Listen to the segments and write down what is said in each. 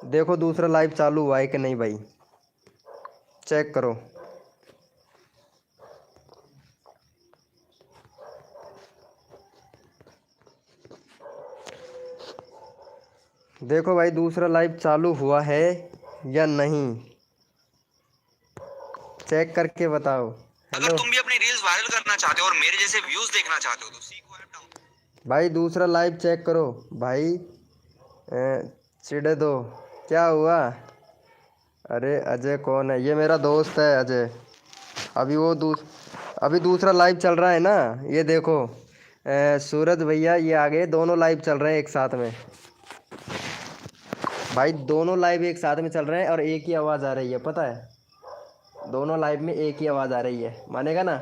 देखो दूसरा लाइव चालू हुआ है कि नहीं भाई, चेक करो। देखो भाई दूसरा लाइव चालू हुआ है या नहीं, चेक करके बताओ। अगर हेलो तुम भी अपनी रील्स वायरल करना चाहते हो और मेरे जैसे व्यूज देखना चाहते हो तो सीखो ऐप डाउनलोड। भाई, दूसरा लाइव चेक करो भाई। चिढ़े दो, क्या हुआ? अरे अजय कौन है? ये मेरा दोस्त है अजय। अभी वो अभी दूसरा लाइव चल रहा है ना, ये देखो। सूरज भैया ये आ गए, दोनों लाइव चल रहे हैं एक साथ में। भाई दोनों लाइव एक साथ में चल रहे हैं और एक ही आवाज़ आ रही है, पता है? दोनों लाइव में एक ही आवाज़ आ रही है, मानेगा ना?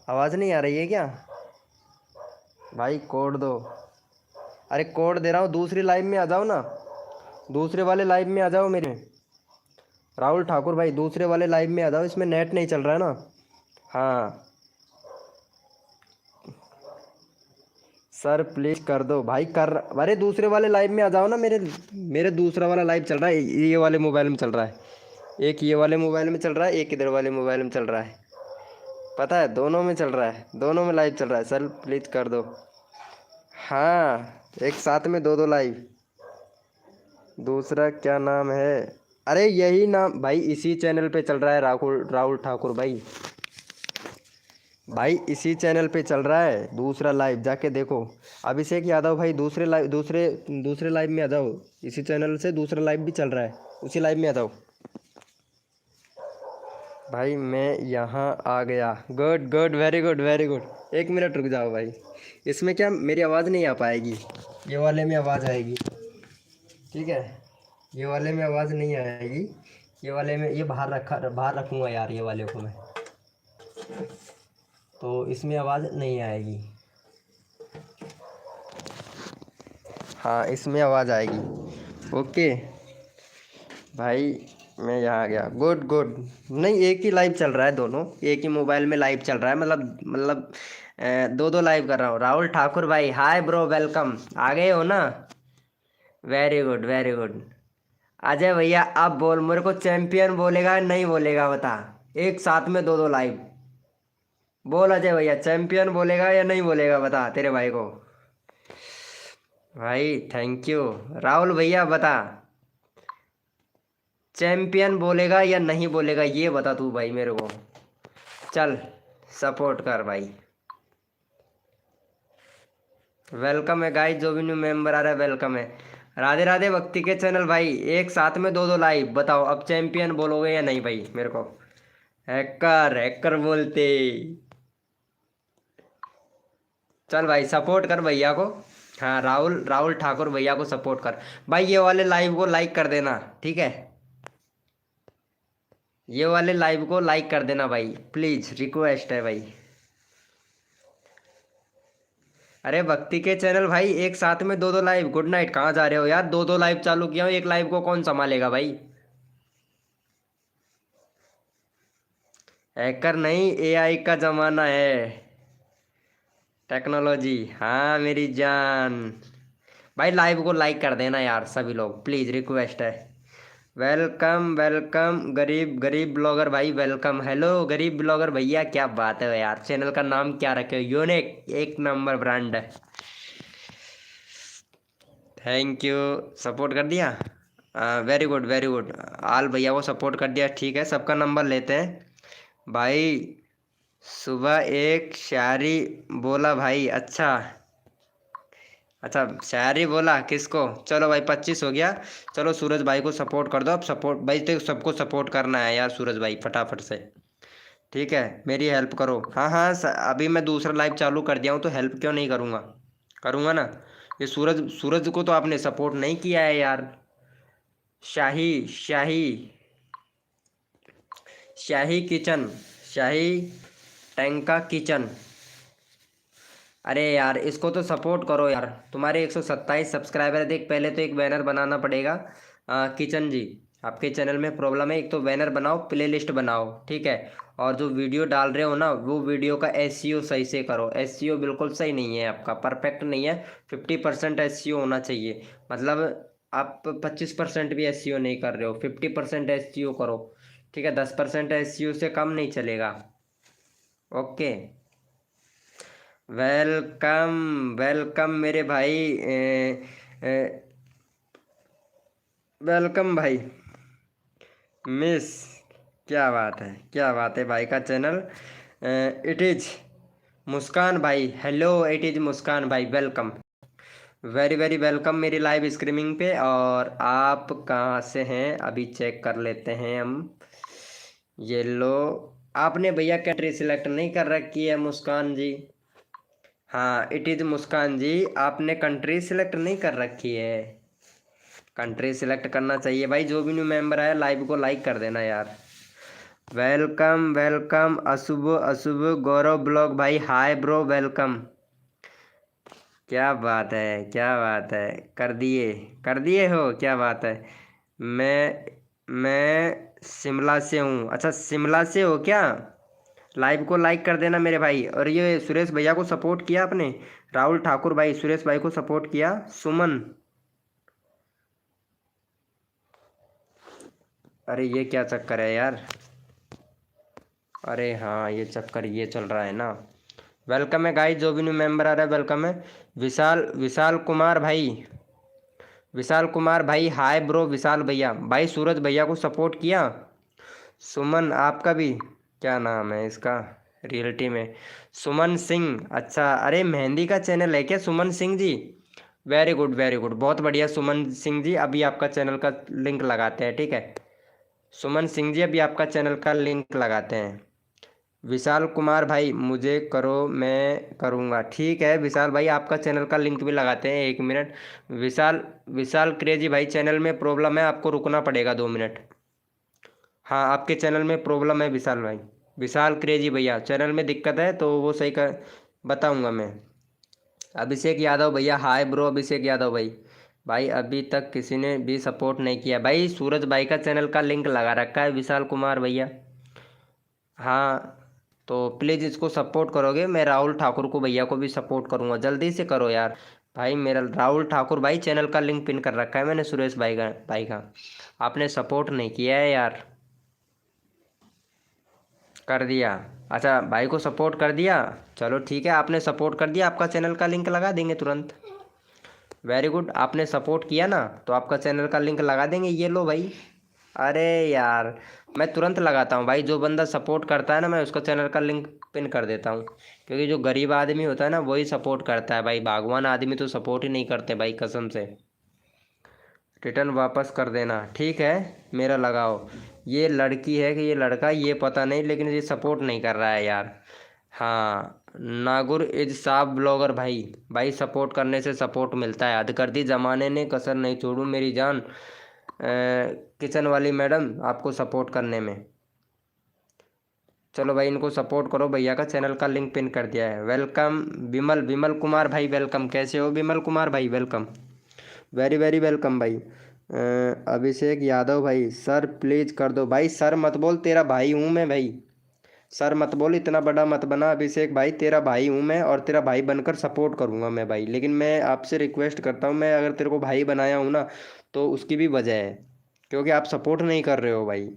आवाज़ नहीं आ रही है क्या? भाई कोड दो। अरे कोड दे रहा हूँ, दूसरी लाइव में आ जाओ ना, दूसरे वाले लाइव में आ जाओ मेरे। राहुल ठाकुर भाई दूसरे वाले लाइव में आ जाओ, इसमें नेट नहीं चल रहा है ना। हाँ सर प्लीज़ कर दो भाई, कर। अरे दूसरे वाले लाइव में आ जाओ ना मेरे। मेरे दूसरा वाला लाइव चल रहा है, ये वाले मोबाइल में चल रहा है। एक ये वाले मोबाइल में चल रहा है, एक इधर वाले मोबाइल में चल रहा है। पता है, दोनों में चल रहा है, दोनों में लाइव चल रहा है। सर प्लीज़ कर दो। हाँ एक साथ में दो दो लाइव। दूसरा क्या नाम है? अरे यही नाम भाई, इसी चैनल पे चल रहा है, राहुल राहुल ठाकुर भाई। भाई इसी चैनल पे चल रहा है दूसरा लाइव, जाके देखो। अभिषेक यादव भाई दूसरे लाइव, दूसरे लाइव में आ जाओ। इसी चैनल से दूसरा लाइव भी चल रहा है, उसी लाइव में आ जाओ। भाई मैं यहाँ आ गया। Good good, very good very good. एक मिनट रुक जाओ भाई, इसमें क्या मेरी आवाज़ नहीं आ पाएगी, ये वाले में आवाज़ आएगी, ठीक है? ये वाले में आवाज़ नहीं आएगी, ये वाले में, ये बाहर रखूँगा यार ये वाले को मैं, तो इसमें आवाज़ नहीं आएगी। हाँ इसमें आवाज़ आएगी। ओके भाई मैं यहाँ आ गया। Good good. नहीं एक ही लाइव चल रहा है, दोनों एक ही मोबाइल में लाइव चल रहा है, मतलब दो दो लाइव कर रहा हूँ। राहुल ठाकुर भाई हाय ब्रो, वेलकम। आ गए हो ना? Very good very good. Ajay भैया अब बोल, मेरे को चैंपियन बोलेगा नहीं बोलेगा बता? एक साथ में दो दो लाइव बोल। अजय भैया चैंपियन बोलेगा या नहीं बोलेगा, बता तेरे भाई को। भाई थैंक यू। राहुल भैया बता, चैंपियन बोलेगा या नहीं बोलेगा, ये बता तू भाई मेरे को। चल सपोर्ट कर भाई। वेलकम है गाइस, जो भी न्यू मेंबर आ रहा है वेलकम है। राधे राधे भक्ति के चैनल भाई, एक साथ में दो दो लाइव, बताओ अब चैंपियन बोलोगे या नहीं भाई मेरे को? हैकर हैकर बोलते। चल भाई सपोर्ट कर भैया को। हाँ राहुल राहुल ठाकुर भैया को सपोर्ट कर भाई। ये वाले लाइव को लाइक कर देना, ठीक है? ये वाले लाइव को लाइक कर देना भाई, प्लीज रिक्वेस्ट है भाई। अरे भक्ति के चैनल भाई, एक साथ में दो दो लाइव। गुड नाइट, कहाँ जा रहे हो यार? दो दो लाइव चालू किया हूँ, एक लाइव को कौन संभालेगा भाई? हैकर नहीं, एआई का जमाना है। टेक्नोलॉजी, हाँ मेरी जान। भाई लाइव को लाइक कर देना यार सभी लोग, प्लीज रिक्वेस्ट है। वेलकम वेलकम गरीब गरीब ब्लॉगर भाई, वेलकम। हेलो गरीब ब्लॉगर भैया, क्या बात है यार? चैनल का नाम क्या रखे हो? यूनिक, एक नंबर ब्रांड है। Thank you. सपोर्ट कर दिया, वेरी गुड वेरी गुड। आल भैया को सपोर्ट कर दिया, ठीक है। सबका नंबर लेते हैं भाई। सुबह एक शायरी बोला भाई, अच्छा अच्छा शायरी बोला किसको? चलो भाई 25 हो गया। चलो सूरज भाई को सपोर्ट कर दो अब। सपोर्ट भाई तो सबको सपोर्ट करना है यार, सूरज भाई फटाफट से, ठीक है? मेरी हेल्प करो। हाँ हाँ अभी मैं दूसरा लाइव चालू कर दिया हूँ, तो हेल्प क्यों नहीं करूँगा, करूँगा ना। ये सूरज सूरज को तो आपने सपोर्ट नहीं किया है यार। शाही शाही शाही किचन, शाही टैंका किचन। अरे यार इसको तो सपोर्ट करो यार, तुम्हारे 127 सब्सक्राइबर है। देख पहले तो एक बैनर बनाना पड़ेगा। किचन जी, आपके चैनल में प्रॉब्लम है, एक तो बैनर बनाओ, प्लेलिस्ट बनाओ, ठीक है? और जो वीडियो डाल रहे हो ना, वो वीडियो का एसईओ सही से करो। एसईओ बिल्कुल सही नहीं है आपका, परफेक्ट नहीं है। 50% एसईओ होना चाहिए, मतलब आप 25% भी एसईओ नहीं कर रहे हो, 50% एसईओ करो, ठीक है। 10% एसईओ से कम नहीं चलेगा। ओके। वेलकम, वेलकम मेरे भाई, वेलकम भाई। मिस, क्या बात है, क्या बात है भाई का चैनल। इट इज मुस्कान भाई, हेलो, इट इज मुस्कान भाई, वेलकम, वेरी वेरी वेलकम मेरी लाइव स्ट्रीमिंग पे। और आप कहाँ से हैं अभी चेक कर लेते हैं हम। ये लो, आपने भैया कंट्री सिलेक्ट नहीं कर रखी है मुस्कान जी। हाँ, इट इज मुस्कान जी, आपने कंट्री सिलेक्ट नहीं कर रखी है। कंट्री सिलेक्ट करना चाहिए भाई। जो भी न्यू मेंबर आया लाइव को लाइक कर देना यार। वेलकम वेलकम, अशुभ अशुभ, गौरव ब्लॉग भाई, हाय ब्रो, वेलकम। क्या बात है, क्या बात है, कर दिए, कर दिए हो, क्या बात है। मैं शिमला से हूँ। अच्छा, शिमला से हो क्या। लाइव को लाइक कर देना मेरे भाई। और ये सुरेश भैया को सपोर्ट किया आपने, राहुल ठाकुर भाई, सुरेश भाई को सपोर्ट किया। सुमन, अरे ये क्या चक्कर है यार। अरे हाँ, ये चक्कर ये चल रहा है ना। वेलकम है गाइस, जो भी न्यू मेंबर आ रहा है वेलकम है। विशाल, विशाल कुमार भाई, विशाल कुमार भाई, हाय ब्रो विशाल भैया। भाई सूरज भैया को सपोर्ट किया। सुमन, आपका भी क्या नाम है इसका रियलिटी में, सुमन सिंह। अच्छा, अरे मेहंदी का चैनल है क्या सुमन Singh ji. Very good, very good, बहुत बढ़िया सुमन सिंह जी। अभी आपका चैनल का लिंक लगाते हैं, ठीक है। सुमन सिंह जी, अभी आपका चैनल का लिंक लगाते हैं। विशाल कुमार भाई, मुझे करो, मैं करूँगा, ठीक है विशाल भाई, आपका चैनल का लिंक भी लगाते हैं। 1 मिनट। विशाल, विशाल क्रेजी भाई, चैनल में प्रॉब्लम है, आपको रुकना पड़ेगा 2 मिनट। हाँ, आपके चैनल में प्रॉब्लम है विशाल भाई। विशाल क्रेजी भैया, चैनल में दिक्कत है तो वो सही कर बताऊँगा मैं। अभिषेक यादव भैया, हाय ब्रो अभिषेक यादव भाई। भाई अभी तक किसी ने भी सपोर्ट नहीं किया भाई। सूरज भाई का चैनल का लिंक लगा रखा है विशाल कुमार भैया। हाँ, तो प्लीज़ इसको सपोर्ट करोगे। मैं राहुल ठाकुर को भैया को भी सपोर्ट करूँगा, जल्दी से करो यार। भाई मेरा राहुल ठाकुर भाई, चैनल का लिंक पिन कर रखा है मैंने सुरेश भाई का। आपने सपोर्ट नहीं किया है यार। कर दिया, अच्छा भाई को सपोर्ट कर दिया। चलो ठीक है, आपने सपोर्ट कर दिया, आपका चैनल का लिंक लगा देंगे तुरंत। वेरी गुड, आपने सपोर्ट किया ना तो आपका चैनल का लिंक लगा देंगे। ये लो भाई। अरे यार, मैं तुरंत लगाता हूँ भाई। जो बंदा सपोर्ट करता है ना, मैं उसका चैनल का लिंक पिन कर देता हूँ। क्योंकि जो गरीब आदमी होता है ना वही सपोर्ट करता है भाई। भगवान आदमी तो सपोर्ट ही नहीं करते भाई, कसम से। रिटर्न वापस कर देना, ठीक है। मेरा लगाओ। ये लड़की है कि ये लड़का, ये पता नहीं, लेकिन ये सपोर्ट नहीं कर रहा है यार। हाँ, नागुर इज साफ ब्लॉगर भाई। भाई सपोर्ट करने से सपोर्ट मिलता है। हद कर दी जमाने ने, कसर नहीं छोड़ू मेरी जान। किचन वाली मैडम, आपको सपोर्ट करने में। चलो भाई, इनको सपोर्ट करो, भैया का चैनल का लिंक पिन कर दिया है। वेलकम विमल, विमल कुमार भाई, वेलकम। कैसे हो विमल कुमार भाई, वेलकम, वेरी वेरी वेलकम भाई। अभिषेक यादव भाई, सर प्लीज़ कर दो भाई। सर मत बोल, तेरा भाई हूँ मैं भाई। सर मत बोल, इतना बड़ा मत बना अभिषेक भाई, तेरा भाई हूँ मैं और तेरा भाई बनकर सपोर्ट करूँगा मैं भाई। लेकिन मैं आपसे रिक्वेस्ट करता हूँ, मैं अगर तेरे को भाई बनाया हूँ ना तो उसकी भी वजह है, क्योंकि आप सपोर्ट नहीं कर रहे हो भाई।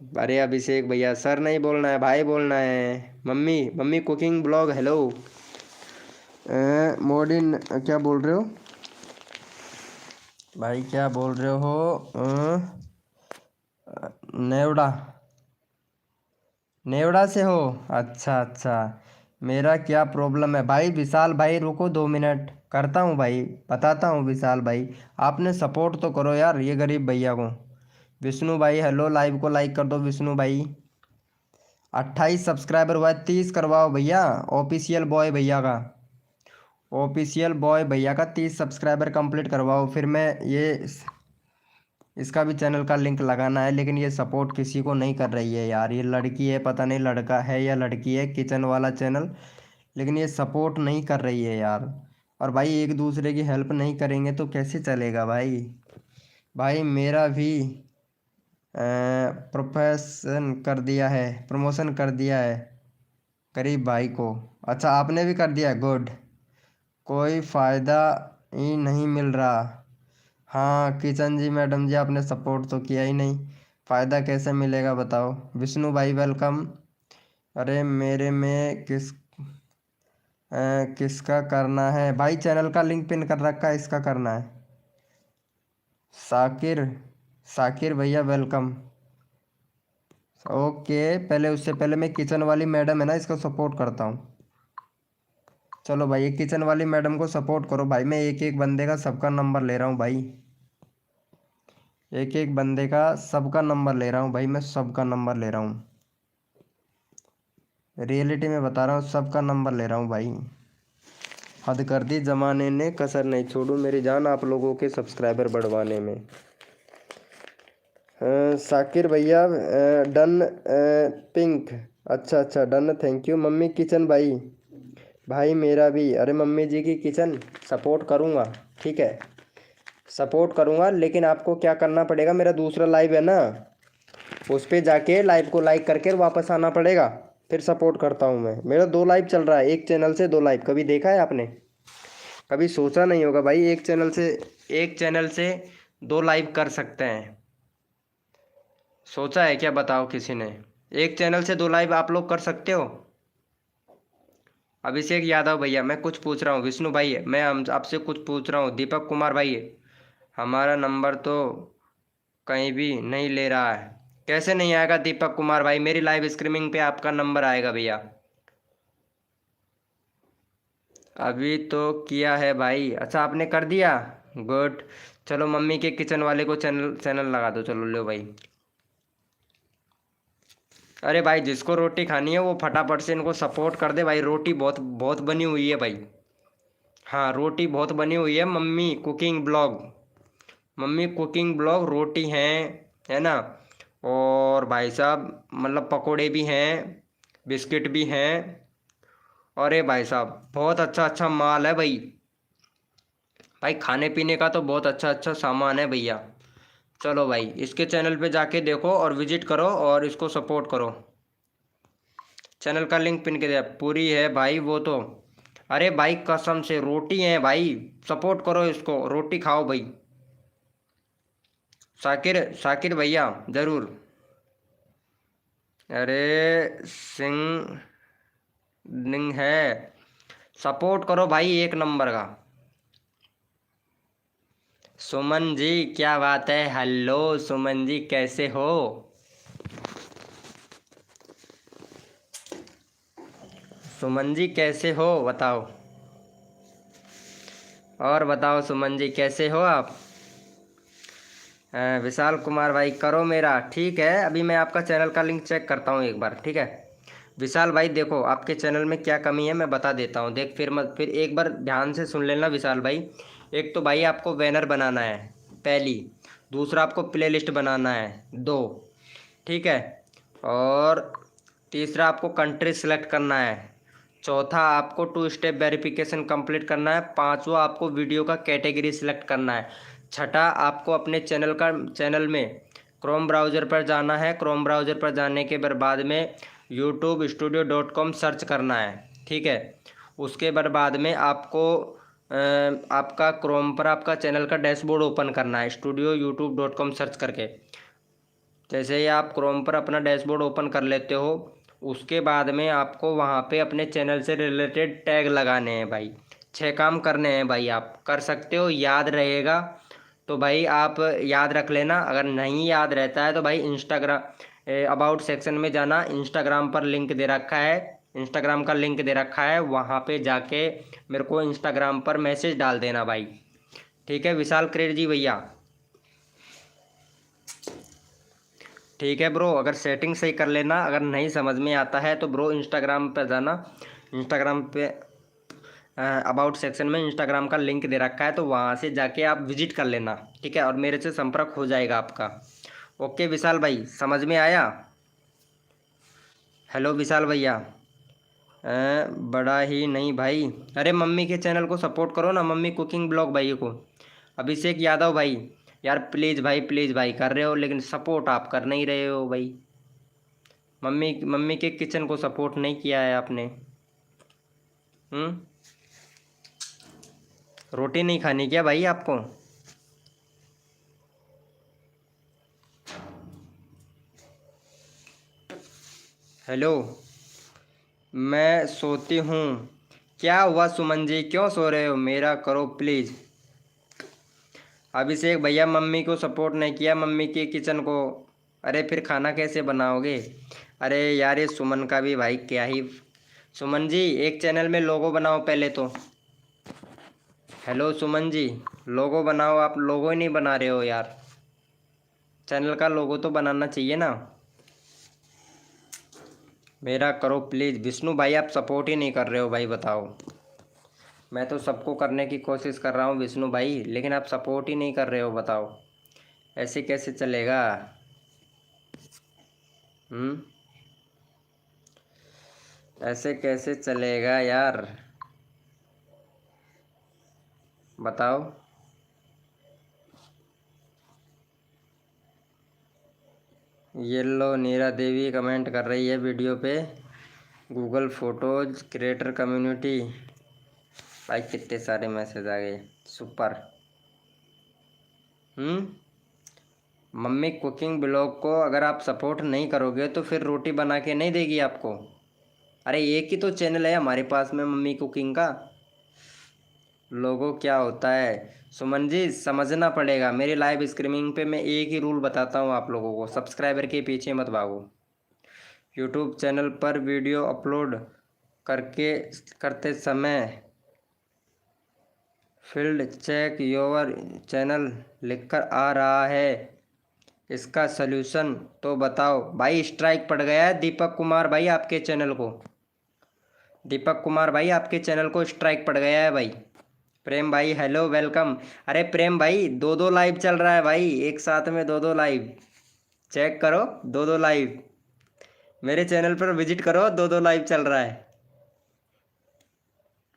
अरे अभिषेक भैया, सर नहीं बोलना है, भाई बोलना है। Mummy, mummy cooking blog, hello. Morning, क्या बोल रहे हो भाई, क्या बोल रहे हो। नेवड़ा, नेवड़ा से हो। अच्छा अच्छा, मेरा क्या प्रॉब्लम है भाई। विशाल भाई रुको 2 मिनट, करता हूँ भाई, बताता हूँ विशाल भाई। आपने सपोर्ट तो करो यार ये गरीब भैया को। विष्णु भाई हेलो, लाइव को लाइक कर दो विष्णु भाई। 28 सब्सक्राइबर हुआ है, 30 करवाओ भैया। ऑफिशियल बॉय भैया का, ऑफिशियल बॉय भैया का 30 सब्सक्राइबर कंप्लीट करवाओ, फिर मैं ये इसका भी चैनल का लिंक लगाना है। लेकिन ये सपोर्ट किसी को नहीं कर रही है यार। ये लड़की है, पता नहीं लड़का है या लड़की है, किचन वाला चैनल, लेकिन ये सपोर्ट नहीं कर रही है यार। और भाई एक दूसरे की हेल्प नहीं करेंगे तो कैसे चलेगा भाई। भाई मेरा भी प्रोफेशन कर दिया है, प्रमोशन कर दिया है गरीब भाई को। अच्छा, आपने भी कर दिया, गुड। कोई फ़ायदा ही नहीं मिल रहा। हाँ किचन जी मैडम जी, आपने सपोर्ट तो किया ही नहीं, फ़ायदा कैसे मिलेगा बताओ। विष्णु भाई वेलकम। अरे मेरे में किसका करना है भाई, चैनल का लिंक पिन कर रखा है, इसका करना है। साकिर, साकिर भैया वेलकम। ओके, पहले उससे पहले मैं किचन वाली मैडम है ना, इसको सपोर्ट करता हूँ। चलो भाई, ये किचन वाली मैडम को सपोर्ट करो भाई। मैं एक एक बंदे का सबका नंबर ले रहा हूँ भाई, एक एक बंदे का सबका नंबर ले रहा हूँ भाई, मैं सबका नंबर ले रहा हूँ। रियलिटी में बता रहा हूँ, सबका नंबर ले रहा हूँ भाई। हद कर दी जमाने ने, कसर नहीं छोड़ू मेरी जान आप लोगों के सब्सक्राइबर बढ़वाने में। साकिर भैया डन, पिंक, अच्छा अच्छा done, thank you. Mummy kitchen भाई, भाई मेरा भी, अरे मम्मी जी की किचन सपोर्ट करूँगा, ठीक है सपोर्ट करूँगा, लेकिन आपको क्या करना पड़ेगा, मेरा दूसरा लाइव है ना, उस पर जाके लाइव को लाइक करके वापस आना पड़ेगा, फिर सपोर्ट करता हूँ मैं। मेरा 2 लाइव चल रहा है, एक चैनल से 2 लाइव, कभी देखा है आपने? कभी सोचा नहीं होगा भाई, एक चैनल से 2 लाइव कर सकते हैं। सोचा है क्या बताओ किसी ने? एक चैनल से 2 लाइव आप लोग कर सकते हो? अभिषेक यादव भैया, मैं कुछ पूछ रहा हूँ। विष्णु भाई, मैं आपसे कुछ पूछ रहा हूँ। दीपक कुमार भाई, हमारा नंबर तो कहीं भी नहीं ले रहा है। कैसे नहीं आएगा दीपक कुमार भाई, मेरी लाइव स्ट्रीमिंग पे आपका नंबर आएगा भैया। अभी तो किया है भाई। अच्छा आपने कर दिया, गुड। चलो मम्मी के किचन वाले को चैनल चैनल लगा दो, चलो लो भाई। अरे भाई जिसको रोटी खानी है वो फटाफट से इनको सपोर्ट कर दे भाई, रोटी बहुत बहुत बनी हुई है भाई। हाँ रोटी बहुत बनी हुई है। Mummy cooking blog, mummy cooking blog, रोटी हैं, है ना, और भाई साहब मतलब पकोड़े भी हैं, बिस्किट भी हैं। अरे भाई साहब बहुत अच्छा अच्छा माल है भाई, भाई खाने पीने का तो बहुत अच्छा अच्छा सामान है भैया। चलो भाई इसके चैनल पे जाके देखो और विजिट करो और इसको सपोर्ट करो। चैनल का लिंक पिन के दिया, पूरी है भाई वो तो। अरे भाई कसम से रोटी है भाई, सपोर्ट करो इसको, रोटी खाओ भाई। साकिर, साकिर भैया ज़रूर। अरे सिंह निंग है, सपोर्ट करो भाई एक नंबर का। सुमन जी क्या बात है, हेलो सुमन जी कैसे हो? सुमन जी कैसे हो बताओ, और बताओ सुमन जी कैसे हो आप? विशाल कुमार भाई करो मेरा, ठीक है अभी मैं आपका चैनल का लिंक चेक करता हूँ एक बार, ठीक है। विशाल भाई देखो आपके चैनल में क्या कमी है मैं बता देता हूँ, देख फिर एक बार ध्यान से सुन लेना विशाल भाई। एक तो भाई आपको बैनर बनाना है पहली, दूसरा आपको प्लेलिस्ट बनाना है 2, ठीक है, और तीसरा आपको कंट्री सेलेक्ट करना है, चौथा आपको 2 स्टेप वेरिफिकेशन कंप्लीट करना है, पांचवा आपको वीडियो का कैटेगरी सिलेक्ट करना है, छठा आपको अपने चैनल में क्रोम ब्राउज़र पर जाना है, क्रोम ब्राउज़र पर जाने के बाद में youtube-studio.com सर्च करना है, ठीक है। उसके बाद में आपको आपका क्रोम पर आपका चैनल का डैशबोर्ड ओपन करना है studio.youtube.com सर्च करके। जैसे ही आप क्रोम पर अपना डैशबोर्ड ओपन कर लेते हो, उसके बाद में आपको वहाँ पे अपने चैनल से रिलेटेड टैग लगाने हैं भाई। 6 काम करने हैं भाई, आप कर सकते हो, याद रहेगा तो भाई आप याद रख लेना, अगर नहीं याद रहता है तो भाई इंस्टाग्राम अबाउट सेक्शन में जाना, इंस्टाग्राम पर लिंक दे रखा है, इंस्टाग्राम का लिंक दे रखा है, वहाँ पे जाके मेरे को इंस्टाग्राम पर मैसेज डाल देना भाई, ठीक है विशाल क्रेड जी भैया। ठीक है ब्रो, अगर सेटिंग सही कर लेना, अगर नहीं समझ में आता है तो ब्रो इंस्टाग्राम पे जाना, इंस्टाग्राम पे अबाउट सेक्शन में इंस्टाग्राम का लिंक दे रखा है, तो वहाँ से जाके आप विजिट कर लेना, ठीक है, और मेरे से संपर्क हो जाएगा आपका। ओके विशाल भाई समझ में आया? हेलो विशाल भैया, बड़ा ही नहीं भाई, अरे मम्मी के चैनल को सपोर्ट करो ना, मम्मी कुकिंग ब्लॉग भाई को। अभिषेक यादव भाई, यार प्लीज़ भाई कर रहे हो लेकिन सपोर्ट आप कर नहीं रहे हो भाई, मम्मी मम्मी के किचन को सपोर्ट नहीं किया है आपने। रोटी नहीं खानी क्या भाई आपको? हेलो। मैं सोती हूँ। क्या हुआ सुमन जी, क्यों सो रहे हो? मेरा करो प्लीज़। अभिषेक भैया मम्मी को सपोर्ट नहीं किया, मम्मी के किचन को। अरे फिर खाना कैसे बनाओगे? अरे यार ये सुमन का भी भाई क्या ही। सुमन जी एक चैनल में लोगो बनाओ पहले तो। हेलो सुमन जी, लोगो बनाओ। आप लोगो ही नहीं बना रहे हो यार। चैनल का लोगो तो बनाना चाहिए ना। मेरा करो प्लीज़। विष्णु भाई आप सपोर्ट ही नहीं कर रहे हो भाई, बताओ। मैं तो सबको करने की कोशिश कर रहा हूँ विष्णु भाई, लेकिन आप सपोर्ट ही नहीं कर रहे हो, बताओ। ऐसे कैसे चलेगा? हम्म। ऐसे कैसे चलेगा यार, बताओ। ये लो नीरा देवी कमेंट कर रही है वीडियो पे। Google photos creator community. भाई कितने सारे मैसेज आ गए, सुपर। मम्मी कुकिंग ब्लॉग को अगर आप सपोर्ट नहीं करोगे तो फिर रोटी बना के नहीं देगी आपको। अरे एक ही तो चैनल है हमारे पास में मम्मी कुकिंग का। लोगो क्या होता है? सुमन जी समझना पड़ेगा। मेरी लाइव स्ट्रीमिंग पे मैं एक ही रूल बताता हूँ आप लोगों को, सब्सक्राइबर के पीछे मत भागो। यूट्यूब चैनल पर वीडियो अपलोड करके करते समय फील्ड चेक योर चैनल लिखकर आ रहा है, इसका सलूशन तो बताओ। भाई स्ट्राइक पड़ गया है दीपक कुमार भाई आपके चैनल को। दीपक कुमार भाई आपके चैनल को स्ट्राइक पड़ गया है भाई। प्रेम भाई हेलो वेलकम। अरे प्रेम भाई दो दो लाइव चल रहा है भाई, एक साथ में दो दो लाइव। चेक करो, दो दो लाइव। मेरे चैनल पर विजिट करो, दो दो लाइव चल रहा है।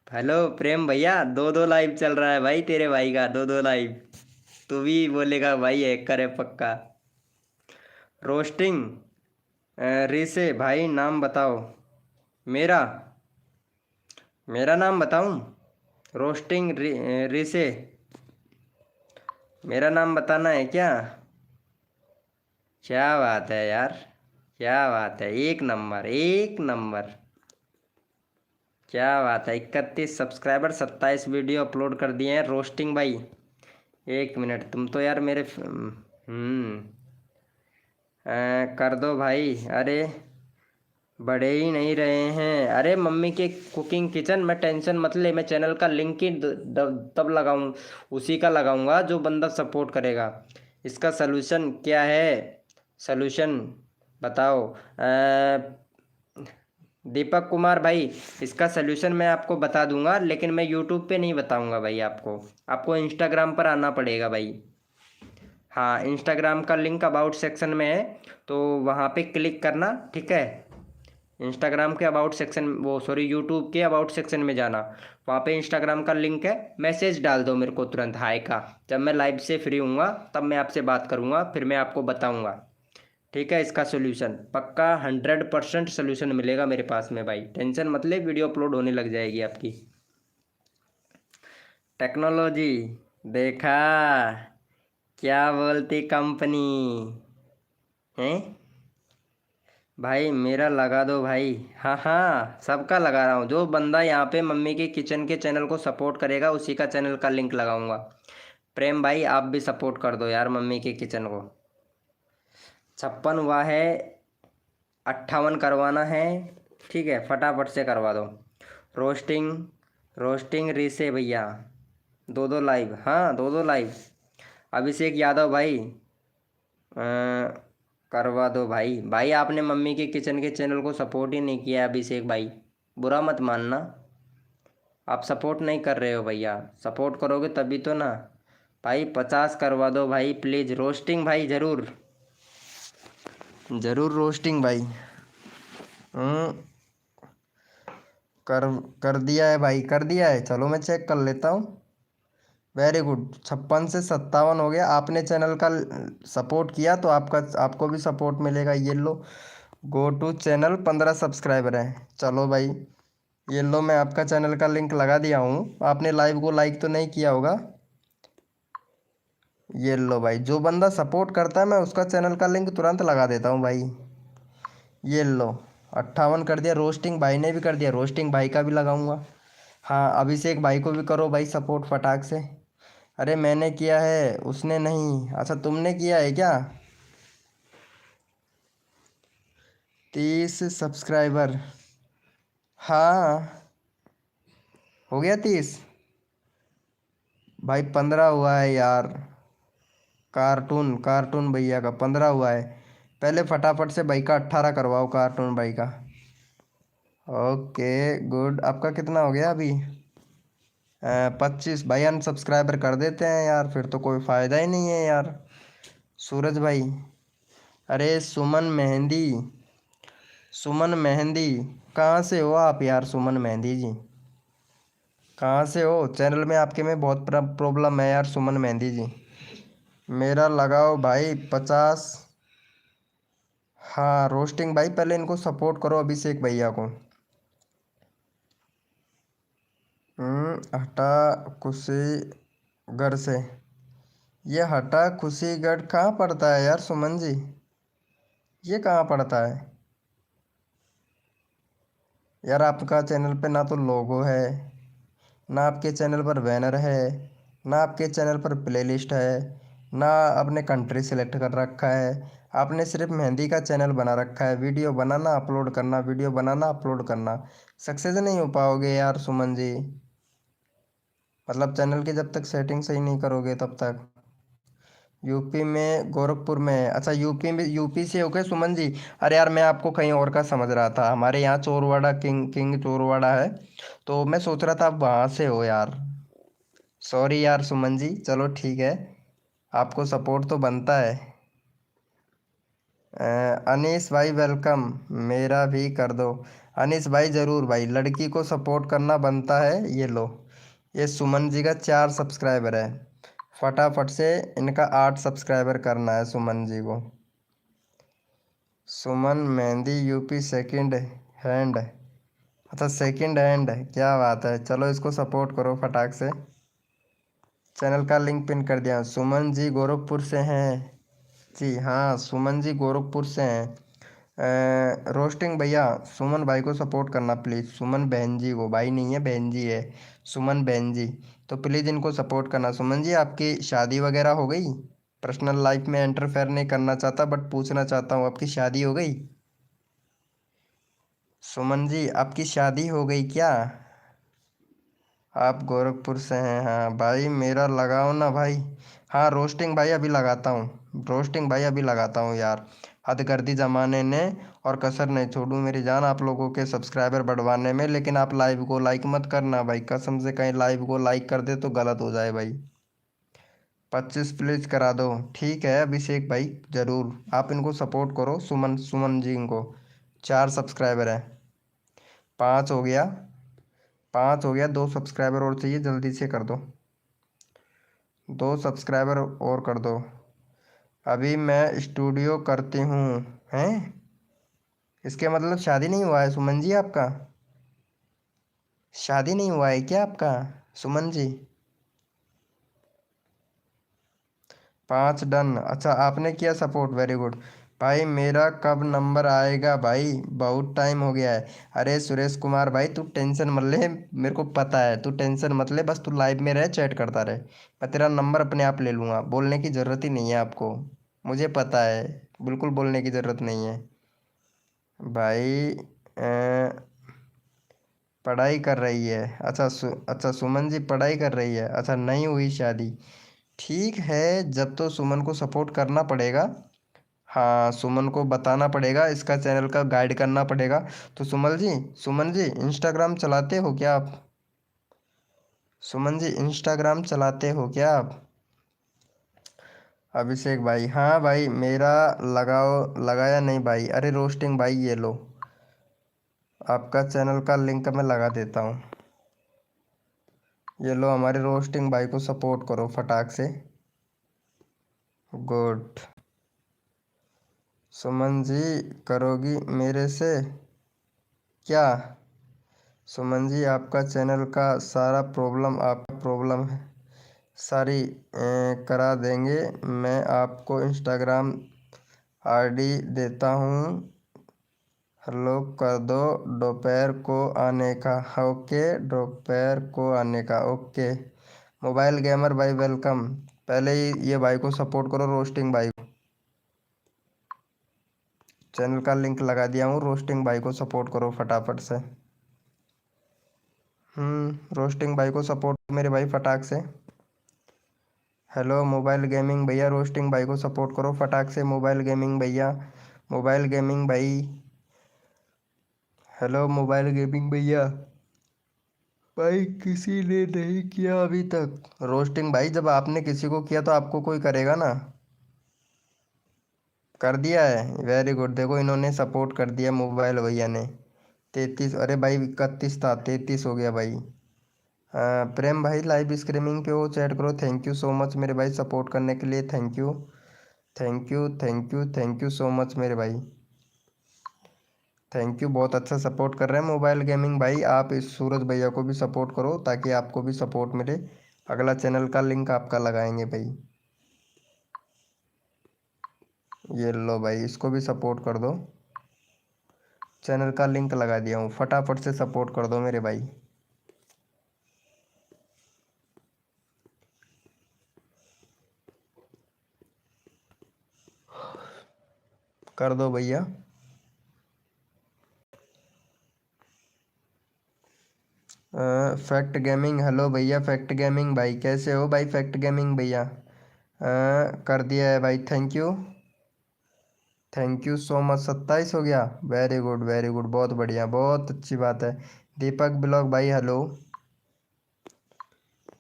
हेलो प्रेम भैया, दो दो लाइव चल रहा है भाई, तेरे भाई का दो दो लाइव। तू भी बोलेगा भाई हैकर है पक्का। रोस्टिंग रिसे भाई नाम बताओ। मेरा मेरा नाम बताऊं? रोस्टिंग रिसे, मेरा नाम बताना है क्या? क्या बात है यार, क्या बात है, एक नंबर एक नंबर। क्या बात है, 31 सब्सक्राइबर, 27 वीडियो अपलोड कर दिए हैं रोस्टिंग भाई। एक मिनट, तुम तो यार मेरे कर दो भाई। अरे बढ़े ही नहीं रहे हैं। अरे मम्मी के कुकिंग किचन में टेंशन मत ले, मैं चैनल का लिंक ही तब लगाऊं, उसी का लगाऊंगा जो बंदा सपोर्ट करेगा। इसका सलूशन क्या है? सलूशन बताओ। दीपक कुमार भाई, इसका सलूशन मैं आपको बता दूंगा, लेकिन मैं यूट्यूब पे नहीं बताऊंगा भाई आपको। आपको इंस्टाग्राम पर आना पड़ेगा भाई। हाँ इंस्टाग्राम का लिंक अबाउट सेक्शन में है, तो वहाँ पे क्लिक करना, ठीक है। इंस्टाग्राम के अबाउट सेक्शन, वो सॉरी यूट्यूब के अबाउट सेक्शन में जाना। वहाँ पे इंस्टाग्राम का लिंक है, मैसेज डाल दो मेरे को तुरंत हाय का। जब मैं लाइव से फ्री हूँगा तब मैं आपसे बात करूँगा, फिर मैं आपको बताऊँगा, ठीक है। इसका सोल्यूशन पक्का 100% सोल्यूशन मिलेगा मेरे पास में भाई, टेंशन मत ले, वीडियो अपलोड होने लग जाएगी आपकी। टेक्नोलॉजी देखा, क्या बोलती कंपनी है भाई? मेरा लगा दो भाई। हाँ हाँ सबका लगा रहा हूँ, जो बंदा यहाँ पे मम्मी के किचन के चैनल को सपोर्ट करेगा उसी का चैनल का लिंक लगाऊंगा। प्रेम भाई आप भी सपोर्ट कर दो यार मम्मी के किचन को। 56 हुआ है, 58 करवाना है, ठीक है फटाफट से करवा दो। रोस्टिंग रोस्टिंग रीसे भैया, दो दो लाइव, हाँ दो दो लाइव। अभिषेक यादव भाई करवा दो भाई। भाई आपने मम्मी के किचन के चैनल को सपोर्ट ही नहीं किया अभिषेक भाई, बुरा मत मानना। आप सपोर्ट नहीं कर रहे हो भैया, सपोर्ट करोगे तभी तो ना। भाई 50 करवा दो भाई प्लीज़। रोस्टिंग भाई ज़रूर ज़रूर रोस्टिंग भाई। कर कर दिया है भाई, कर दिया है। चलो मैं चेक कर लेता हूँ। वेरी गुड, 56 से 57 हो गया। आपने चैनल का सपोर्ट किया तो आपको भी सपोर्ट मिलेगा। ये लो, गो टू चैनल, 15 सब्सक्राइबर हैं। चलो भाई ये लो, मैं आपका चैनल का लिंक लगा दिया हूँ। आपने लाइव को लाइक तो नहीं किया होगा। ये लो भाई, जो बंदा सपोर्ट करता है मैं उसका चैनल का लिंक तुरंत लगा देता हूँ भाई। ये लो, 58 कर दिया। रोस्टिंग भाई ने भी कर दिया, रोस्टिंग भाई का भी लगाऊंगा। हाँ, अभिषेक भाई को भी करो भाई सपोर्ट फटाक से। अरे मैंने किया है, उसने नहीं। अच्छा, तुमने किया है क्या? 30 सब्सक्राइबर। हाँ, हो गया 30। भाई 15 हुआ है यार। कार्टून कार्टून भैया का 15 हुआ है। पहले फटाफट से भाई का 18 करवाओ, कार्टून भाई का। Okay, good. आपका कितना हो गया अभी? 25। भाई अनसब्सक्राइबर कर देते हैं यार, फिर तो कोई फ़ायदा ही नहीं है यार। सूरज भाई, अरे सुमन मेहंदी, सुमन मेहंदी, कहाँ से हो आप यार? सुमन मेहंदी जी, कहाँ से हो? चैनल में आपके में बहुत प्रॉब्लम है यार सुमन मेहंदी जी। मेरा लगाओ भाई 50। हाँ, रोस्टिंग भाई पहले इनको सपोर्ट करो, अभिषेक भैया को। हटा कुशीगढ़ से। ये हटा खुशीगढ़ कहाँ पड़ता है यार सुमन जी? ये कहाँ पड़ता है यार? आपका चैनल पे ना तो लोगो है, ना आपके चैनल पर बैनर है, ना आपके चैनल पर प्लेलिस्ट है, ना आपने कंट्री सेलेक्ट कर रखा है। आपने सिर्फ मेहंदी का चैनल बना रखा है, वीडियो बनाना अपलोड करना, वीडियो बनाना अपलोड करना। सक्सेस नहीं हो पाओगे यार सुमन जी। मतलब चैनल की जब तक सेटिंग सही नहीं करोगे तब तक। यूपी में गोरखपुर में है। अच्छा, यूपी में, यूपी से होके सुमन जी। अरे यार, मैं आपको कहीं और का समझ रहा था। हमारे यहाँ चोरवाड़ा, किंग किंग चोरवाड़ा है, तो मैं सोच रहा था आप वहाँ से हो यार। सॉरी यार सुमन जी, चलो ठीक है। आपको सपोर्ट तो बनता है। अनीस भाई वेलकम। मेरा भी कर दो। अनीस भाई ज़रूर भाई, लड़की को सपोर्ट करना बनता है। ये लो, ये सुमन जी का 4 सब्सक्राइबर है। फटाफट से इनका 8 सब्सक्राइबर करना है सुमन जी को। सुमन मेहंदी यूपी सेकंड हैंड। अच्छा, सेकंड हैंड है, क्या बात है। चलो इसको सपोर्ट करो फटाक से। चैनल का लिंक पिन कर दिया। सुमन जी गोरखपुर से हैं। जी हाँ, सुमन जी गोरखपुर से हैं। रोस्टिंग भैया, सुमन भाई को सपोर्ट करना प्लीज़। सुमन बहन जी को, भाई नहीं है बहन जी है। सुमन बहन जी, तो प्लीज़ इनको सपोर्ट करना। सुमन जी, आपकी शादी वगैरह हो गई? पर्सनल लाइफ में इंटरफेयर नहीं करना चाहता, बट पूछना चाहता हूँ, आपकी शादी हो गई? सुमन जी, आपकी शादी हो गई क्या? आप गोरखपुर से हैं? हाँ भाई, मेरा लगाओ ना भाई। हाँ, रोस्टिंग भाई अभी लगाता हूँ, रोस्टिंग भाई अभी लगाता हूँ यार। हद कर दी ज़माने ने, और कसर नहीं छोड़ू मेरी जान आप लोगों के सब्सक्राइबर बढ़वाने में। लेकिन आप लाइव को लाइक मत करना भाई, कसम से। कहीं लाइव को लाइक कर दे तो गलत हो जाए भाई। 25 प्लीज करा दो। ठीक है अभिषेक भाई, ज़रूर। आप इनको सपोर्ट करो, सुमन सुमन जी इनको। 4 सब्सक्राइबर हैं। 5 हो गया, 5 हो गया। 2 सब्सक्राइबर और चाहिए, जल्दी से कर दो। 2 सब्सक्राइबर और कर दो। अभी मैं स्टूडियो करती हूँ। हैं? इसके मतलब शादी नहीं हुआ है सुमन जी आपका? शादी नहीं हुआ है क्या आपका सुमन जी? 5 डन। अच्छा, आपने किया सपोर्ट, वेरी गुड। भाई मेरा कब नंबर आएगा भाई? बहुत टाइम हो गया है। अरे सुरेश कुमार भाई, तू टेंशन मत ले, मेरे को पता है। तू टेंशन मत ले, बस तू लाइव में रह, चैट करता रहे। मैं तेरा नंबर अपने आप ले लूँगा, बोलने की ज़रूरत ही नहीं है आपको। मुझे पता है, बिल्कुल बोलने की ज़रूरत नहीं है। भाई पढ़ाई कर रही है। अच्छा अच्छा, सुमन जी पढ़ाई कर रही है। अच्छा, नहीं हुई शादी। ठीक है, जब तो सुमन को सपोर्ट करना पड़ेगा। हाँ, सुमन को बताना पड़ेगा, इसका चैनल का गाइड करना पड़ेगा। तो सुमन जी इंस्टाग्राम चलाते हो क्या आप? सुमन जी इंस्टाग्राम चलाते हो क्या आप? अभिषेक भाई, हाँ भाई मेरा लगाओ। लगाया नहीं भाई। अरे रोस्टिंग भाई, ये लो, आपका चैनल का लिंक मैं लगा देता हूँ। ये लो, हमारे रोस्टिंग भाई को सपोर्ट करो फटाक से। गुड। सुमन जी, करोगी मेरे से क्या? सुमन जी आपका चैनल का सारा प्रॉब्लम आपका प्रॉब्लम है, सारी करा देंगे। मैं आपको इंस्टाग्राम आईडी देता हूँ, हेलो कर दो दोपहर को आने का। ओके दोपहर को आने का, ओके। मोबाइल गेमर भाई वेलकम। पहले ही ये भाई को सपोर्ट करो, रोस्टिंग भाई को। चैनल का लिंक लगा दिया हूँ, रोस्टिंग भाई को सपोर्ट करो फटाफट से। रोस्टिंग भाई को सपोर्ट मेरे भाई फटाक से। हेलो मोबाइल गेमिंग भैया, रोस्टिंग भाई को सपोर्ट करो फटाक से। मोबाइल गेमिंग भैया, मोबाइल गेमिंग भाई, हेलो मोबाइल गेमिंग भैया। भाई किसी ने नहीं किया अभी तक रोस्टिंग भाई, जब आपने किसी को किया तो आपको कोई करेगा ना। कर दिया है, वेरी गुड। देखो इन्होंने सपोर्ट कर दिया मोबाइल भैया ने। 33, अरे भाई 31 था, 33 हो गया भाई। प्रेम भाई लाइव स्ट्रीमिंग पे हो, चैट करो। थैंक यू सो मच मेरे भाई सपोर्ट करने के लिए, thank you thank you thank you thank you so much मेरे भाई, थैंक यू। बहुत अच्छा सपोर्ट कर रहे हैं मोबाइल गेमिंग भाई। आप इस सूरज भैया को भी सपोर्ट करो ताकि आपको भी सपोर्ट मिले। अगला चैनल का लिंक आपका लगाएंगे भाई। ये लो भाई, इसको भी सपोर्ट कर दो। चैनल का लिंक लगा दिया हूँ, फटाफट से सपोर्ट कर दो मेरे भाई। कर दो भैया। फैक्ट गेमिंग, हेलो भैया फैक्ट गेमिंग भाई, कैसे हो भाई फैक्ट गेमिंग भैया। कर दिया है भाई, थैंक यू सो मच। 27 हो गया, वेरी गुड वेरी गुड, बहुत बढ़िया, बहुत अच्छी बात है। दीपक ब्लॉग भाई हेलो,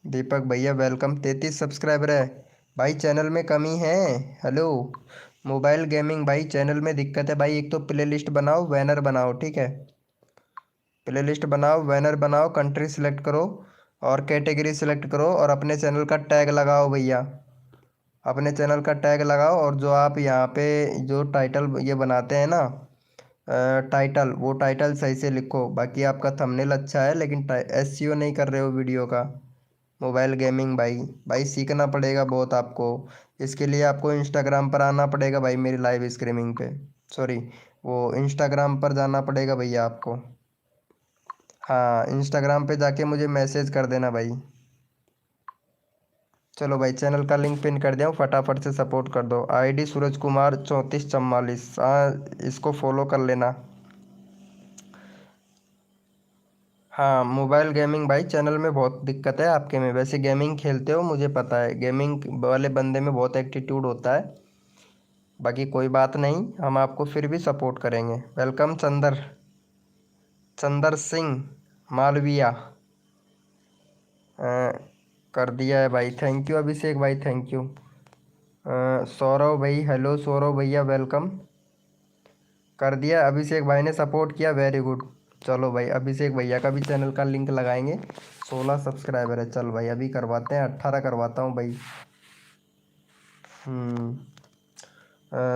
दीपक भैया वेलकम। 33 सब्सक्राइबर है भाई, चैनल में कमी है। हेलो मोबाइल गेमिंग भाई, चैनल में दिक्कत है भाई। एक तो प्ले लिस्ट बनाओ, बैनर बनाओ, ठीक है। प्ले लिस्ट बनाओ, बैनर बनाओ, कंट्री सिलेक्ट करो और कैटेगरी सिलेक्ट करो और अपने चैनल का टैग लगाओ भैया। अपने चैनल का टैग लगाओ और जो आप यहाँ पे जो टाइटल ये बनाते हैं ना, टाइटल, वो टाइटल सही से लिखो। बाकी आपका थंबनेल अच्छा है लेकिन एसईओ नहीं कर रहे हो वीडियो का। मोबाइल गेमिंग भाई, भाई सीखना पड़ेगा बहुत आपको। इसके लिए आपको इंस्टाग्राम पर आना पड़ेगा भाई, मेरी लाइव स्ट्रीमिंग पे। सॉरी, वो इंस्टाग्राम पर जाना पड़ेगा भैया आपको। हाँ इंस्टाग्राम पे जाके मुझे मैसेज कर देना भाई। चलो भाई, चैनल का लिंक पिन कर दिया हूँ, फटाफट से सपोर्ट कर दो। आईडी सूरज कुमार 3444, हाँ इसको फॉलो कर लेना। हाँ मोबाइल गेमिंग भाई, चैनल में बहुत दिक्कत है आपके में। वैसे गेमिंग खेलते हो मुझे पता है, गेमिंग वाले बंदे में बहुत एटीट्यूड होता है। बाकी कोई बात नहीं, हम आपको फिर भी सपोर्ट करेंगे। वेलकम चंदर सिंह मालविया। कर दिया है भाई, थैंक यू अभिषेक भाई, थैंक यू। सौरव भाई हेलो, सौरव भैया वेलकम। कर दिया, अभिषेक भाई ने सपोर्ट किया, वेरी गुड। चलो भाई, अभिषेक भैया का भी चैनल का लिंक लगाएंगे। 16 सब्सक्राइबर है, चल भाई अभी करवाते हैं, 18 करवाता हूँ भाई।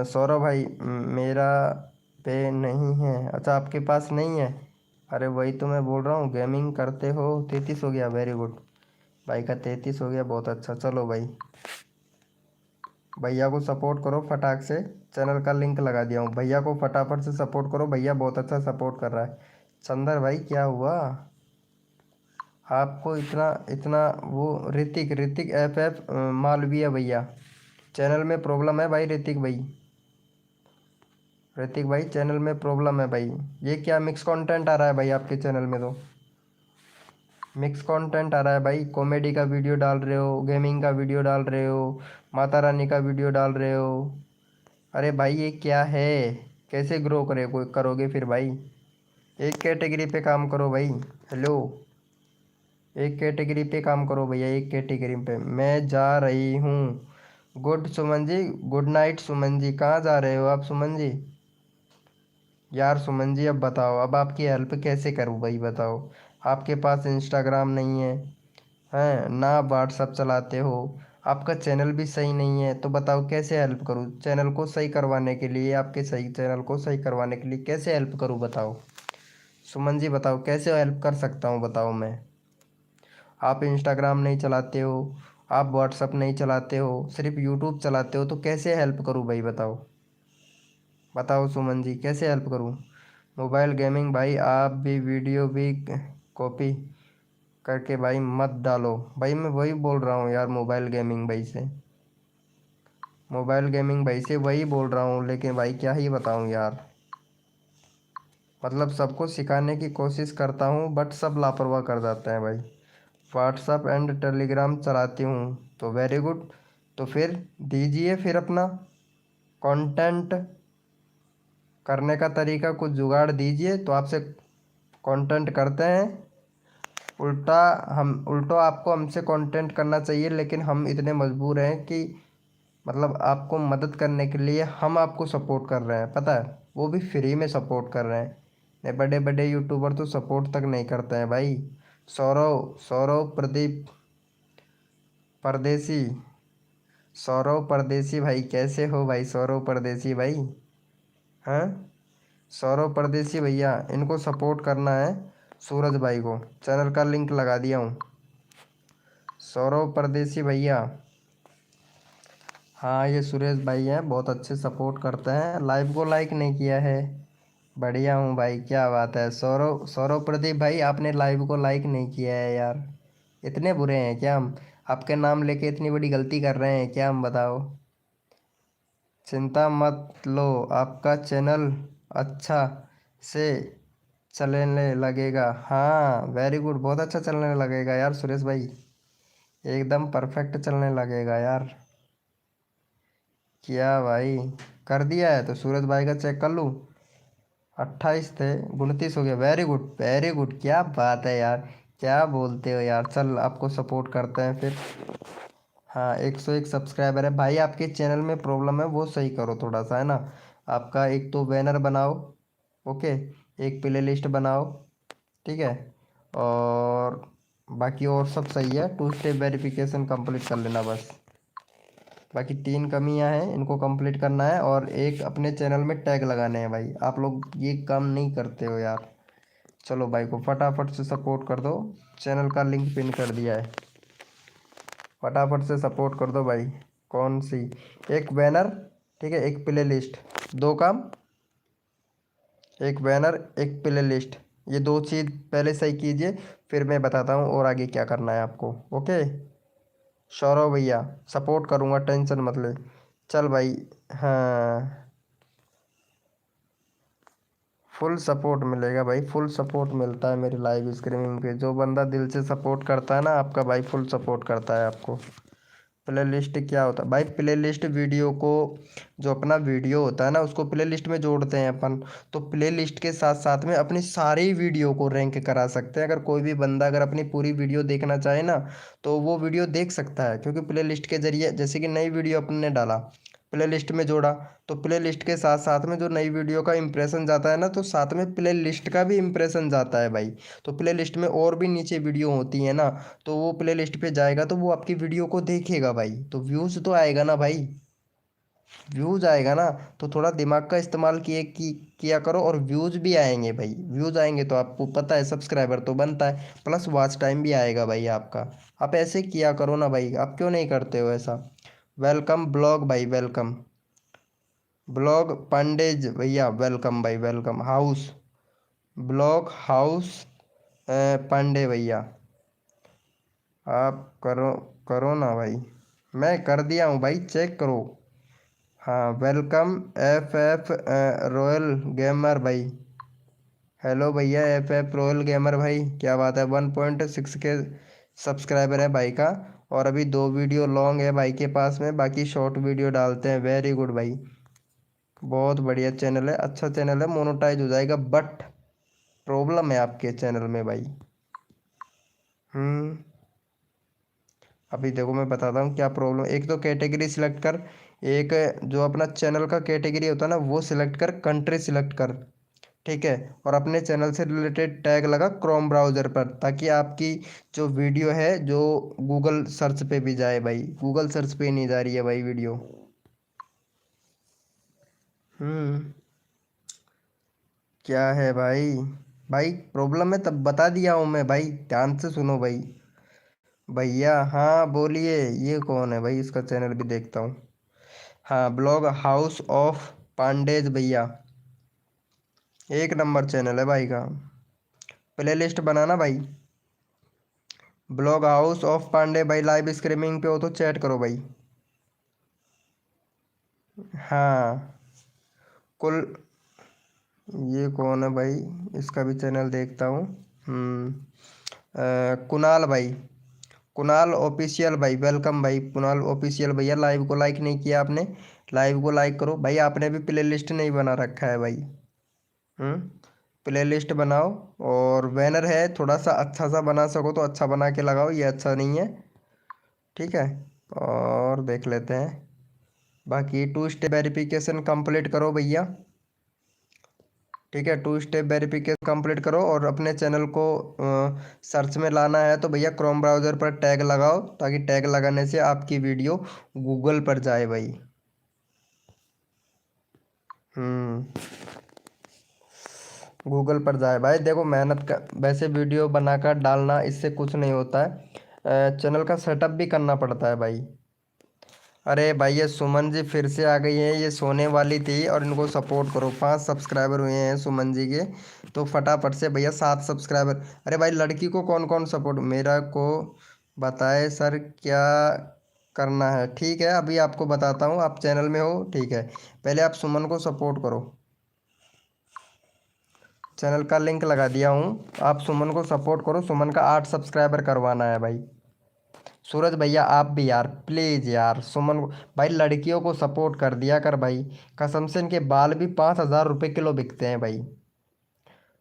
सौरभ भाई मेरा पे नहीं है, अच्छा आपके पास नहीं है। अरे वही तो मैं बोल रहा हूँ, गेमिंग करते हो। 33 हो गया, वेरी गुड। भाई का 33 हो गया, बहुत अच्छा। चलो भाई, भैया को सपोर्ट करो फटाक से। चैनल का लिंक लगा दिया हूँ, भैया को फटाफट से सपोर्ट करो। भैया बहुत अच्छा सपोर्ट कर रहा है। चंदर भाई क्या हुआ आपको इतना इतना। वो ऋतिक ऋतिक एफ एफ मालवीय भैया, चैनल में प्रॉब्लम है भाई। ऋतिक भाई चैनल में प्रॉब्लम है भाई। ये क्या मिक्स कंटेंट आ रहा है भाई आपके चैनल में, तो मिक्स कंटेंट आ रहा है भाई। कॉमेडी का वीडियो डाल रहे हो, गेमिंग का वीडियो डाल रहे हो, माता रानी का वीडियो डाल रहे हो। अरे भाई ये क्या है, कैसे ग्रो करोगे फिर भाई। एक कैटेगरी पे काम करो भाई। हेलो, एक कैटेगरी पे काम करो भैया, एक कैटेगरी पे। मैं जा रही हूँ। Good Suman ji, good night Suman ji. कहाँ जा रहे हो आप सुमन जी। यार सुमन जी अब बताओ, अब आपकी हेल्प कैसे करूँ भाई, बताओ। आपके पास इंस्टाग्राम नहीं है, हैं ना, व्हाट्सअप चलाते हो, आपका चैनल भी सही नहीं है, तो बताओ कैसे हेल्प करूँ। चैनल को सही करवाने के लिए, आपके सही चैनल को सही करवाने के लिए कैसे हेल्प करूँ बताओ। सुमन जी बताओ कैसे हेल्प कर सकता हूँ, बताओ मैं। आप इंस्टाग्राम नहीं चलाते हो, आप व्हाट्सअप नहीं चलाते हो, सिर्फ यूट्यूब चलाते हो, तो कैसे हेल्प करूँ भाई बताओ। बताओ सुमन जी कैसे हेल्प करूँ। मोबाइल गेमिंग भाई आप भी वीडियो भी कॉपी करके भाई मत डालो भाई, मैं वही बोल रहा हूँ यार, मोबाइल गेमिंग भाई से, मोबाइल गेमिंग भाई से वही बोल रहा हूँ, लेकिन भाई क्या ही बताऊँ यार। मतलब सबको सिखाने की कोशिश करता हूँ बट सब लापरवाह कर जाते हैं भाई। व्हाट्सअप एंड टेलीग्राम चलाती हूँ तो वेरी गुड, तो फिर दीजिए फिर अपना कंटेंट करने का तरीका, कुछ जुगाड़ दीजिए तो आपसे कंटेंट करते हैं। उल्टा हम उल्टा आपको हमसे कंटेंट करना चाहिए, लेकिन हम इतने मजबूर हैं कि मतलब आपको मदद करने के लिए हम आपको सपोर्ट कर रहे हैं, पता है, वो भी फ्री में सपोर्ट कर रहे हैं। नहीं, बड़े बड़े यूट्यूबर तो सपोर्ट तक नहीं करते हैं भाई। सौरव सौरव प्रदीप परदेसी, सौरव परदेसी भाई कैसे हो भाई, सौरव परदेसी भाई। हाँ, सौरव परदेसी भैया इनको सपोर्ट करना है, सूरज भाई को चैनल का लिंक लगा दिया हूँ। सौरव परदेसी भैया, हाँ ये सुरेश भाई हैं, बहुत अच्छे सपोर्ट करते हैं। लाइव को लाइक नहीं किया है, बढ़िया हूँ भाई, क्या बात है। सौरव सौरव प्रदीप भाई आपने लाइव को लाइक नहीं किया है यार, इतने बुरे हैं क्या हम, आपके नाम लेके इतनी बड़ी गलती कर रहे हैं क्या हम, बताओ। चिंता मत लो, आपका चैनल अच्छा से चलने लगेगा। हाँ वेरी गुड, बहुत अच्छा चलने लगेगा यार सुरेश भाई, एकदम परफेक्ट चलने लगेगा यार। क्या भाई, कर दिया है तो सूरज भाई का चेक कर लूँ। 28 थे, 29 हो गया, वेरी गुड वेरी गुड, क्या बात है यार, क्या बोलते हो यार। चल आपको सपोर्ट करते हैं फिर। हाँ 101 सब्सक्राइबर है भाई, आपके चैनल में प्रॉब्लम है वो सही करो थोड़ा सा, है ना। आपका एक तो बैनर बनाओ, ओके, एक प्ले लिस्ट बनाओ, ठीक है, और बाकी और सब सही है। 2 स्टेप वेरिफिकेशन कंप्लीट कर लेना बस। बाकी 3 कमियां हैं, इनको कंप्लीट करना है, और एक अपने चैनल में टैग लगाने हैं भाई। आप लोग ये काम नहीं करते हो यार। चलो भाई को फटाफट से सपोर्ट कर दो, चैनल का लिंक पिन कर दिया है, फटाफट से सपोर्ट कर दो भाई। कौन सी, एक बैनर, ठीक है, एक प्ले लिस्ट, 2 काम, एक बैनर एक प्ले लिस्ट, ये 2 चीज़ पहले सही कीजिए, फिर मैं बताता हूँ और आगे क्या करना है आपको, ओके। सौरभ भैया सपोर्ट करूँगा, टेंशन मत ले। चल भाई, हाँ फुल सपोर्ट मिलेगा भाई, फुल सपोर्ट मिलता है मेरी लाइव स्ट्रीमिंग पे। जो बंदा दिल से सपोर्ट करता है ना आपका भाई, फुल सपोर्ट करता है आपको। प्ले लिस्ट क्या होता है भाई, प्ले लिस्ट वीडियो को, जो अपना वीडियो होता है ना उसको प्ले लिस्ट में जोड़ते हैं अपन, तो प्ले लिस्ट के साथ साथ में अपनी सारी वीडियो को रैंक करा सकते हैं। अगर कोई भी बंदा अगर अपनी पूरी वीडियो देखना चाहे ना, तो वो वीडियो देख सकता है, क्योंकि प्ले लिस्ट के जरिए, जैसे कि नई वीडियो अपन ने डाला, प्ले लिस्ट में जोड़ा, तो प्ले लिस्ट के साथ साथ में जो नई वीडियो का इंप्रेशन जाता है ना, तो साथ में प्ले लिस्ट का भी इंप्रेशन जाता है भाई। तो प्ले लिस्ट में और भी नीचे वीडियो होती है ना, तो वो प्ले लिस्ट पे जाएगा तो वो आपकी वीडियो को देखेगा भाई, तो व्यूज़ तो आएगा ना भाई, व्यूज़ आएगा ना। तो थोड़ा दिमाग का इस्तेमाल किया करो, और व्यूज़ भी आएंगे भाई, व्यूज़ आएंगे तो आपको पता है सब्सक्राइबर तो बनता है, प्लस वॉच टाइम भी आएगा भाई आपका। आप ऐसे किया करो ना भाई, आप क्यों नहीं करते हो ऐसा। वेलकम ब्लॉग भाई, वेलकम ब्लॉग पंडेज भैया, वेलकम भाई welcome. House blog house Pandey भैया, आप करो, करो ना भाई, मैं कर दिया हूँ भाई, चेक करो। हाँ welcome F F royal gamer भाई, हेलो भैया एफ एफ रॉयल गेमर भाई, क्या बात है। 1.6 के सब्सक्राइबर है भाई का, और अभी 2 वीडियो लॉन्ग है भाई के पास में, बाकी शॉर्ट वीडियो डालते हैं। वेरी गुड भाई, बहुत बढ़िया चैनल है, अच्छा चैनल है, मोनेटाइज हो जाएगा, बट प्रॉब्लम है आपके चैनल में भाई। हम्म, अभी देखो मैं बताता हूँ क्या प्रॉब्लम। एक तो कैटेगरी सिलेक्ट कर, एक जो अपना चैनल का कैटेगरी होता है ना वो सिलेक्ट कर, कंट्री सिलेक्ट कर, ठीक है, और अपने चैनल से रिलेटेड टैग लगा क्रोम ब्राउज़र पर, ताकि आपकी जो वीडियो है जो गूगल सर्च पे भी जाए भाई, गूगल सर्च पे नहीं जा रही है भाई वीडियो। हम्म, क्या है भाई, भाई प्रॉब्लम है तब बता दिया हूँ मैं भाई, ध्यान से सुनो भाई। भैया हाँ बोलिए, ये कौन है भाई, इसका चैनल भी देखता हूँ। हाँ, ब्लॉग हाउस ऑफ पांडेज भैया, एक नंबर चैनल है भाई का। प्ले लिस्ट बनाना भाई, ब्लॉग हाउस ऑफ पांडे भाई। लाइव स्ट्रीमिंग पे हो तो चैट करो भाई। हाँ कुल, ये कौन है भाई, इसका भी चैनल देखता हूँ। कुणाल भाई, कुणाल ऑफिशियल भाई, वेलकम भाई कुणाल ऑफिशियल भैया। लाइव को लाइक नहीं किया आपने, लाइव को लाइक करो भाई। आपने भी प्ले लिस्ट नहीं बना रखा है भाई। हम्म प्ले लिस्ट बनाओ, और बैनर है थोड़ा सा अच्छा सा बना सको तो अच्छा बना के लगाओ, ये अच्छा नहीं है, ठीक है। और देख लेते हैं बाकी, 2 स्टेप वेरिफिकेशन कंप्लीट करो भैया, ठीक है। 2 स्टेप वेरिफिकेशन कंप्लीट करो, और अपने चैनल को सर्च में लाना है तो भैया क्रोम ब्राउज़र पर टैग लगाओ, ताकि टैग लगाने से आपकी वीडियो गूगल पर जाए भाई। हम्म गूगल पर जाए भाई। देखो मेहनत का वैसे वीडियो बनाकर डालना, इससे कुछ नहीं होता है, चैनल का सेटअप भी करना पड़ता है भाई। अरे भाई ये सुमन जी फिर से आ गई हैं, ये सोने वाली थी, और इनको सपोर्ट करो। 5 सब्सक्राइबर हुए हैं सुमन जी के, तो फटाफट से भैया 7 सब्सक्राइबर। अरे भाई लड़की को कौन कौन सपोर्ट, मेरा को बताए सर क्या करना है। ठीक है अभी आपको बताता हूँ, आप चैनल में हो, ठीक है। पहले आप सुमन को सपोर्ट करो, चैनल का लिंक लगा दिया हूँ, आप सुमन को सपोर्ट करो। सुमन का 8 सब्सक्राइबर करवाना है भाई। सूरज भैया आप भी यार प्लीज़ यार, सुमन को भाई, लड़कियों को सपोर्ट कर दिया कर भाई। कसम से इनके बाल भी 5,000 रुपये किलो बिकते हैं भाई।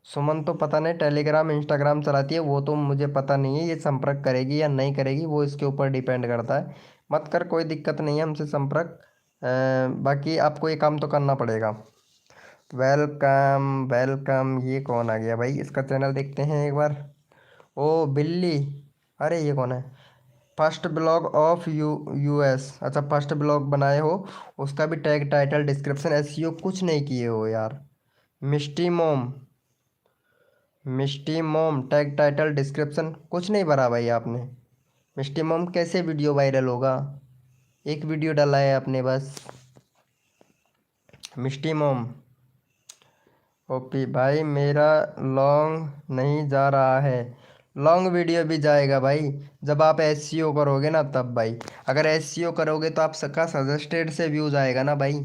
सुमन तो पता नहीं टेलीग्राम इंस्टाग्राम चलाती है, वो तो मुझे पता नहीं है, ये संपर्क करेगी या नहीं करेगी वो इसके ऊपर डिपेंड करता है। मत कर, कोई दिक्कत नहीं है हमसे संपर्क। बाकी आपको ये काम तो करना पड़ेगा। वेलकम वेलकम, ये कौन आ गया भाई, इसका चैनल देखते हैं एक बार। ओ बिल्ली, अरे ये कौन है। फर्स्ट ब्लॉग ऑफ यूएस, अच्छा फर्स्ट ब्लॉग बनाए हो, उसका भी टैग टाइटल डिस्क्रिप्शन एसईओ कुछ नहीं किए हो यार। मिष्टी मोम, मिष्टी मोम टैग टाइटल डिस्क्रिप्शन कुछ नहीं भरा भाई आपने। मिष्टी मोम कैसे वीडियो वायरल होगा, एक वीडियो डाला है आपने बस। मिष्टी मोम, ओपी भाई मेरा लॉन्ग नहीं जा रहा है, लॉन्ग वीडियो भी जाएगा भाई जब आप एसईओ करोगे ना तब भाई। अगर एसईओ करोगे तो आप सबका सजेस्टेड से व्यूज आएगा ना भाई।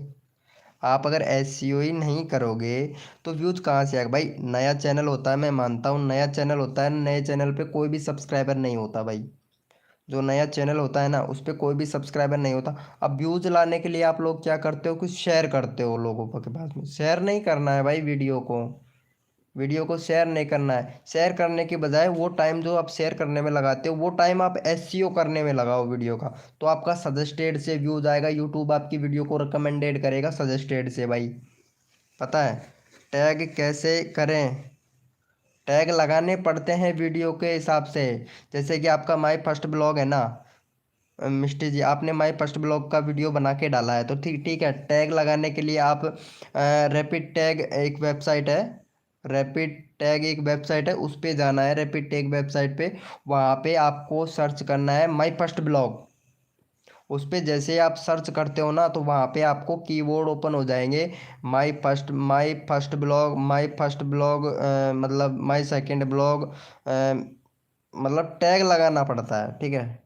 आप अगर एसईओ ही नहीं करोगे तो व्यूज कहाँ से आएगा भाई। नया चैनल होता है, मैं मानता हूँ नया चैनल होता है, नए चैनल पे कोई भी सब्सक्राइबर नहीं होता भाई। जो नया चैनल होता है ना उस पर कोई भी सब्सक्राइबर नहीं होता। अब व्यूज लाने के लिए आप लोग क्या करते हो, कुछ शेयर करते हो लोगों के पास में। शेयर नहीं करना है भाई वीडियो को, वीडियो को शेयर नहीं करना है। शेयर करने के बजाय वो टाइम जो आप शेयर करने में लगाते हो वो टाइम आप एसईओ करने में लगाओ वीडियो का, तो आपका सजेस्टेड से व्यूज आएगा, यूट्यूब आपकी वीडियो को रिकमेंडेड करेगा सजेस्टेड से भाई। पता है टैग कैसे करें, टैग लगाने पड़ते हैं वीडियो के हिसाब से। जैसे कि आपका माई फर्स्ट ब्लॉग है ना, मिष्टी जी आपने माई फर्स्ट ब्लॉग का वीडियो बना के डाला है तो ठीक ठीक है, टैग लगाने के लिए आप रैपिड टैग एक वेबसाइट है, रैपिड टैग एक वेबसाइट है, उस पे जाना है, रैपिड टैग वेबसाइट पे। वहाँ पे आपको सर्च करना है माई फर्स्ट ब्लॉग। उस पे जैसे आप सर्च करते हो ना तो वहाँ पे आपको कीवर्ड ओपन हो जाएंगे। My first blog, my first blog, मतलब माई सेकंड ब्लॉग, मतलब टैग लगाना पड़ता है, ठीक है।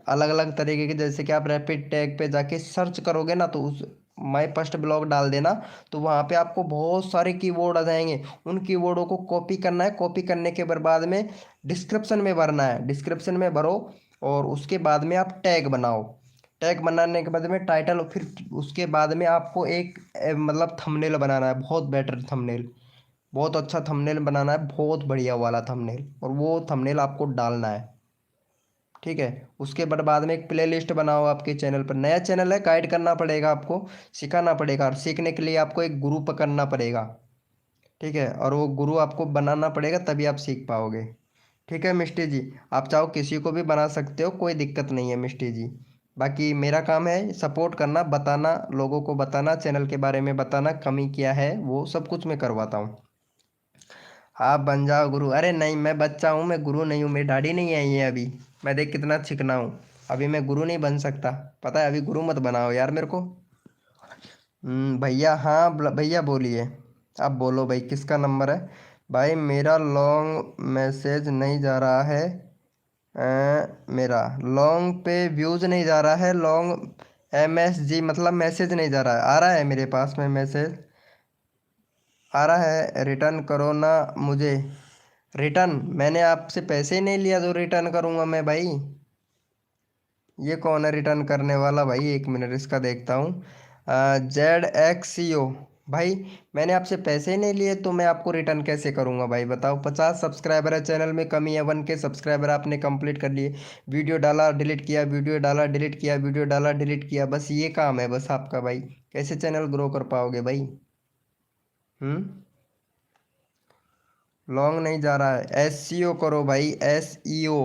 अलग अलग तरीके के, जैसे कि आप रैपिड टैग पे जाके सर्च करोगे ना तो उस माई फर्स्ट ब्लॉग डाल देना, तो वहाँ पे आपको बहुत सारे कीवर्ड आ जाएंगे। उन कीवर्डों को कॉपी करना है, कॉपी करने के बाद में डिस्क्रिप्शन में भरना है, डिस्क्रिप्शन में भरो, और उसके बाद में आप टैग बनाओ। टैग बनाने के बाद में टाइटल, फिर उसके बाद में आपको एक मतलब थंबनेल बनाना है, बहुत बेटर थंबनेल, बहुत अच्छा थंबनेल बनाना है, बहुत बढ़िया वाला थंबनेल, और वो थंबनेल आपको डालना है, ठीक है। उसके बाद में एक प्ले लिस्ट बनाओ आपके चैनल पर। नया चैनल है, गाइड करना पड़ेगा आपको, सिखाना पड़ेगा, और सीखने के लिए आपको एक गुरु पकड़ना पड़ेगा, ठीक है। और वो गुरु आपको बनाना पड़ेगा तभी आप सीख पाओगे, ठीक है मिष्टी जी। आप चाहो किसी को भी बना सकते हो, कोई दिक्कत नहीं है मिष्टी जी। बाकी मेरा काम है सपोर्ट करना, बताना, लोगों को बताना, चैनल के बारे में बताना, कमी क्या है वो सब कुछ मैं करवाता हूँ। आप बन जाओ गुरु। अरे नहीं, मैं बच्चा हूँ, मैं गुरु नहीं हूँ, मेरी दाढ़ी नहीं आई है अभी। मैं देख कितना चिकना हूँ। अभी मैं गुरु नहीं बन सकता, पता है। अभी गुरु मत बनाओ यार मेरे को। भैया, हाँ भैया बोलिए। आप बोलो भाई, किसका नंबर है? भाई मेरा लॉन्ग मैसेज नहीं जा रहा है। मेरा लॉन्ग पे व्यूज़ नहीं जा रहा है। लॉन्ग MSG मतलब मैसेज नहीं जा रहा है। आ रहा है मेरे पास में मैसेज, आ रहा है। रिटर्न करो ना मुझे। रिटर्न? मैंने आपसे पैसे ही नहीं लिया तो रिटर्न करूँगा मैं भाई। ये कौन है रिटर्न करने वाला भाई? एक मिनट इसका देखता हूँ। ZXCO। भाई मैंने आपसे पैसे ही नहीं लिए तो मैं आपको रिटर्न कैसे करूँगा भाई? बताओ। 50 सब्सक्राइबर है, चैनल में कमी है। 1K सब्सक्राइबर आपने कंप्लीट कर लिए। वीडियो डाला डिलीट किया, वीडियो डाला डिलीट किया, वीडियो डाला डिलीट किया, बस ये काम है बस आपका भाई। कैसे चैनल ग्रो कर पाओगे भाई? लॉन्ग नहीं जा रहा है। SEO करो भाई, SEO।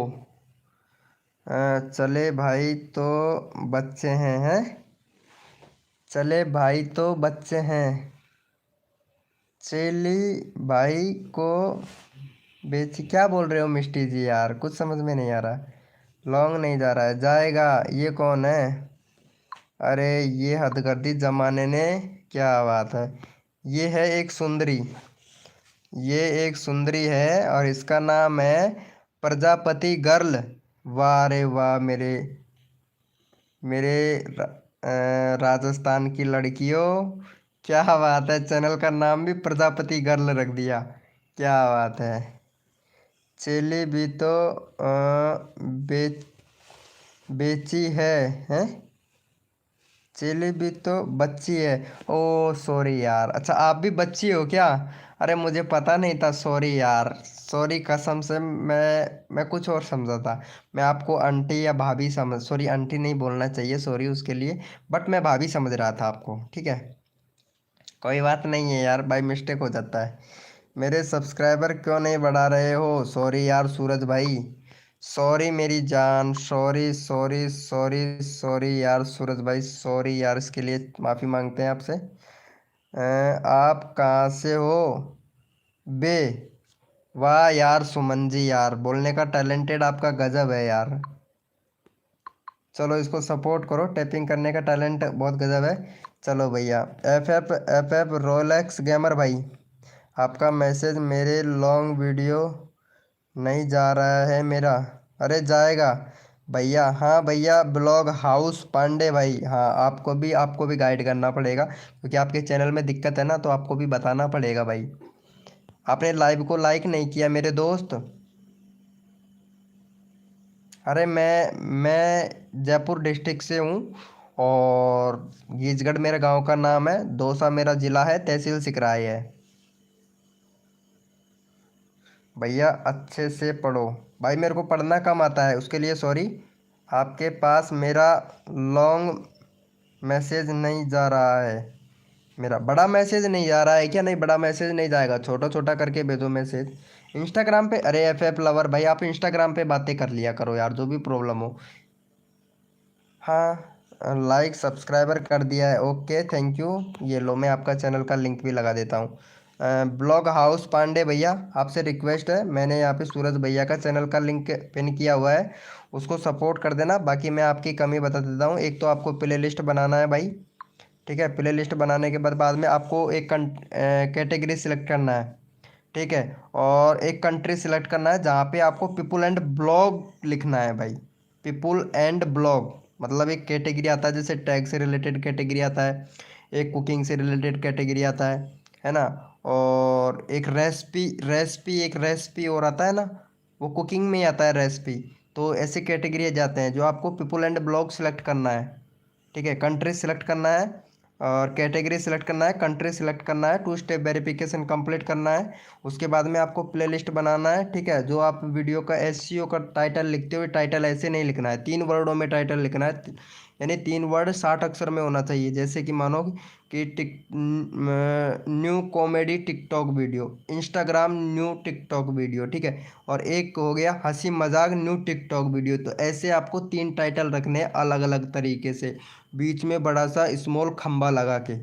चले भाई तो बच्चे हैं? चले भाई तो बच्चे हैं। चेली भाई को बेची? क्या बोल रहे हो मिष्टी जी यार, कुछ समझ में नहीं आ रहा। लॉन्ग नहीं जा रहा है, जाएगा। ये कौन है? अरे ये हद कर दी जमाने ने। क्या बात है। ये है एक सुंदरी। ये एक सुंदरी है और इसका नाम है प्रजापति गर्ल। वाह रे वाह, मेरे मेरे राजस्थान की लड़कियों। क्या बात है, चैनल का नाम भी प्रजापति गर्ल रख दिया। क्या बात है। चेली भी तो बेच बेची है? चेली भी तो बच्ची है। ओ सॉरी यार, अच्छा आप भी बच्ची हो क्या? अरे मुझे पता नहीं था, सॉरी यार, सॉरी कसम से। मैं कुछ और समझा था। मैं आपको आंटी या भाभी समझ, सॉरी आंटी नहीं बोलना चाहिए, सॉरी उसके लिए। बट मैं भाभी समझ रहा था आपको, ठीक है। कोई बात नहीं है यार भाई, मिस्टेक हो जाता है। मेरे सब्सक्राइबर क्यों नहीं बढ़ा रहे हो? सॉरी यार सूरज भाई। सॉरी मेरी जान, सॉरी सॉरी सॉरी सॉरी यार सूरज भाई, सॉरी यार, इसके लिए माफ़ी मांगते हैं आपसे। आप कहाँ से हो बे? वाह यार सुमन जी यार, बोलने का टैलेंटेड आपका गजब है यार। चलो इसको सपोर्ट करो, टाइपिंग करने का टैलेंट बहुत गजब है। चलो भैया। एफ एफ रोलेक्स गेमर भाई, आपका मैसेज मेरे लॉन्ग वीडियो नहीं जा रहा है मेरा। अरे जाएगा भैया। हाँ भैया, ब्लॉग हाउस पांडे भाई, हाँ आपको भी गाइड करना पड़ेगा, क्योंकि आपके चैनल में दिक्कत है ना, तो आपको भी बताना पड़ेगा भाई। आपने लाइव को लाइक नहीं किया मेरे दोस्त। अरे मैं जयपुर डिस्ट्रिक्ट से हूँ, और गीजगढ़ मेरे गांव का नाम है, दौसा मेरा ज़िला है, तहसील सिकराई है। भैया अच्छे से पढ़ो। भाई मेरे को पढ़ना कम आता है, उसके लिए सॉरी। आपके पास मेरा लॉन्ग मैसेज नहीं जा रहा है। मेरा बड़ा मैसेज नहीं जा रहा है क्या? नहीं, बड़ा मैसेज नहीं जाएगा, छोटा छोटा करके भेजो मैसेज। इंस्टाग्राम पे? अरे FF लवर भाई, आप इंस्टाग्राम पे बातें कर लिया करो यार, जो भी प्रॉब्लम हो। हाँ, लाइक सब्सक्राइबर कर दिया है, ओके थैंक यू। ये लो, मैं आपका चैनल का लिंक भी लगा देता हूँ। ब्लॉग हाउस पांडे भैया, आपसे रिक्वेस्ट है, मैंने यहाँ पे सूरज भैया का चैनल का लिंक पिन किया हुआ है, उसको सपोर्ट कर देना। बाकी मैं आपकी कमी बता देता हूँ। एक तो आपको प्ले लिस्ट बनाना है भाई, ठीक है। प्ले लिस्ट बनाने के बाद में आपको एक कैटेगरी सिलेक्ट करना है, ठीक है। और एक कंट्री सिलेक्ट करना है, जहाँ पे आपको पीपुल एंड ब्लॉग लिखना है भाई। पीपुल एंड ब्लॉग मतलब एक कैटेगरी आता है, जैसे टैग से रिलेटेड कैटेगरी आता है, एक कुकिंग से रिलेटेड कैटेगरी आता है ना। और एक रेसिपी और आता है ना, वो कुकिंग में ही आता है रेसिपी। तो ऐसे कैटेगरी जाते हैं, जो आपको पीपुल एंड ब्लॉग सिलेक्ट करना है, ठीक है। कंट्री सिलेक्ट करना है, और कैटेगरी सिलेक्ट करना है, कंट्री सिलेक्ट करना है, 2 स्टेप वेरिफिकेशन कंप्लीट करना है। उसके बाद में आपको प्लेलिस्ट बनाना है, ठीक है। जो आप वीडियो का SEO का टाइटल लिखते हो, टाइटल ऐसे नहीं लिखना है, 3 वर्डों में टाइटल लिखना है, यानी 3 वर्ड 60 अक्षर में होना चाहिए। जैसे कि मानो कि new comedy TikTok video, Instagram new TikTok video, ठीक है। और एक हो गया हंसी मजाक न्यू टिकटॉक वीडियो। तो ऐसे आपको 3 टाइटल रखने हैं अलग अलग तरीके से, बीच में बड़ा सा स्मॉल खंबा लगा के।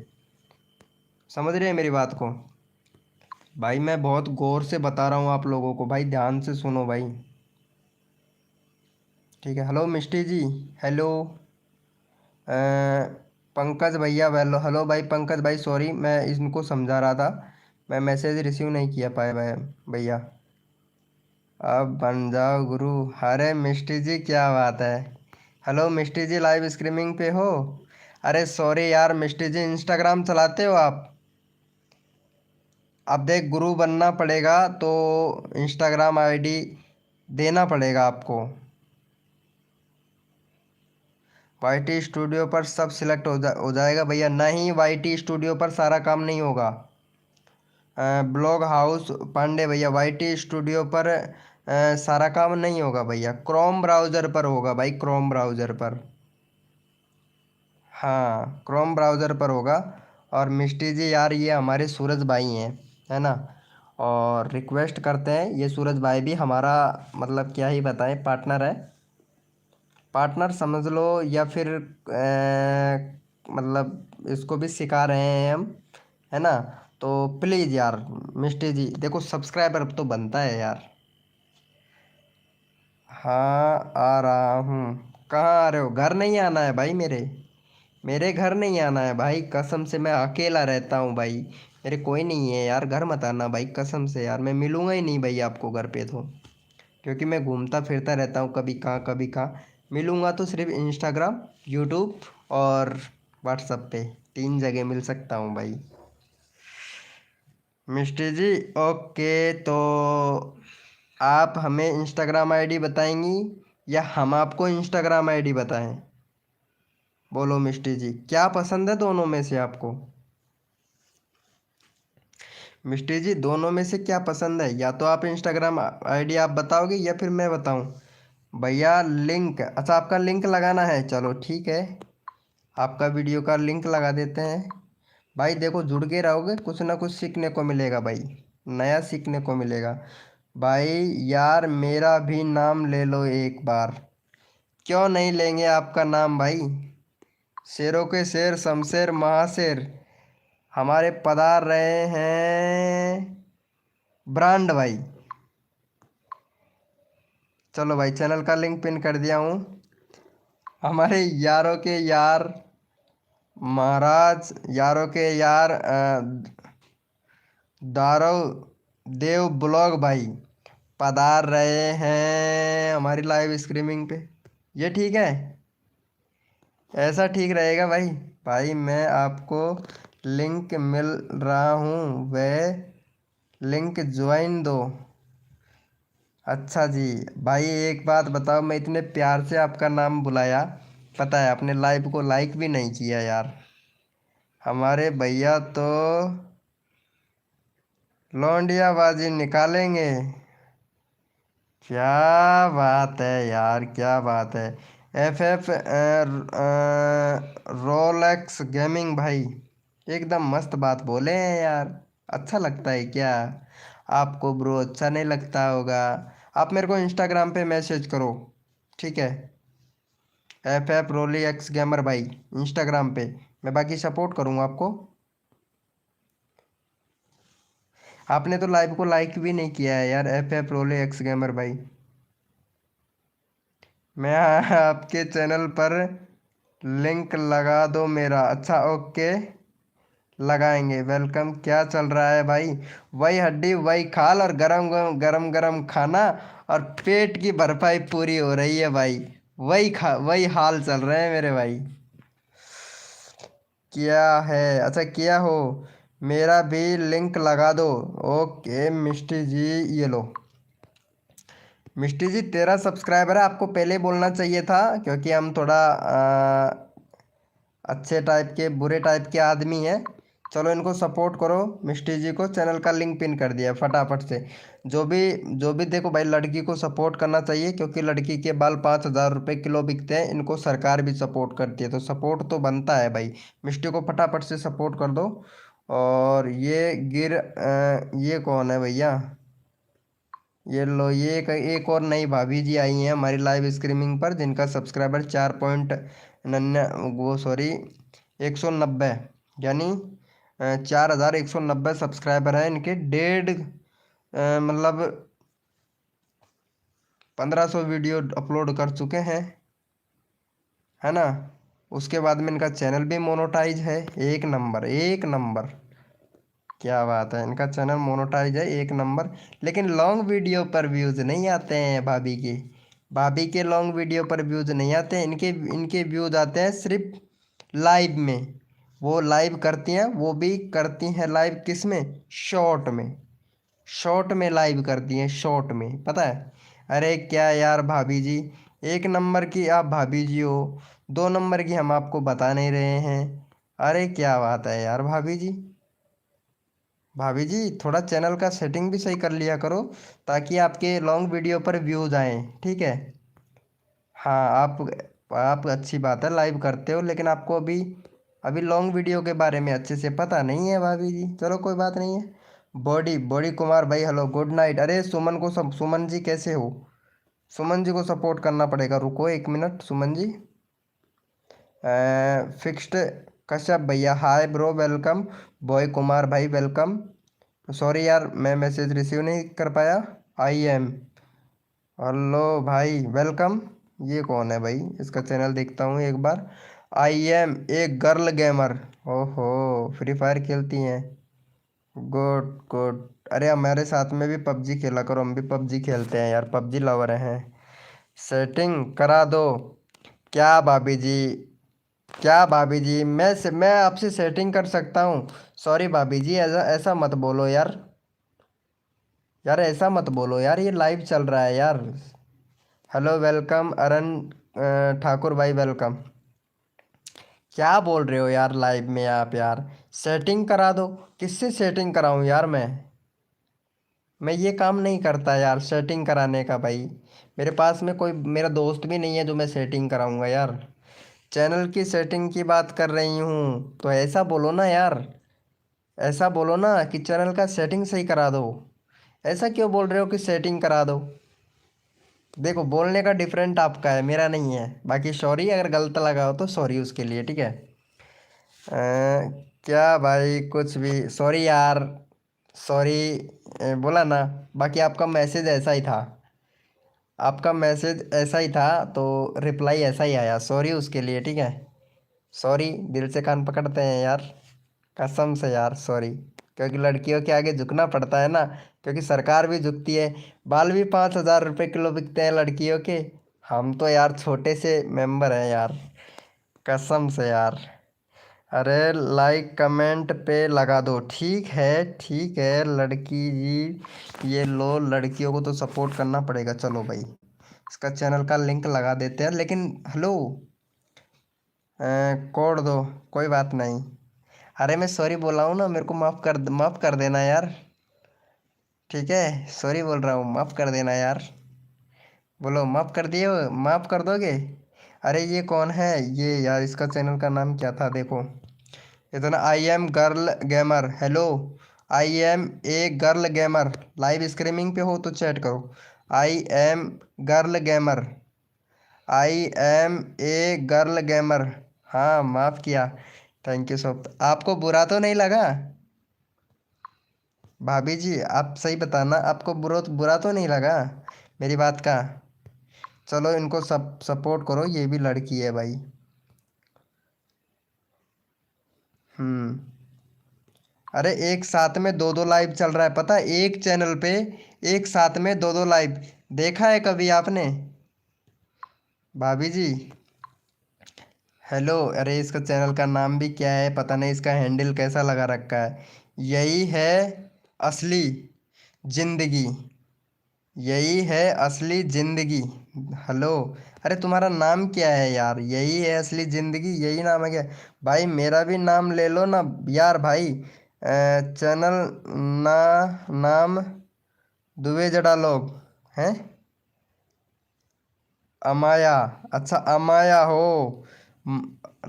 समझ रहे हैं मेरी बात को? भाई मैं बहुत गौर से बता रहा हूँ आप लोगों को, भाई ध्यान से सुनो भाई। ठीक है, हेलो मिष्टी जी। हेलो अ, पंकज भैया, हेलो हेलो भाई पंकज भाई, सॉरी मैं इनको समझा रहा था, मैं मैसेज रिसीव नहीं किया पाया भाई भैया। अब बन जाओ गुरु। अरे मिष्टी जी क्या बात है। हेलो मिष्टी जी, लाइव स्ट्रीमिंग पे हो? अरे सॉरी यार मिष्टी जी, इंस्टाग्राम चलाते हो आप? अब देख, गुरु बनना पड़ेगा तो इंस्टाग्राम आईडी देना पड़ेगा आपको। वाईटी स्टूडियो पर सब सिलेक्ट हो जाएगा भैया। नहीं, वाईटी स्टूडियो पर सारा काम नहीं होगा। ब्लॉग हाउस पांडे भैया, वाईटी स्टूडियो पर सारा काम नहीं होगा भैया, क्रोम ब्राउज़र पर होगा भाई, क्रोम ब्राउज़र पर। हाँ, क्रोम ब्राउज़र पर होगा। और मिष्टी जी यार, ये हमारे सूरज भाई हैं, है ना? और रिक्वेस्ट करते हैं, ये सूरज भाई भी हमारा मतलब क्या ही बताएं, पार्टनर है। पार्टनर समझ लो, या फिर मतलब इसको भी सिखा रहे हैं हम, है ना? तो प्लीज़ यार मिष्टी जी, देखो सब्सक्राइबर तो बनता है यार। हाँ आ रहा हूँ। कहाँ आ रहे हो? घर नहीं आना है भाई मेरे। मेरे घर नहीं आना है भाई, कसम से मैं अकेला रहता हूँ भाई। मेरे कोई नहीं है यार, घर मत आना भाई, कसम से यार मैं मिलूंगा ही नहीं भाई आपको घर पे तो। क्योंकि मैं घूमता फिरता रहता हूँ, कभी कहाँ कभी कहाँ। मिलूंगा तो सिर्फ इंस्टाग्राम, यूट्यूब और व्हाट्सएप पे, 3 जगह मिल सकता हूँ भाई। मिस्टर जी ओके, तो आप हमें इंस्टाग्राम आईडी बताएंगी या हम आपको इंस्टाग्राम आईडी बताएं? बोलो मिस्टर जी, क्या पसंद है दोनों में से आपको? मिस्टर जी दोनों में से क्या पसंद है? या तो आप इंस्टाग्राम आईडी आप बताओगे या फिर मैं बताऊं? भैया लिंक, अच्छा आपका लिंक लगाना है, चलो ठीक है, आपका वीडियो का लिंक लगा देते हैं। भाई देखो, जुड़ के रहोगे कुछ ना कुछ सीखने को मिलेगा भाई, नया सीखने को मिलेगा। भाई यार मेरा भी नाम ले लो एक बार। क्यों नहीं लेंगे आपका नाम भाई? शेरों के शेर शमशेर महाशेर हमारे पधार रहे हैं, ब्रांड भाई। चलो भाई, चैनल का लिंक पिन कर दिया हूँ। हमारे यारों के यार, महाराज यारों के यार, दारो देव ब्लॉग भाई पधार रहे हैं हमारी लाइव स्ट्रीमिंग पे। ये ठीक है? ऐसा ठीक रहेगा भाई? भाई मैं आपको लिंक मिल रहा हूँ, वह लिंक ज्वाइन दो। अच्छा जी। भाई एक बात बताओ, मैं इतने प्यार से आपका नाम बुलाया, पता है आपने लाइव को लाइक भी नहीं किया यार। हमारे भैया तो लौंडियाबाजी निकालेंगे। क्या बात है यार, क्या बात है। एफ एफ रोलेक्स गेमिंग भाई, एकदम मस्त बात बोले हैं यार। अच्छा लगता है क्या आपको ब्रो? अच्छा नहीं लगता होगा। आप मेरे को इंस्टाग्राम पे मैसेज करो, ठीक है? एफ एफ रोली एक्स गेमर भाई, इंस्टाग्राम पे। मैं बाकी सपोर्ट करूँगा आपको। आपने तो लाइव को लाइक भी नहीं किया है यार, एफ एफ रोली एक्स गेमर भाई। मैं आपके चैनल पर लिंक लगा दो मेरा। अच्छा ओके, लगाएंगे। वेलकम। क्या चल रहा है भाई? वही हड्डी वही खाल और गरम गरम गरम गरम खाना और पेट की भरपाई पूरी हो रही है भाई। वही हाल चल रहे हैं मेरे भाई। क्या है? अच्छा क्या हो, मेरा भी लिंक लगा दो। ओके मिष्टी जी, ये लो। मिष्टी जी 13 सब्सक्राइबर है, आपको पहले बोलना चाहिए था, क्योंकि हम थोड़ा अच्छे टाइप के बुरे टाइप के आदमी हैं। चलो इनको सपोर्ट करो, मिष्टी जी को चैनल का लिंक पिन कर दिया फटाफट से। जो भी जो भी देखो भाई, लड़की को सपोर्ट करना चाहिए, क्योंकि लड़की के बाल 5,000 रुपये किलो बिकते हैं, इनको सरकार भी सपोर्ट करती है, तो सपोर्ट तो बनता है भाई। मिष्टी को फटाफट से सपोर्ट कर दो। और ये कौन है भैया? ये लो, ये एक और नई भाभी जी आई हैं हमारी लाइव स्ट्रीमिंग पर, जिनका सब्सक्राइबर 4.99, वो सॉरी 190, यानी 4190 सब्सक्राइबर है इनके। डेढ़ मतलब 1500 वीडियो अपलोड कर चुके हैं, है ना। उसके बाद में इनका चैनल भी मोनेटाइज है, एक नंबर एक नंबर। क्या बात है, इनका चैनल मोनेटाइज है एक नंबर। लेकिन लॉन्ग वीडियो पर व्यूज़ नहीं आते हैं भाभी के। भाभी के लॉन्ग वीडियो पर व्यूज़ नहीं आते हैं। इनके इनके व्यूज़ आते हैं सिर्फ लाइव में। वो लाइव करती हैं, वो भी करती हैं लाइव किस में, शॉर्ट में। शॉर्ट में लाइव करती हैं, शॉर्ट में, पता है। अरे क्या यार भाभी जी, एक नंबर की आप भाभी जी हो, दो नंबर की हम आपको बता नहीं रहे हैं। अरे क्या बात है यार भाभी जी। भाभी जी थोड़ा चैनल का सेटिंग भी सही कर लिया करो, ताकि आपके लॉन्ग वीडियो पर व्यूज आए, ठीक है। हाँ आप अच्छी बात है लाइव करते हो, लेकिन आपको अभी अभी लॉन्ग वीडियो के बारे में अच्छे से पता नहीं है भाभी जी। चलो कोई बात नहीं है। बॉडी बॉडी कुमार भाई हेलो गुड नाइट। अरे सुमन को सब, सुमन जी कैसे हो। सुमन जी को सपोर्ट करना पड़ेगा, रुको एक मिनट सुमन जी। फिक्स्ड कश्यप भैया hi bro welcome. Boy Kumar भाई वेलकम। सॉरी यार मैं मैसेज रिसीव नहीं कर पाया। आई एम, हेलो भाई वेलकम। ये कौन है भाई, इसका चैनल देखता हूँ एक बार। I am a girl gamer. ओहो, फ्री फायर खेलती हैं, गुड गुड। अरे हमारे साथ में भी पबजी खेला करो, हम भी पबजी खेलते हैं यार, पबजी लवर हैं। सेटिंग करा दो। क्या भाभी जी, क्या भाभी जी, मैं आपसे सेटिंग कर सकता हूँ। सॉरी भाभी जी, ऐसा ऐसा मत बोलो यार। यार ऐसा मत बोलो यार, ये लाइव चल रहा है यार। हेलो वेलकम अरन ठाकुर भाई वेलकम। क्या बोल रहे हो यार लाइव में आप यार। सेटिंग करा दो। किससे सेटिंग कराऊं यार मैं ये काम नहीं करता यार सेटिंग कराने का भाई। मेरे पास में कोई मेरा दोस्त भी नहीं है जो मैं सेटिंग कराऊंगा यार। चैनल की सेटिंग की बात कर रही हूँ तो ऐसा बोलो ना यार। ऐसा बोलो ना कि चैनल का सेटिंग सही करा दो। ऐसा क्यों बोल रहे हो कि सेटिंग करा दो। देखो बोलने का डिफरेंट आपका है, मेरा नहीं है। बाकी सॉरी अगर गलत लगा हो तो सॉरी उसके लिए, ठीक है। क्या भाई कुछ भी सॉरी यार, सॉरी बोला ना। बाकी आपका मैसेज ऐसा ही था, आपका मैसेज ऐसा ही था, तो रिप्लाई ऐसा ही आया, सॉरी उसके लिए, ठीक है। सॉरी, दिल से कान पकड़ते हैं यार, कसम से यार सॉरी। क्योंकि लड़कियों के आगे झुकना पड़ता है ना, क्योंकि सरकार भी झुकती है। बाल भी 5,000 रुपये किलो बिकते हैं लड़कियों के। हम तो यार छोटे से मेंबर हैं यार, कसम से यार। अरे लाइक कमेंट पे लगा दो, ठीक है लड़की जी। ये लो, लड़कियों को तो सपोर्ट करना पड़ेगा। चलो भाई इसका चैनल का लिंक लगा देते हैं, लेकिन हेलो कोड दो, कोई बात नहीं। अरे मैं सॉरी बोला हूँ ना, मेरे को माफ़ कर देना यार, ठीक है। सॉरी बोल रहा हूँ, माफ़ कर देना यार। बोलो माफ़ कर दिए, माफ़ कर दोगे। अरे ये कौन है ये यार, इसका चैनल का नाम क्या था देखो। इतना I am girl gamer hello. I am a girl gamer, live streaming पे हो तो चैट करो। I am girl gamer, I am a girl gamer. हाँ माफ़ किया, थैंक यू सब। आपको बुरा तो नहीं लगा भाभी जी, आप सही बताना, आपको बुरा बुरा तो नहीं लगा मेरी बात का। चलो इनको सब सपोर्ट करो, ये भी लड़की है भाई। हम्म। अरे एक साथ में दो दो लाइव चल रहा है, पता है, एक चैनल पे एक साथ में दो दो लाइव। देखा है कभी आपने भाभी जी। हेलो, अरे इसका चैनल का नाम भी क्या है पता नहीं, इसका हैंडल कैसा लगा रखा है। यही है असली जिंदगी, यही है असली जिंदगी। हेलो, अरे तुम्हारा नाम क्या है यार, यही है असली जिंदगी, यही नाम है क्या। भाई मेरा भी नाम ले लो ना यार भाई। चैनल ना नाम दुबे जड़ा लोग हैं। अमाया, अच्छा अमाया हो।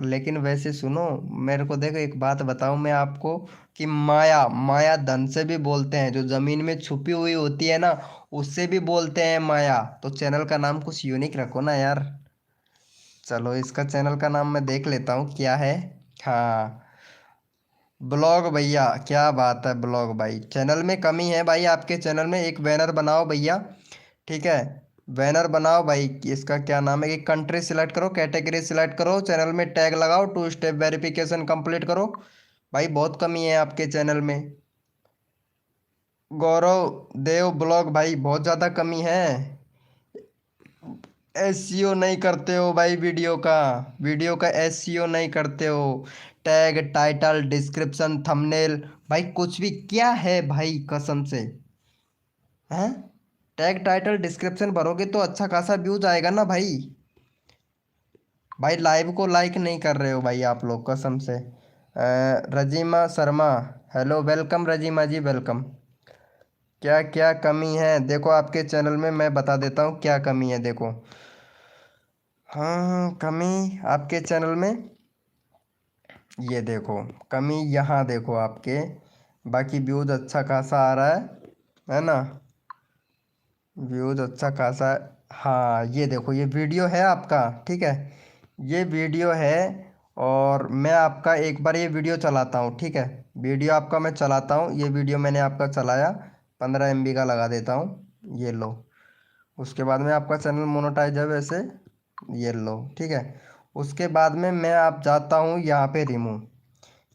लेकिन वैसे सुनो, मेरे को देखो एक बात बताऊं मैं आपको, कि माया माया धन से भी बोलते हैं, जो जमीन में छुपी हुई होती है ना, उससे भी बोलते हैं माया। तो चैनल का नाम कुछ यूनिक रखो ना यार। चलो इसका चैनल का नाम मैं देख लेता हूँ क्या है। हाँ, ब्लॉग भैया, क्या बात है ब्लॉग भाई, चैनल में कमी है भाई, आपके चैनल में एक बैनर बनाओ भैया। ठीक है, बैनर बनाओ भाई। इसका क्या नाम है कि कंट्री सिलेक्ट करो, कैटेगरी सिलेक्ट करो, चैनल में टैग लगाओ, 2 स्टेप वेरिफिकेशन कंप्लीट करो। भाई बहुत कमी है आपके चैनल में। गौरव देव ब्लॉग भाई, बहुत ज़्यादा कमी है। एसईओ नहीं करते हो भाई, वीडियो का एसईओ नहीं करते हो। टैग, टाइटल, डिस्क्रिप्शन, थंबनेल, भाई कुछ भी क्या है भाई कसम से। हैं? टैग, टाइटल, डिस्क्रिप्शन भरोगे तो अच्छा खासा व्यूज आएगा ना भाई। भाई लाइव को लाइक नहीं कर रहे हो भाई आप लोग कसम से। रजीमा शर्मा, हेलो, वेलकम रजीमा जी, वेलकम। क्या क्या कमी है देखो आपके चैनल में, मैं बता देता हूँ क्या कमी है देखो। हाँ, कमी आपके चैनल में, ये देखो कमी यहाँ देखो आपके। बाकी व्यूज अच्छा खासा आ रहा है ना। व्यूज अच्छा खासा। हाँ ये देखो, ये वीडियो है आपका, ठीक है, ये वीडियो है। और मैं आपका एक बार ये वीडियो चलाता हूँ, ठीक है, वीडियो आपका मैं चलाता हूँ, ये वीडियो मैंने आपका चलाया, 15 MB का लगा देता हूँ, ये लो। उसके बाद में आपका चैनल मोनेटाइज है वैसे, ये लो, ठीक है। उसके बाद में मैं आप जाता हूँ यहाँ पे रिमूव।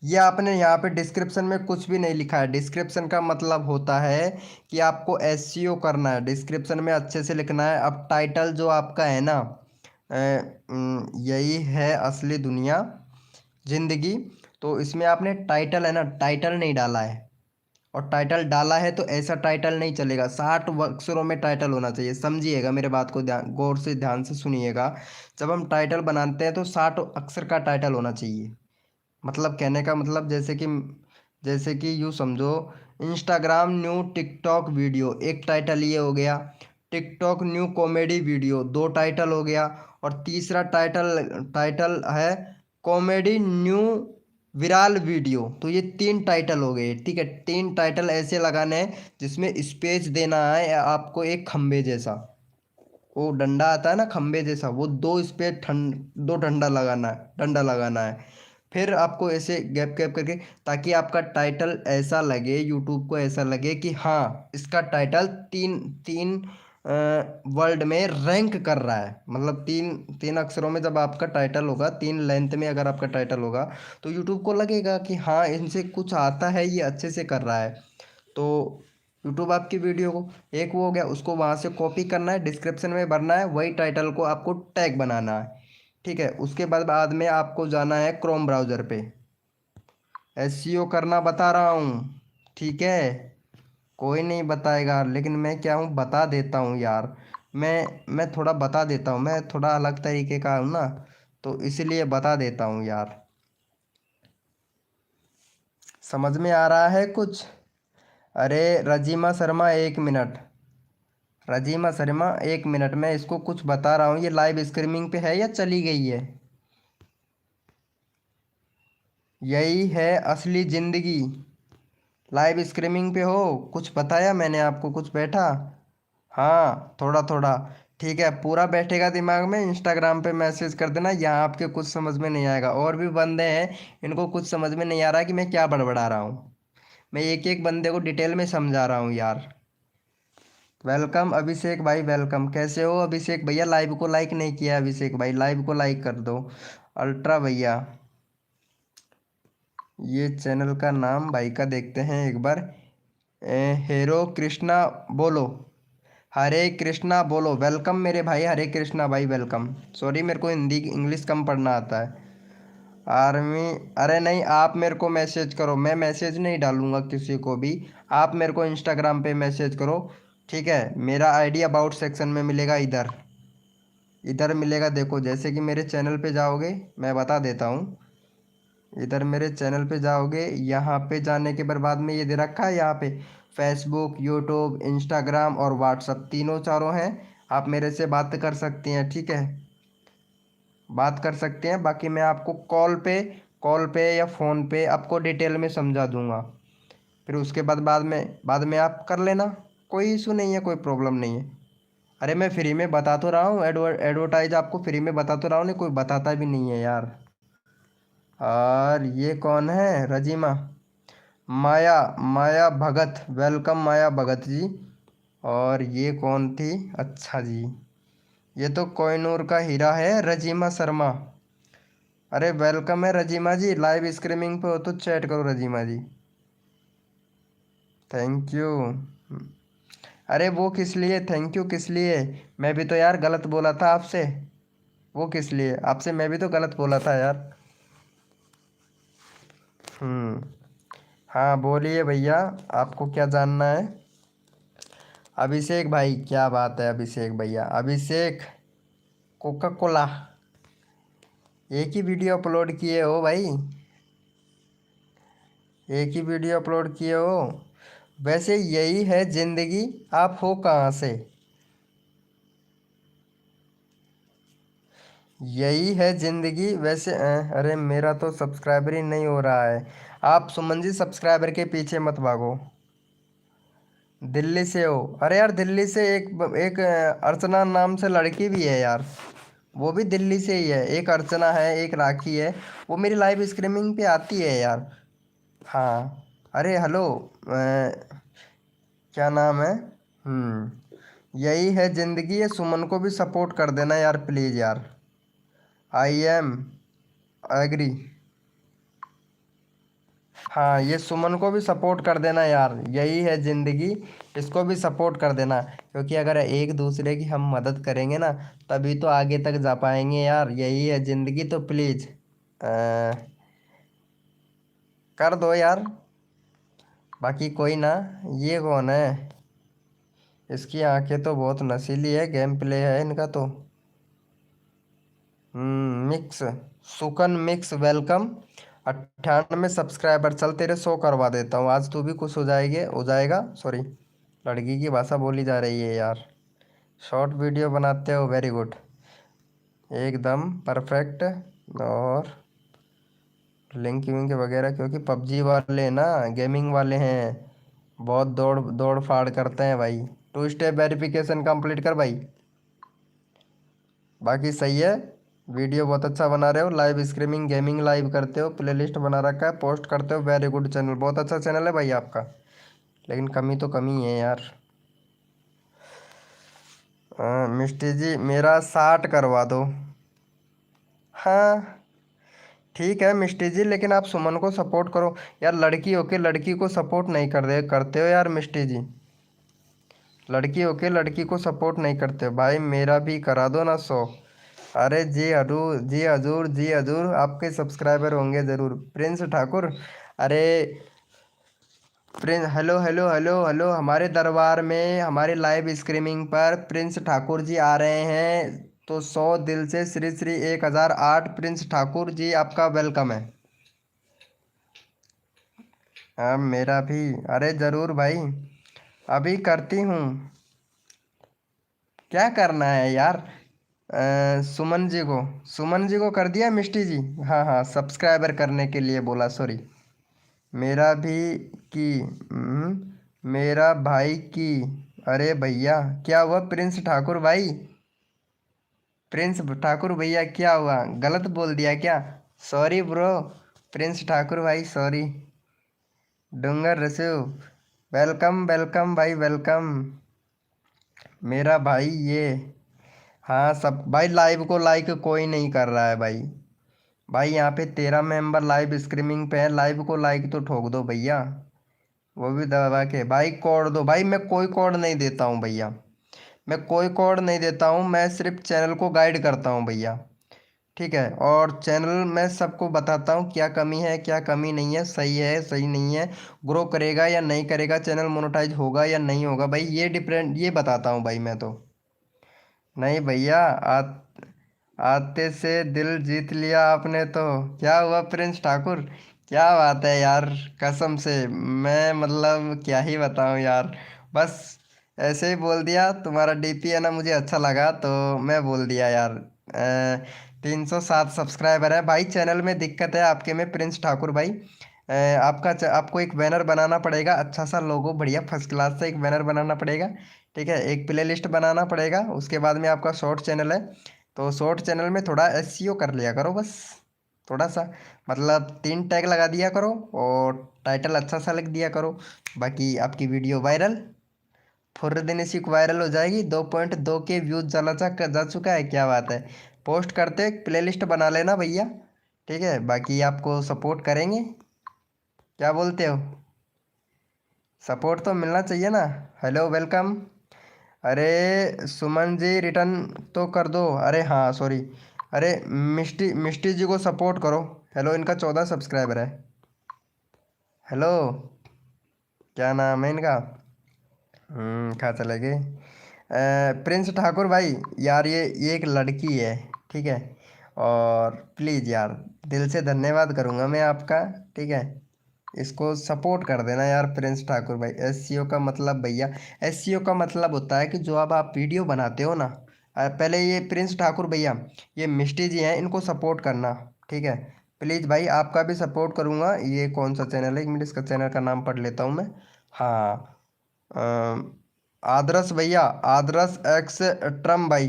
ये आपने यहाँ पे डिस्क्रिप्शन में कुछ भी नहीं लिखा है। डिस्क्रिप्शन का मतलब होता है कि आपको एसईओ करना है, डिस्क्रिप्शन में अच्छे से लिखना है। अब टाइटल जो आपका है ना, यही है असली दुनिया जिंदगी, तो इसमें आपने टाइटल है ना, टाइटल नहीं डाला है। और टाइटल डाला है तो ऐसा टाइटल नहीं चलेगा, 60 अक्षरों में टाइटल होना चाहिए, समझिएगा मेरे बात को, ध्यान गौर से ध्यान से सुनिएगा। जब हम टाइटल बनाते हैं तो 60 अक्षर का टाइटल होना चाहिए। मतलब कहने का मतलब जैसे कि यूँ समझो, इंस्टाग्राम न्यू टिकटॉक वीडियो, एक टाइटल ये हो गया। TikTok new comedy video, 2 title हो गया। और तीसरा टाइटल टाइटल है कॉमेडी न्यू विराल वीडियो, तो ये 3 टाइटल हो गए, ठीक है। 3 टाइटल ऐसे लगाने हैं जिसमें स्पेस देना है आपको, एक खंबे जैसा, वो डंडा आता है ना खंबे जैसा, वो 2 स्पेस 2 डंडा लगाना है, डंडा लगाना है। फिर आपको ऐसे गैप गैप करके, ताकि आपका टाइटल ऐसा लगे, यूट्यूब को ऐसा लगे कि हाँ इसका टाइटल तीन तीन वर्ल्ड में रैंक कर रहा है। मतलब तीन तीन अक्षरों में जब आपका टाइटल होगा, 3 लेंथ में अगर आपका टाइटल होगा, तो यूट्यूब को लगेगा कि हाँ इनसे कुछ आता है, ये अच्छे से कर रहा है। तो यूट्यूब आपकी वीडियो को, एक वो हो गया, उसको वहाँ से कॉपी करना है, डिस्क्रिप्शन में भरना है, वही टाइटल को आपको टैग बनाना है, ठीक है। उसके बाद में आपको जाना है क्रोम ब्राउज़र पे, एसईओ करना बता रहा हूँ, ठीक है। कोई नहीं बताएगा, लेकिन मैं क्या हूँ बता देता हूँ यार। मैं थोड़ा बता देता हूँ, मैं थोड़ा अलग तरीके का हूँ ना, तो इसलिए बता देता हूँ यार। समझ में आ रहा है कुछ? अरे रजीमा शर्मा, 1 मिनट। रजीमा शर्मा, 1 मिनट, मैं इसको कुछ बता रहा हूँ। ये लाइव स्ट्रीमिंग पे है या चली गई है? यही है असली ज़िंदगी। लाइव स्ट्रीमिंग पे हो? कुछ बताया मैंने आपको कुछ बैठा? हाँ थोड़ा थोड़ा, ठीक है। पूरा बैठेगा दिमाग में, इंस्टाग्राम पे मैसेज कर देना, यहाँ आपके कुछ समझ में नहीं आएगा। और भी बंदे हैं, इनको कुछ समझ में नहीं आ रहा कि मैं क्या बड़बड़ा रहा हूँ। मैं एक एक बंदे को डिटेल में समझा रहा हूँ यार। वेलकम अभिषेक भाई, वेलकम। कैसे हो अभिषेक भैया? लाइव को लाइक नहीं किया अभिषेक भाई, लाइव को लाइक कर दो। अल्ट्रा भैया, ये चैनल का नाम भाई का देखते हैं एक बार। हेरो कृष्णा बोलो, हरे कृष्णा बोलो, वेलकम मेरे भाई, हरे कृष्णा भाई, वेलकम। सॉरी मेरे को हिंदी इंग्लिश कम पढ़ना आता है। आर्मी, अरे नहीं, आप मेरे को मैसेज करो, मैं मैसेज नहीं डालूंगा किसी को भी। आप मेरे को इंस्टाग्राम पे मैसेज करो, ठीक है। मेरा आईडी अबाउट सेक्शन में मिलेगा, इधर इधर मिलेगा। देखो जैसे कि मेरे चैनल पे जाओगे, मैं बता देता हूँ। इधर मेरे चैनल पे जाओगे, यहाँ पे जाने के बाद में ये दे रखा है यहाँ पे, फेसबुक, यूट्यूब, इंस्टाग्राम और व्हाट्सअप, तीनों चारों हैं। आप मेरे से बात कर सकती हैं, ठीक है, बात कर सकते हैं। बाकी मैं आपको कॉल पे या फ़ोन पे आपको डिटेल में समझा दूंगा। फिर उसके बाद में आप कर लेना, कोई इशू नहीं है, कोई प्रॉब्लम नहीं है। अरे मैं फ्री में बता तो रहा हूँ, एडवर्टाइज आपको फ्री में बता तो रहा हूँ, नहीं कोई बताता भी नहीं है यार। और ये कौन है? रजीमा, माया माया भगत, वेलकम माया भगत जी। और ये कौन थी? अच्छा जी, ये तो कोहिनूर का हीरा है, रजीमा शर्मा। अरे वेलकम है रजीमा जी, लाइव स्ट्रीमिंग पे हो तो चैट करो रजीमा जी। Thank you. अरे वो किस लिए थैंक यू किस लिए? मैं भी तो यार गलत बोला था आपसे। वो किस लिए आपसे? मैं भी तो गलत बोला था यार। हम्म। हाँ बोलिए भैया, आपको क्या जानना है? अभिषेक भाई, क्या बात है अभिषेक भैया। अभिषेक कोका कोला, एक ही वीडियो अपलोड किए हो भाई? एक ही वीडियो अपलोड किए हो? वैसे यही है जिंदगी। आप हो कहाँ से? यही है जिंदगी वैसे। अरे मेरा तो सब्सक्राइबर ही नहीं हो रहा है। आप सुमन जी सब्सक्राइबर के पीछे मत भागो। दिल्ली से हो? अरे यार दिल्ली से एक अर्चना नाम से लड़की भी है यार। वो भी दिल्ली से ही है, एक अर्चना है एक राखी है। वो मेरी लाइव स्ट्रीमिंग पे आती है यार। हाँ। अरे हेलो, क्या नाम है? यही है जिंदगी। ये सुमन को भी सपोर्ट कर देना यार प्लीज़ यार। I am agree. हाँ ये सुमन को भी सपोर्ट कर देना यार, यही है ज़िंदगी। इसको भी सपोर्ट कर देना, क्योंकि अगर एक दूसरे की हम मदद करेंगे ना, तभी तो आगे तक जा पाएंगे यार। यही है ज़िंदगी, तो प्लीज़ कर दो यार। बाकी कोई ना। ये कौन है? इसकी आंखें तो बहुत नशीली है, गेम प्ले है इनका तो। Mix, Sukan mix welcome. 98 subscriber, चल तेरे 100 करवा देता हूँ आज, तू भी खुश हो जाएगा सॉरी। लड़की की भाषा बोली जा रही है यार। शॉर्ट वीडियो बनाते हो, वेरी गुड, एकदम परफेक्ट। और लिंक विंक वगैरह, क्योंकि पबजी वाले ना गेमिंग वाले हैं, बहुत दौड़ दौड़ फाड़ करते हैं भाई। 2 स्टेप वेरिफिकेशन कंप्लीट कर भाई। बाकी सही है। वीडियो बहुत अच्छा बना रहे हो, लाइव स्ट्रीमिंग गेमिंग लाइव करते हो, प्लेलिस्ट बना रखा है, पोस्ट करते हो, वेरी गुड चैनल, बहुत अच्छा चैनल है भाई आपका। लेकिन कमी तो कमी है यार। मिस्टी जी मेरा 60 करवा दो। हाँ ठीक है मिस्टी जी, लेकिन आप सुमन को सपोर्ट करो यार। लड़की होके लड़की को सपोर्ट नहीं करते हो यार मिस्टी जी। लड़की होके लड़की को सपोर्ट नहीं करते हो भाई। मेरा भी करा दो ना 100। अरे जी हजूर जी हजूर जी हजूर, आपके सब्सक्राइबर होंगे ज़रूर प्रिंस ठाकुर। अरे Prince, hello hello hello hello, हमारे दरबार में हमारे लाइव स्ट्रीमिंग पर प्रिंस ठाकुर जी आ रहे हैं, तो 100 दिल से श्री श्री 1008 प्रिंस ठाकुर जी आपका वेलकम है। हाँ मेरा भी। अरे ज़रूर भाई, अभी करती हूँ। क्या करना है यार? सुमन जी को कर दिया मिष्टी जी। हाँ हाँ, सब्सक्राइबर करने के लिए बोला, सॉरी। मेरा भी की मेरा भाई की। अरे भैया क्या हुआ प्रिंस ठाकुर भाई? प्रिंस ठाकुर भैया क्या हुआ, गलत बोल दिया क्या? सॉरी ब्रो, प्रिंस ठाकुर भाई सॉरी। डूंगर रसू, वेलकम वेलकम भाई वेलकम। मेरा भाई ये। हाँ सब भाई, लाइव को लाइक कोई नहीं कर रहा है भाई। भाई यहाँ पे 13 मेंबर लाइव स्ट्रीमिंग पे है, लाइव को लाइक तो ठोक दो भैया। वो भी दबा के भाई, कोड दो भाई। मैं कोई कोड नहीं देता हूँ भैया, मैं कोई कोड नहीं देता हूँ, मैं सिर्फ चैनल को गाइड करता हूँ भैया। ठीक है, और चैनल में सबको बताता हूँ क्या कमी है क्या कमी नहीं है, सही है सही नहीं है, ग्रो करेगा या नहीं करेगा, चैनल मोनेटाइज होगा या नहीं होगा भाई, ये डिफरेंट ये बताता हूँ भाई मैं तो। नहीं भैया, आते से दिल जीत लिया आपने तो। क्या हुआ प्रिंस ठाकुर? क्या बात है यार, कसम से मैं मतलब क्या ही बताऊं यार। बस ऐसे ही बोल दिया, तुम्हारा डीपी है ना मुझे अच्छा लगा तो मैं बोल दिया यार। 307 सब्सक्राइबर है भाई, चैनल में दिक्कत है आपके में प्रिंस ठाकुर भाई। आपको एक बैनर बनाना पड़ेगा, अच्छा सा लोगो बढ़िया फर्स्ट क्लास से एक बैनर बनाना पड़ेगा। ठीक है, एक प्ले लिस्ट बनाना पड़ेगा, उसके बाद में आपका शॉर्ट चैनल है, तो शॉर्ट चैनल में थोड़ा एसईओ कर लिया करो बस। थोड़ा सा, मतलब 3 टैग लगा दिया करो और टाइटल अच्छा सा लिख दिया करो। बाकी आपकी वीडियो वायरल, पूरे दिन इसी को वायरल हो जाएगी। 2.2 के व्यूज जा चुका है, क्या बात है। पोस्ट करते प्लेलिस्ट बना लेना भैया, ठीक है। बाकी आपको सपोर्ट करेंगे, क्या बोलते हो? सपोर्ट तो मिलना चाहिए ना। Hello welcome. अरे सुमन जी रिटर्न तो कर दो। अरे हाँ सॉरी। अरे मिष्टी मिष्टी जी को सपोर्ट करो। हेलो, इनका 14 सब्सक्राइबर है। हेलो, क्या नाम है इनका? कहाँ चले गए? प्रिंस ठाकुर भाई, यार ये एक लड़की है, ठीक है। और प्लीज़ यार, दिल से धन्यवाद करूँगा मैं आपका, ठीक है। इसको सपोर्ट कर देना यार, प्रिंस ठाकुर भाई। एसईओ का मतलब भैया, एसईओ का मतलब होता है कि जो अब आप वीडियो बनाते हो ना, पहले ये प्रिंस ठाकुर भैया, ये मिष्टी जी हैं, इनको सपोर्ट करना, ठीक है। प्लीज़ भाई, आपका भी सपोर्ट करूँगा। ये कौन सा चैनल है, एक मिनट इसका चैनल का नाम पढ़ लेता हूँ मैं। हाँ, आदर्श भैया, आदर्श एक्स ट्रम भाई।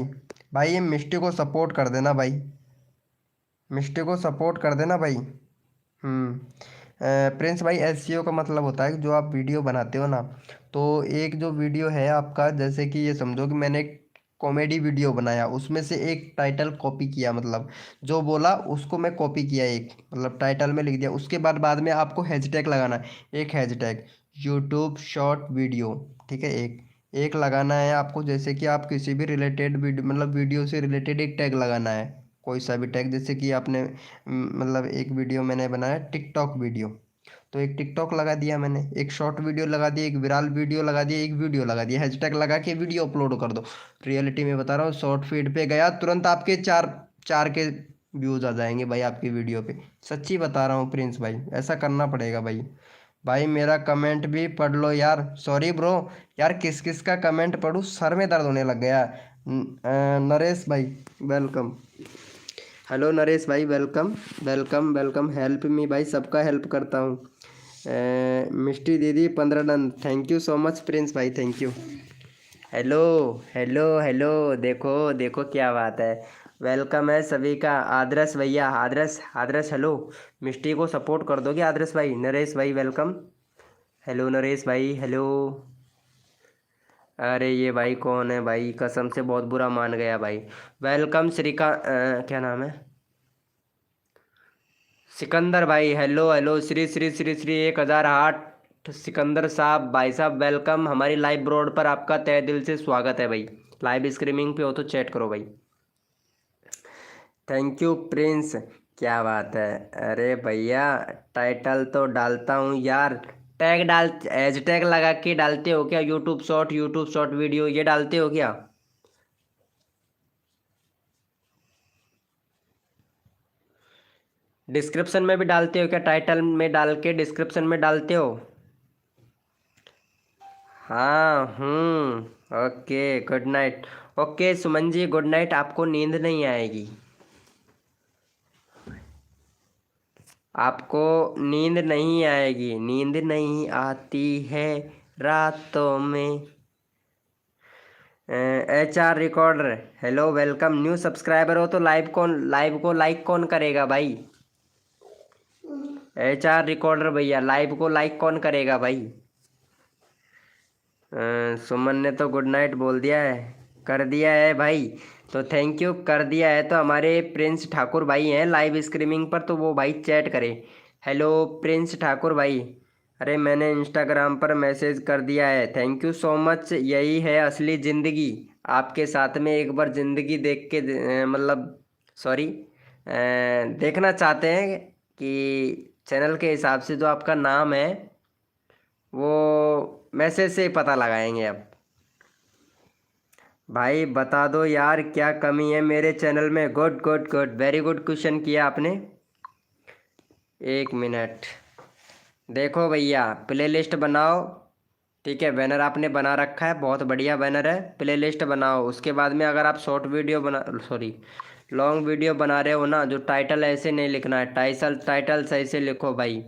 भाई ये मिष्टी को सपोर्ट कर देना भाई, मिष्टी को सपोर्ट कर देना भाई। प्रिंस भाई, एसईओ का मतलब होता है कि जो आप वीडियो बनाते हो ना, तो एक जो वीडियो है आपका, जैसे कि ये समझो कि मैंने एक कॉमेडी वीडियो बनाया, उसमें से एक टाइटल कॉपी किया, मतलब जो बोला उसको मैं कॉपी किया, एक मतलब टाइटल में लिख दिया। उसके बाद में आपको हैशटैग लगाना है, एक हैशटैग यूट्यूब शॉर्ट वीडियो, ठीक है। एक एक लगाना है आपको, जैसे कि आप किसी भी रिलेटेड वीडियो, मतलब वीडियो से रिलेटेड एक टैग लगाना है, कोई सा भी टैग। जैसे कि आपने मतलब एक वीडियो मैंने बनाया टिकटॉक वीडियो, तो एक टिकटॉक लगा दिया मैंने, एक शॉर्ट वीडियो लगा दिया, एक विराल वीडियो लगा दिया, एक वीडियो लगा दिया। हैशटैग लगा के वीडियो अपलोड कर दो। रियलिटी में बता रहा हूँ, शॉर्ट फीड पे गया तुरंत आपके 4 के व्यूज आ जाएंगे भाई आपकी वीडियो पे। सच्ची बता रहा हूँ प्रिंस भाई, ऐसा करना पड़ेगा भाई। भाई मेरा कमेंट भी पढ़ लो यार, सॉरी ब्रो। यार किस किस का कमेंट पढ़ूँ, सर में दर्द होने लग गया। नरेश भाई वेलकम। हेलो नरेश भाई, welcome welcome welcome. Help me भाई, सबका हेल्प करता हूँ। मिष्टी दीदी 15 done, thank you so much Prince भाई, thank you. Hello hello hello, देखो देखो क्या बात है। वेलकम है सभी का। आदर्श भैया, आदर्श आदर्श, हेलो। मिष्टी को सपोर्ट कर दोगे आदर्श भाई? नरेश भाई वेलकम। हेलो नरेश भाई, हेलो। अरे ये भाई कौन है भाई, कसम से बहुत बुरा मान गया भाई। वेलकम क्या नाम है? सिकंदर भाई, हेलो हेलो। श्री श्री श्री श्री 1008 सिकंदर साहब, भाई साहब वेलकम। हमारी लाइव ब्रॉड पर आपका तहे दिल से स्वागत है भाई। लाइव स्ट्रीमिंग पे हो तो चैट करो भाई। थैंक यू प्रिंस, क्या बात है। अरे भैया, टाइटल तो डालता हूँ यार। टैग डाल, हैश टैग लगा के डालते हो क्या? यूट्यूब शॉर्ट वीडियो ये डालते हो क्या? डिस्क्रिप्शन में भी डालते हो क्या? टाइटल में डाल के डिस्क्रिप्शन में डालते हो? हाँ okay, good night. Okay Suman ji, good night. आपको नींद नहीं आएगी, आपको नींद नहीं आएगी, नींद नहीं आती है रातों में। HR recorder, hello welcome. New subscriber हो तो लाइव को लाइक कौन करेगा भाई? HR रिकॉर्डर भैया, लाइव को लाइक कौन करेगा भाई? सुमन ने तो गुड नाइट बोल दिया है, कर दिया है भाई। तो थैंक यू, कर दिया है तो हमारे प्रिंस ठाकुर भाई हैं लाइव स्ट्रीमिंग पर, तो वो भाई चैट करें। हेलो प्रिंस ठाकुर भाई। अरे मैंने इंस्टाग्राम पर मैसेज कर दिया है, थैंक यू सो मच। यही है असली ज़िंदगी, आपके साथ में एक बार ज़िंदगी देख के मतलब सॉरी, देखना चाहते हैं कि चैनल के हिसाब से जो आपका नाम है वो मैसेज से ही पता लगाएंगे अब। भाई बता दो यार, क्या कमी है मेरे चैनल में? Good good good, very good question किया आपने। एक मिनट, देखो भैया, प्लेलिस्ट बनाओ, ठीक है। बैनर आपने बना रखा है, बहुत बढ़िया बैनर है। प्लेलिस्ट बनाओ, उसके बाद में अगर आप शॉर्ट वीडियो बना, सॉरी लॉन्ग वीडियो बना रहे हो ना, जो टाइटल ऐसे नहीं लिखना है, टाइटल सही से लिखो भाई।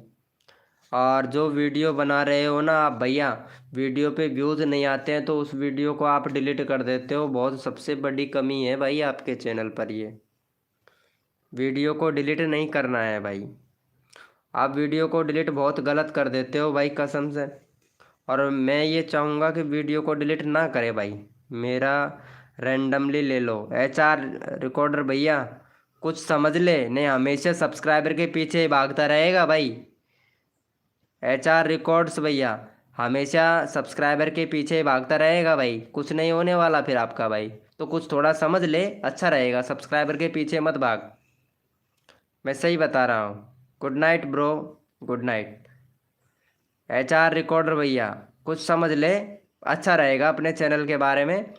और जो वीडियो बना रहे हो ना आप भैया, वीडियो पे व्यूज़ नहीं आते हैं तो उस वीडियो को आप डिलीट कर देते हो, बहुत सबसे बड़ी कमी है भाई आपके चैनल पर ये। वीडियो को डिलीट नहीं करना है भाई। आप वीडियो को डिलीट बहुत गलत कर देते हो भाई कसम से। और मैं ये चाहूँगा कि वीडियो को डिलीट ना करे भाई। मेरा रैंडमली ले लो। HR रिकॉर्डर भैया कुछ समझ ले, नहीं हमेशा सब्सक्राइबर के पीछे ही भागता रहेगा भाई। HR रिकॉर्ड्स भैया हमेशा सब्सक्राइबर के पीछे ही भागता रहेगा भाई, कुछ नहीं होने वाला फिर आपका भाई। तो कुछ थोड़ा समझ ले, अच्छा रहेगा, सब्सक्राइबर के पीछे मत भाग। मैं सही बता रहा हूँ। Good night bro, good night. HR recorder भैया कुछ समझ ले, अच्छा रहेगा अपने चैनल के बारे में।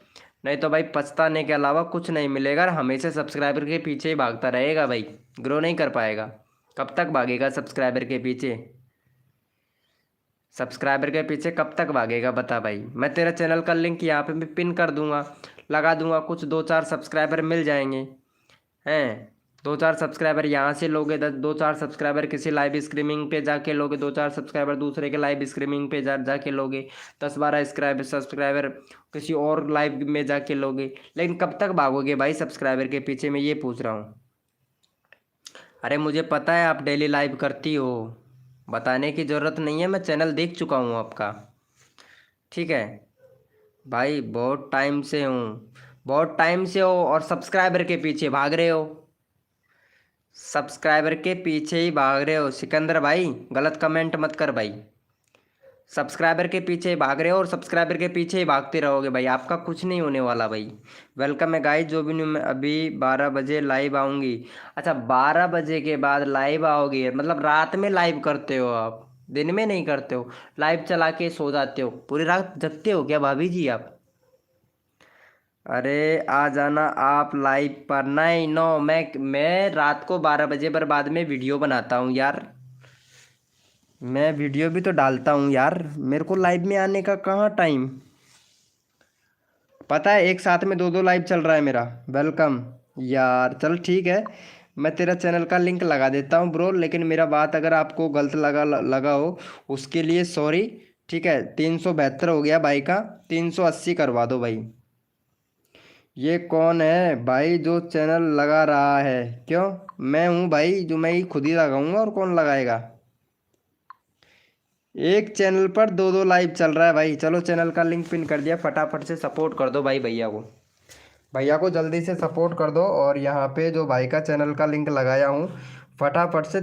नहीं तो भाई पछताने के अलावा कुछ नहीं मिलेगा, और हमेशा सब्सक्राइबर के पीछे ही भागता रहेगा भाई, ग्रो नहीं कर पाएगा। कब तक भागेगा सब्सक्राइबर के पीछे? सब्सक्राइबर के पीछे कब तक भागेगा बता भाई। मैं तेरा चैनल का लिंक यहाँ पे भी पिन कर दूंगा, लगा दूंगा, कुछ 2-4 सब्सक्राइबर मिल जाएंगे हैं। 2-4 सब्सक्राइबर यहाँ से लोगे, 2-4 सब्सक्राइबर किसी लाइव स्ट्रीमिंग पे जाके लोगे, 2-4 सब्सक्राइबर दूसरे के लाइव स्ट्रीमिंग पे जाके लोगे, 10-12 सब्सक्राइबर किसी और लाइव में जाके लोगे। लेकिन कब तक भागोगे भाई सब्सक्राइबर के पीछे, मैं ये पूछ रहा हूँ। अरे मुझे पता है आप डेली लाइव करती हो, बताने की ज़रूरत नहीं है, मैं चैनल देख चुका हूँ आपका। ठीक है भाई, बहुत टाइम से हूँ, बहुत टाइम से हो, और सब्सक्राइबर के पीछे भाग रहे हो। सब्सक्राइबर के पीछे ही भाग रहे हो सिकंदर भाई, गलत कमेंट मत कर भाई। सब्सक्राइबर के पीछे ही भाग रहे हो और सब्सक्राइबर के पीछे ही भागते रहोगे भाई, आपका कुछ नहीं होने वाला भाई। वेलकम है गाइस, जो भी न्यू, मैं अभी 12 बजे लाइव आऊँगी। अच्छा 12 बजे के बाद लाइव आओगे, मतलब रात में लाइव करते हो आप, दिन में नहीं करते हो? लाइव चला के सो जाते हो, पूरी रात जगते हो क्या भाभी जी आप? अरे आ जाना आप लाइव पर। नहीं नो, मैं रात को 12 बजे पर बाद में वीडियो बनाता हूँ यार। मैं वीडियो भी तो डालता हूँ यार, मेरे को लाइव में आने का कहाँ टाइम। पता है एक साथ में 2-2 लाइव चल रहा है मेरा। वेलकम यार, चल ठीक है, मैं तेरा चैनल का लिंक लगा देता हूँ ब्रो, लेकिन मेरा बात अगर आपको गलत लगा हो उसके लिए सॉरी। ठीक है, 372 हो गया भाई का, 380 करवा दो भाई। ये कौन है भाई जो चैनल लगा रहा है? क्यों? मैं हूँ भाई, जो मैं ही खुद ही लगाऊंगा, और कौन लगाएगा? एक चैनल पर 2-2 लाइव चल रहा है भाई। चलो चैनल का लिंक पिन कर दिया, फटाफट से सपोर्ट कर दो भाई भैया को। भैया को जल्दी से सपोर्ट कर दो, और यहाँ पे जो भाई का चैनल का लिंक लगाया हूँ फटाफट से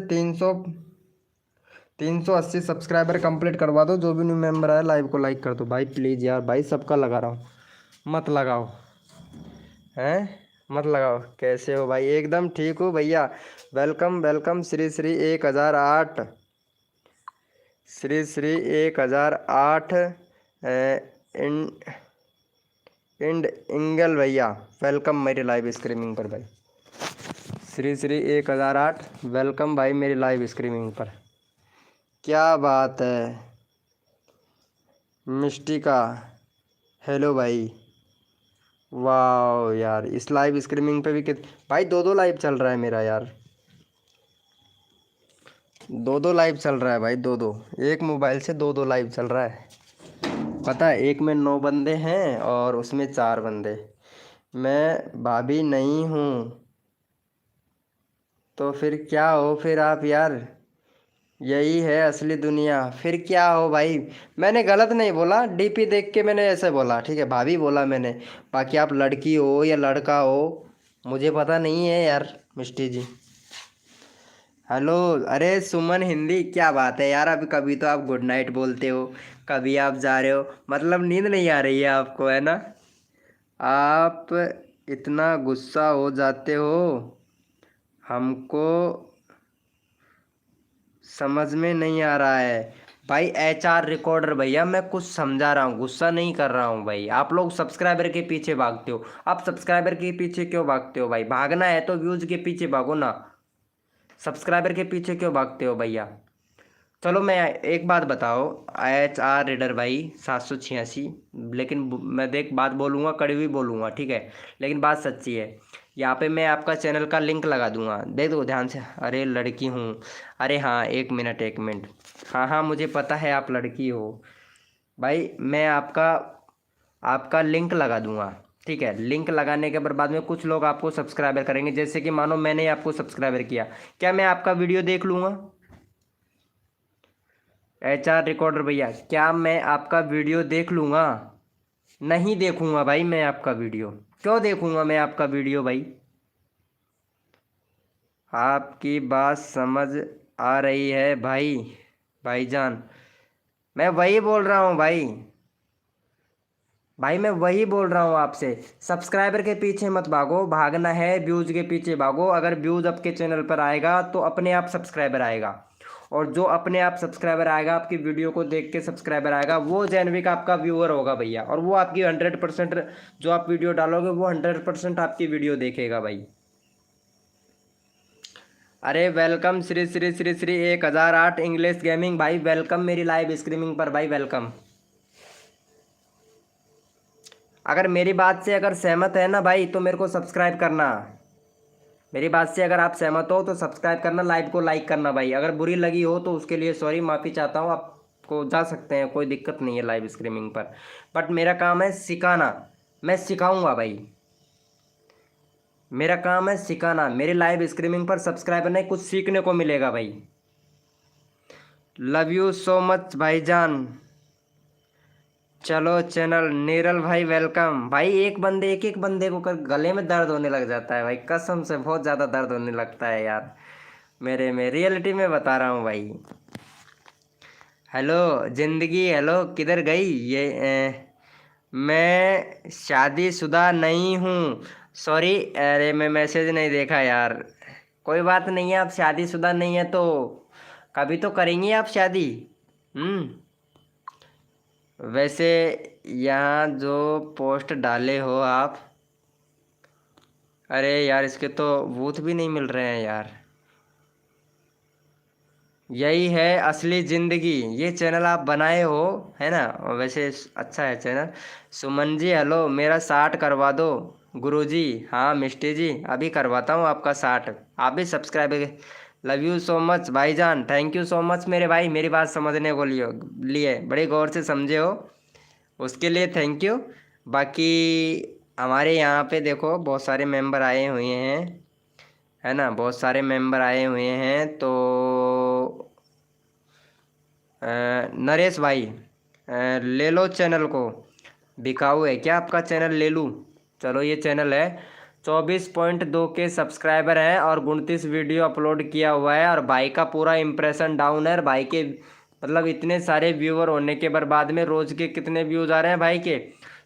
380 सब्सक्राइबर कंप्लीट करवा दो। जो भी न्यू मेंबर आया लाइव को लाइक कर दो भाई प्लीज़ यार भाई, सबका लगा रहा हूँ, मत लगाओ हैं, मत लगाओ। कैसे हो भाई? एकदम ठीक हो भैया। Welcome welcome. श्री श्री 1008, श्री श्री 1008 इंड इंगल भैया, वेलकम मेरे लाइव स्ट्रीमिंग पर भाई। श्री श्री 1008 वेलकम भाई मेरी लाइव स्ट्रीमिंग पर। क्या बात है मिस्टिका, हेलो भाई। वाह यार, इस लाइव स्ट्रीमिंग पे भी भाई 2-2 लाइव चल रहा है मेरा यार, 2-2 लाइव चल रहा है भाई, 2-2, एक मोबाइल से 2-2 लाइव चल रहा है। पता है एक में 9 बंदे हैं और उसमें 4 बंदे। मैं भाभी नहीं हूँ तो फिर क्या हो फिर आप यार? यही है असली दुनिया। फिर क्या हो भाई? मैंने गलत नहीं बोला, DP देख के मैंने ऐसे बोला, ठीक है, भाभी बोला मैंने। बाकी आप लड़की हो या लड़का हो मुझे पता नहीं है यार मिष्टी जी। हेलो, अरे सुमन हिंदी, क्या बात है यार, अभी कभी तो आप गुड नाइट बोलते हो, कभी आप जा रहे हो, मतलब नींद नहीं आ रही है आपको, है ना? आप इतना गुस्सा हो जाते हो, हमको समझ में नहीं आ रहा है भाई। HR रिकॉर्डर भैया मैं कुछ समझा रहा हूँ, गुस्सा नहीं कर रहा हूँ भाई। आप लोग सब्सक्राइबर के पीछे भागते हो, आप सब्सक्राइबर के पीछे क्यों भागते हो भाई? भागना है तो व्यूज के पीछे भागो ना, सब्सक्राइबर के पीछे क्यों भागते हो भैया? चलो मैं एक बात बताओ, HR रीडर भाई 786, लेकिन मैं देख बात बोलूँगा, कड़वी बोलूँगा, ठीक है, लेकिन बात सच्ची है। यहाँ पे मैं आपका चैनल का लिंक लगा दूंगा, देख दो ध्यान से। अरे लड़की हूँ, अरे हाँ, एक मिनट एक मिनट, हाँ हाँ मुझे पता है आप लड़की हो भाई। मैं आपका आपका लिंक लगा दूंगा, ठीक है, लिंक लगाने के बाद में कुछ लोग आपको सब्सक्राइबर करेंगे। जैसे कि मानो मैंने आपको सब्सक्राइबर किया, क्या मैं आपका वीडियो देख लूँगा? HR रिकॉर्डर भैया, क्या मैं आपका वीडियो देख लूँगा? नहीं देखूंगा भाई मैं आपका वीडियो। क्यों देखूंगा मैं आपका वीडियो भाई? आपकी बात समझ आ रही है भाई, भाईजान। मैं वही बोल रहा हूँ भाई, भाई मैं वही बोल रहा हूँ आपसे। सब्सक्राइबर के पीछे मत भागो, भागना है व्यूज़ के पीछे भागो। अगर व्यूज़ आपके चैनल पर आएगा तो अपने आप सब्सक्राइबर आएगा, और जो अपने आप सब्सक्राइबर आएगा, आपकी वीडियो को देख के सब्सक्राइबर आएगा, वो जेनविक आपका व्यूअर होगा भैया। और वो आपकी 100%, जो आप वीडियो डालोगे वो 100% आपकी वीडियो देखेगा भाई। अरे welcome Shri Shri Shri Shri 1008 English gaming भाई, वेलकम मेरी लाइव स्ट्रीमिंग पर भाई, वेलकम। अगर मेरी बात से अगर सहमत है ना भाई तो मेरे को सब्सक्राइब करना। मेरी बात से अगर आप सहमत हो तो सब्सक्राइब करना, लाइव को लाइक करना भाई। अगर बुरी लगी हो तो उसके लिए सॉरी, माफ़ी चाहता हूँ। आपको जा सकते हैं, कोई दिक्कत नहीं है लाइव स्ट्रीमिंग पर, बट मेरा काम है सिखाना। मैं सिखाऊंगा भाई, मेरा काम है सिखाना। मेरी लाइव स्ट्रीमिंग पर सब्सक्राइब नहीं, कुछ सीखने को मिलेगा भाई। लव यू सो मच भाईजान। चलो चैनल नीरल भाई वेलकम भाई। एक एक बंदे को कर गले में दर्द होने लग जाता है भाई, कसम से बहुत ज़्यादा दर्द होने लगता है यार मेरे में, रियलिटी में बता रहा हूँ भाई। हेलो जिंदगी, हेलो किधर गई ये? मैं शादीशुदा नहीं हूँ, सॉरी। अरे मैं मैसेज नहीं देखा यार। कोई बात नहीं है, आप शादीशुदा नहीं है तो कभी तो करेंगी आप शादी। वैसे यहाँ जो पोस्ट डाले हो आप, अरे यार इसके तो बूथ भी नहीं मिल रहे हैं यार। यही है असली ज़िंदगी, ये चैनल आप बनाए हो है ना? और वैसे अच्छा है चैनल। सुमन जी हेलो, मेरा 60 करवा दो। गुरुजी, हाँ मिष्टी जी अभी करवाता हूँ आपका 60। आप भी subscribe. Love you so much भाईजान, थैंक यू सो मच मेरे भाई, मेरी बात समझने को लिए बड़े गौर से समझे हो, उसके लिए थैंक यू। बाकी हमारे यहाँ पे देखो बहुत सारे मेंबर आए हुए हैं, है ना? बहुत सारे मेंबर आए हुए हैं। तो नरेश भाई, ले लो चैनल को। बिकाऊ है क्या आपका चैनल? ले लूँ? चलो ये चैनल है, 24.2 के सब्सक्राइबर हैं और 29 वीडियो अपलोड किया हुआ है। और भाई का पूरा इम्प्रेशन डाउन है। और भाई के मतलब इतने सारे व्यूअर होने के बाद में रोज़ के कितने व्यूज़ आ रहे हैं भाई के?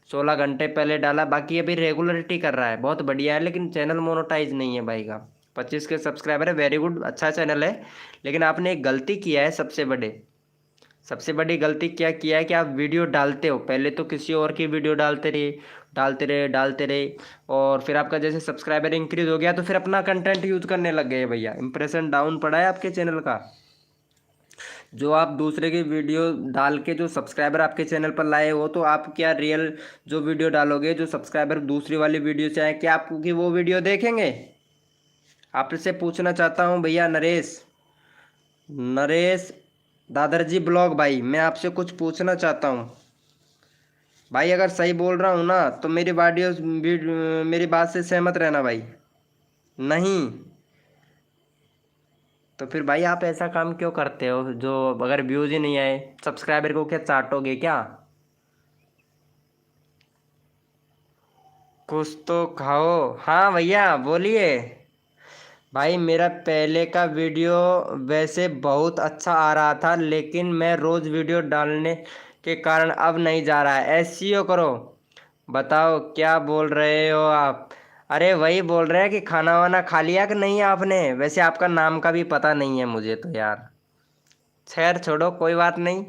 16 घंटे पहले डाला, बाकी अभी रेगुलरिटी कर रहा है, बहुत बढ़िया है। लेकिन चैनल मोनेटाइज नहीं है भाई का। 25 के सब्सक्राइबर है, वेरी गुड, अच्छा चैनल है। लेकिन आपने एक गलती किया है, सबसे बड़ी गलती क्या किया है कि आप वीडियो डालते हो, पहले तो किसी और की वीडियो डालते रहे, और फिर आपका जैसे सब्सक्राइबर इंक्रीज हो गया तो फिर अपना कंटेंट यूज करने लग गए भैया। इंप्रेशन डाउन पड़ा है आपके चैनल का। जो आप दूसरे की वीडियो डाल के जो सब्सक्राइबर आपके चैनल पर लाए हो, तो आप क्या रियल जो वीडियो डालोगे, जो सब्सक्राइबर दूसरी वाली वीडियो से आए, क्या आपकी वो वीडियो देखेंगे? आपसे पूछना चाहता हूँ भैया नरेश दादरजी ब्लॉग भाई, मैं आपसे कुछ पूछना चाहता हूँ भाई। अगर सही बोल रहा हूँ ना तो मेरी बात से सहमत रहना भाई। नहीं तो फिर भाई आप ऐसा काम क्यों करते हो? जो अगर व्यूज ही नहीं आए, सब्सक्राइबर को क्या चाटोगे क्या? कुछ तो खाओ। हाँ भैया बोलिए। भाई मेरा पहले का वीडियो वैसे बहुत अच्छा आ रहा था, लेकिन मैं रोज़ वीडियो डालने के कारण अब नहीं जा रहा है। एसईओ करो। बताओ क्या बोल रहे हो आप? अरे वही बोल रहे हैं कि खाना वाना खा लिया कि नहीं आपने? वैसे आपका नाम का भी पता नहीं है मुझे तो यार। खैर छोड़ो, कोई बात नहीं।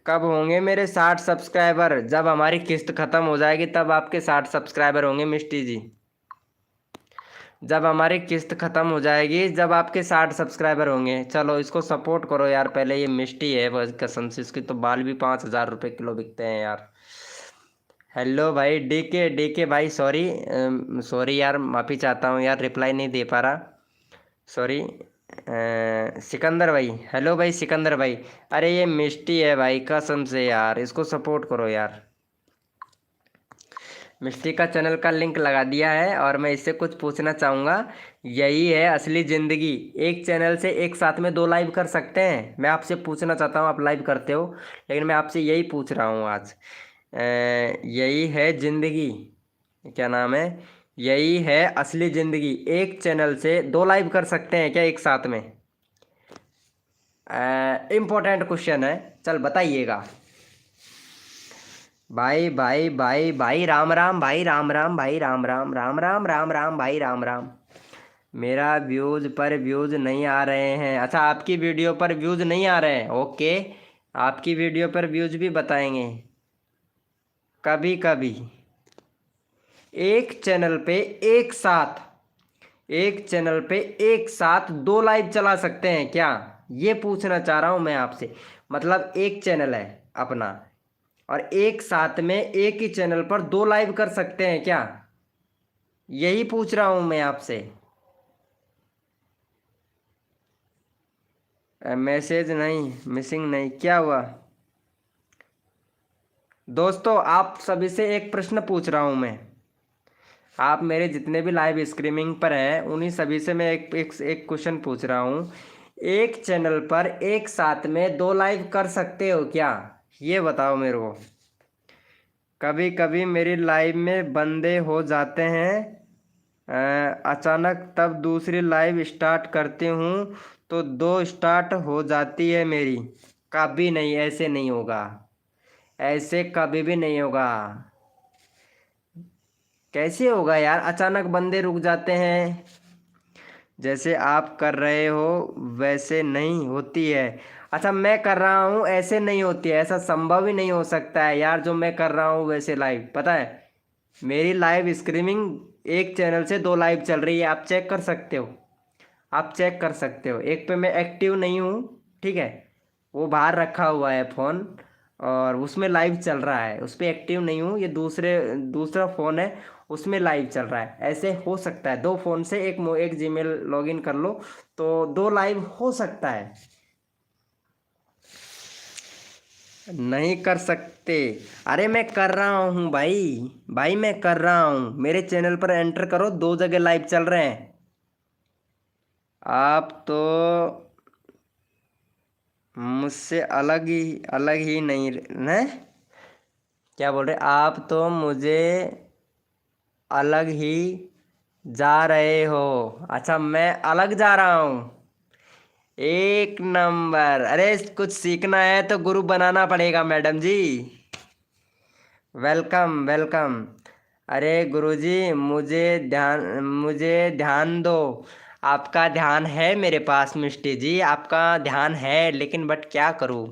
कब होंगे मेरे 60 सब्सक्राइबर? जब हमारी किस्त ख़त्म हो जाएगी तब आपके 60 सब्सक्राइबर होंगे मिष्टी जी। जब हमारी किस्त ख़त्म हो जाएगी, जब आपके 60 सब्सक्राइबर होंगे। चलो इसको सपोर्ट करो यार। पहले ये मिष्टी है, बस कसम से इसके तो बाल भी 5,000 रुपये किलो बिकते हैं यार। हेलो भाई डीके भाई, सॉरी यार, माफ़ी चाहता हूँ यार, रिप्लाई नहीं दे पा रहा, सॉरी। सिकंदर भाई, हेलो भाई सिकंदर भाई। अरे ये मिष्टी है भाई, कसम से यार, इसको सपोर्ट करो यार। मिष्टी का चैनल का लिंक लगा दिया है और मैं इससे कुछ पूछना चाहूँगा। यही है असली ज़िंदगी। एक चैनल से एक साथ में 2 लाइव कर सकते हैं? मैं आपसे पूछना चाहता हूँ, आप लाइव करते हो, लेकिन मैं आपसे यही पूछ रहा हूँ आज। यही है ज़िंदगी, क्या नाम है, यही है असली ज़िंदगी। एक चैनल से 2 लाइव कर सकते हैं क्या एक साथ में? इम्पोर्टेंट क्वेश्चन है, चल बताइएगा। भाई भाई भाई भाई राम राम, भाई राम राम, भाई राम राम, राम राम राम राम, भाई राम राम। मेरा व्यूज़ पर व्यूज़ नहीं आ रहे हैं। अच्छा, आपकी वीडियो पर व्यूज़ नहीं आ रहे हैं, ओके। आपकी वीडियो पर व्यूज़ भी बताएंगे कभी कभी। एक चैनल पे एक साथ, एक चैनल पे एक साथ 2 लाइव चला सकते हैं क्या, ये पूछना चाह रहा हूँ मैं आपसे। मतलब एक चैनल है अपना और एक साथ में एक ही चैनल पर 2 लाइव कर सकते हैं क्या, यही पूछ रहा हूं मैं आपसे। मैसेज नहीं, मिसिंग नहीं, क्या हुआ? दोस्तों, आप सभी से एक प्रश्न पूछ रहा हूं मैं। आप मेरे जितने भी लाइव स्ट्रीमिंग पर हैं उन्हीं सभी से मैं एक क्वेश्चन पूछ रहा हूं। एक चैनल पर एक साथ में 2 लाइव कर सकते हो क्या, ये बताओ मेरे को। कभी कभी मेरी लाइव में बंदे हो जाते हैं अचानक, तब दूसरी लाइव स्टार्ट करती हूँ तो 2 स्टार्ट हो जाती है मेरी। कभी नहीं, ऐसे नहीं होगा, ऐसे कभी भी नहीं होगा। कैसे होगा यार, अचानक बंदे रुक जाते हैं? जैसे आप कर रहे हो वैसे नहीं होती है। अच्छा, मैं कर रहा हूँ ऐसे नहीं होती है, ऐसा संभव ही नहीं हो सकता है यार। जो मैं कर रहा हूँ वैसे लाइव, पता है मेरी लाइव स्ट्रीमिंग एक चैनल से 2 लाइव चल रही है, आप चेक कर सकते हो। आप चेक कर सकते हो, एक पे मैं एक्टिव नहीं हूँ, ठीक है, वो बाहर रखा हुआ है फ़ोन और उसमें लाइव चल रहा है, उस पर एक्टिव नहीं हूँ। ये दूसरा फ़ोन है, उसमें लाइव चल रहा है। ऐसे हो सकता है 2 फ़ोन से एक जीमेल लॉगिन कर लो तो 2 लाइव हो सकता है। नहीं कर सकते? अरे मैं कर रहा हूँ भाई, भाई मैं कर रहा हूँ। मेरे चैनल पर एंटर करो, 2 जगह लाइव चल रहे हैं। आप तो मुझसे अलग ही नहीं है, क्या बोल रहे आप तो मुझे अलग ही जा रहे हो? अच्छा, मैं अलग जा रहा हूँ, एक नंबर। अरे कुछ सीखना है तो गुरु बनाना पड़ेगा मैडम जी। Welcome welcome. अरे गुरुजी, मुझे ध्यान दो। आपका ध्यान है मेरे पास मिष्टी जी, आपका ध्यान है, लेकिन बट क्या करूँ।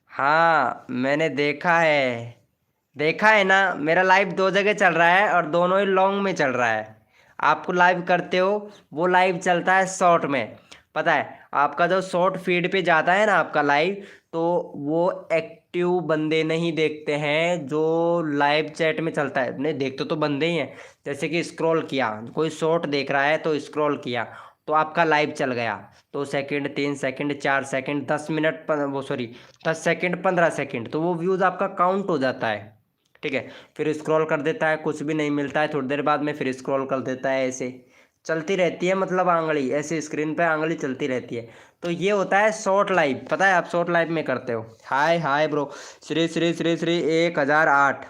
हाँ, मैंने देखा है, देखा है ना, मेरा लाइव 2 जगह चल रहा है और दोनों ही लॉन्ग में चल रहा है। आपको लाइव करते हो, वो लाइव चलता है शॉर्ट में। पता है आपका जो शॉर्ट फीड पे जाता है ना आपका लाइव, तो वो एक्टिव बंदे नहीं देखते हैं, जो लाइव चैट में चलता है। नहीं देखते तो बंदे ही हैं। जैसे कि स्क्रॉल किया, कोई शॉर्ट देख रहा है तो स्क्रॉल किया तो आपका लाइव चल गया, 2 सेकंड, 3 सेकंड, 4 सेकंड, 10 मिनट, वो सॉरी 10 सेकंड, 15 सेकंड, तो वो व्यूज़ आपका काउंट हो जाता है, ठीक है। फिर स्क्रॉल कर देता है, कुछ भी नहीं मिलता है, थोड़ी देर बाद में फिर स्क्रॉल कर देता है, ऐसे चलती रहती है। मतलब आंगली ऐसे स्क्रीन पे आंगली चलती रहती है। तो ये होता है शॉर्ट लाइव। पता है आप शॉर्ट लाइव में करते हो। Hi hi bro, Shri Shri Shri Shri 1008,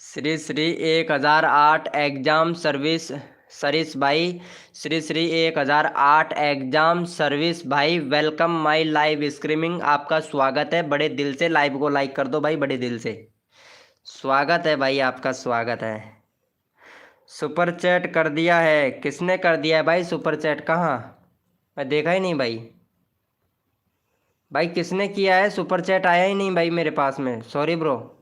Shri Shri 1008 exam service सरीस भाई, श्री श्री 1008 एग्जाम सर्विस भाई, वेलकम माय लाइव स्ट्रीमिंग। आपका स्वागत है, बड़े दिल से लाइव को लाइक कर दो भाई, बड़े दिल से स्वागत है भाई, आपका स्वागत है। सुपर चैट कर दिया है? किसने कर दिया है भाई सुपर चैट, कहाँ? मैं देखा ही नहीं भाई। भाई किसने किया है सुपर चैट, आया ही नहीं भाई मेरे पास में, सॉरी ब्रो।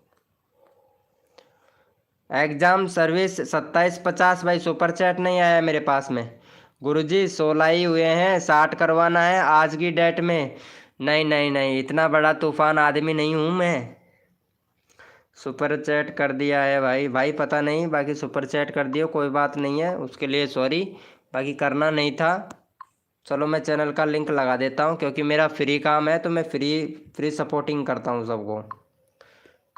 एग्जाम सर्विस 2750 भाई, सुपर चैट नहीं आया मेरे पास में। गुरुजी 16 ही हुए हैं, 60 करवाना है आज की डेट में। नहीं नहीं नहीं, इतना बड़ा तूफान आदमी नहीं हूँ मैं। सुपर चैट कर दिया है भाई, भाई पता नहीं, बाकी सुपर चैट कर दियो, कोई बात नहीं है, उसके लिए सॉरी, बाकी करना नहीं था। चलो मैं चैनल का लिंक लगा देता हूँ, क्योंकि मेरा फ्री काम है तो मैं फ्री सपोर्टिंग करता हूँ सबको।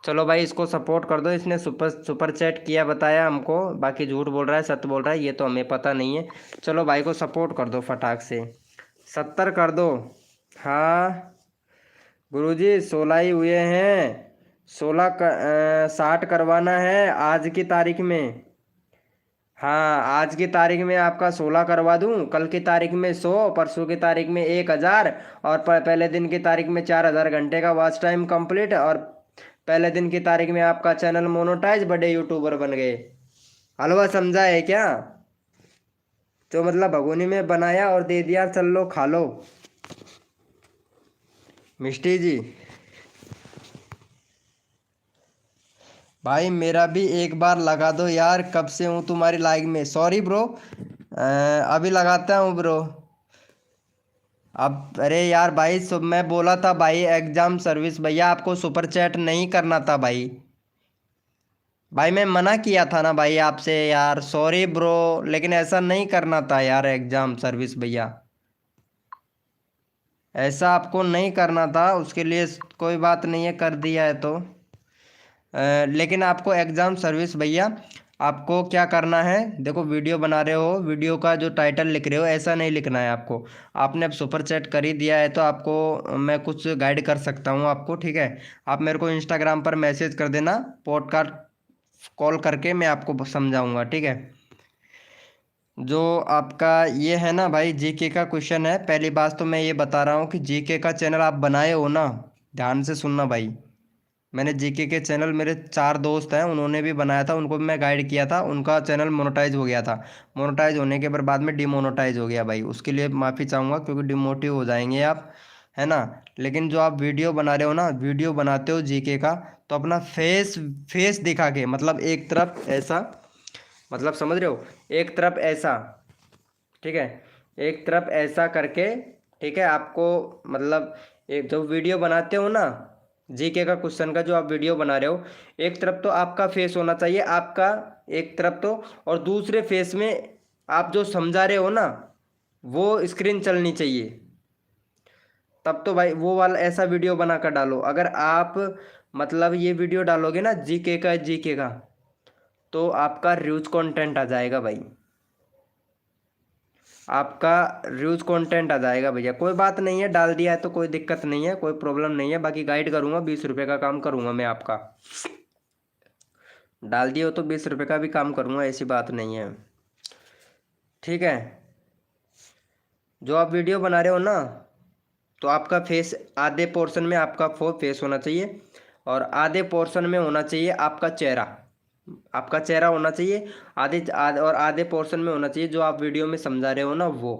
चलो भाई इसको सपोर्ट कर दो, इसने सुपर सुपर चैट किया बताया हमको, बाकी झूठ बोल रहा है सत्य बोल रहा है ये तो हमें पता नहीं है। चलो भाई को सपोर्ट कर दो फटाक से, 70 कर दो। हाँ गुरुजी 16 ही हुए हैं, 60 करवाना है आज की तारीख में। हाँ आज की तारीख में आपका 16 करवा दूं, कल की तारीख में 100, परसों की तारीख में 1000, और पहले दिन की तारीख में 4000 घंटे का वॉच टाइम कंप्लीट, और पहले दिन की तारीख में आपका चैनल मोनेटाइज, बड़े यूट्यूबर बन गए। हलवा समझा है क्या? तो मतलब भगोनी में बनाया और दे दिया, चल लो खा लो। मिष्टी जी भाई मेरा भी एक बार लगा दो यार, कब से हूँ तुम्हारी लाइक में। सॉरी ब्रो, अभी लगाता हूँ ब्रो। अब अरे यार भाई सब मैं बोला था भाई, एग्जाम सर्विस भैया आपको सुपर चैट नहीं करना था भाई। भाई मैं मना किया था ना भाई आपसे यार, सॉरी ब्रो, लेकिन ऐसा नहीं करना था यार एग्जाम सर्विस भैया, ऐसा आपको नहीं करना था, उसके लिए कोई बात नहीं है, कर दिया है तो। लेकिन आपको एग्ज़ाम सर्विस भैया आपको क्या करना है, देखो वीडियो बना रहे हो, वीडियो का जो टाइटल लिख रहे हो ऐसा नहीं लिखना है आपको। आपने अब सुपर चैट कर ही दिया है तो आपको मैं कुछ गाइड कर सकता हूँ आपको, ठीक है। आप मेरे को इंस्टाग्राम पर मैसेज कर देना, पॉडकास्ट कॉल करके मैं आपको समझाऊँगा, ठीक है। जो आपका ये है ना भाई जीके का क्वेश्चन है, पहली बात तो मैं ये बता रहा हूँ कि जीके का चैनल आप बनाए हो ना, ध्यान से सुनना भाई। मैंने जीके के चैनल, मेरे 4 दोस्त हैं उन्होंने भी बनाया था, उनको भी मैं गाइड किया था, उनका चैनल मोनेटाइज हो गया था। मोनेटाइज होने के बाद में डिमोनेटाइज हो गया भाई, उसके लिए माफ़ी चाहूँगा क्योंकि डिमोटिव हो जाएंगे आप, है ना। लेकिन जो आप वीडियो बना रहे हो ना, वीडियो बनाते हो जीके का, तो अपना फेस फेस दिखा के, मतलब एक तरफ ऐसा, मतलब समझ रहे हो, एक तरफ ऐसा, ठीक है, एक तरफ ऐसा करके, ठीक है आपको, मतलब एक जो वीडियो बनाते हो ना जीके का क्वेश्चन का, जो आप वीडियो बना रहे हो, एक तरफ तो आपका फेस होना चाहिए आपका, एक तरफ तो, और दूसरे फेस में आप जो समझा रहे हो ना वो स्क्रीन चलनी चाहिए, तब तो भाई वो वाला ऐसा वीडियो बना कर डालो। अगर आप मतलब ये वीडियो डालोगे ना जीके का तो आपका र्यूज कंटेंट आ जाएगा भाई, आपका र्यूज कंटेंट आ जाएगा भैया। कोई बात नहीं है, डाल दिया है तो कोई दिक्कत नहीं है, कोई प्रॉब्लम नहीं है, बाकी गाइड करूँगा, 20 रुपये का काम करूँगा मैं आपका, डाल दिए हो तो 20 रुपये का भी काम करूँगा, ऐसी बात नहीं है, ठीक है। जो आप वीडियो बना रहे हो ना, तो आपका फेस आधे पोर्शन में आपका फेस होना चाहिए, और आधे पोर्शन में होना चाहिए आपका चेहरा, आपका चेहरा होना चाहिए और आधे पोर्शन में होना चाहिए जो आप वीडियो में समझा रहे हो ना वो,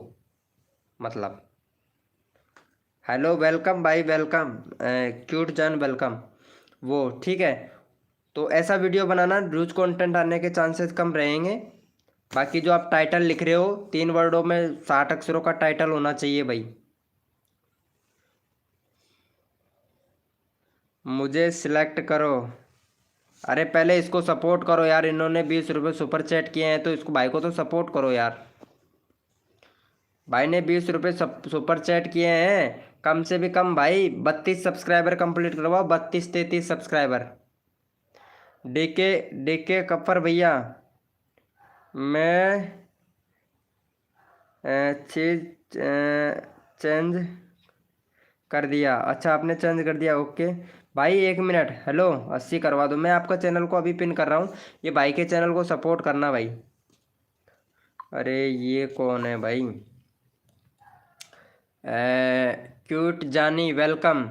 मतलब। हेलो वेलकम भाई वेलकम, क्यूट जान वेलकम, वो ठीक है। तो ऐसा वीडियो बनाना, न्यूज कंटेंट आने के चांसेस कम रहेंगे। बाकी जो आप टाइटल लिख रहे हो 3 वर्डों में 60 अक्षरों का टाइटल होना चाहिए भाई। मुझे सिलेक्ट करो, अरे पहले इसको सपोर्ट करो यार, इन्होंने 20 रुपये सुपर चैट किए हैं तो इसको भाई को तो सपोर्ट करो यार। भाई ने 20 रुपये सुपर चैट किए हैं, कम से भी कम भाई 32 सब्सक्राइबर कंप्लीट करवाओ, 32-33 सब्सक्राइबर। डीके डीके कफर भैया, मैं चीज चेंज कर दिया, अच्छा आपने चेंज कर दिया, ओके। भाई 1 मिनट, हेलो 80 करवा दो, मैं आपका चैनल को अभी पिन कर रहा हूँ, ये भाई के चैनल को सपोर्ट करना भाई। अरे ये कौन है भाई, क्यूट जानी वेलकम,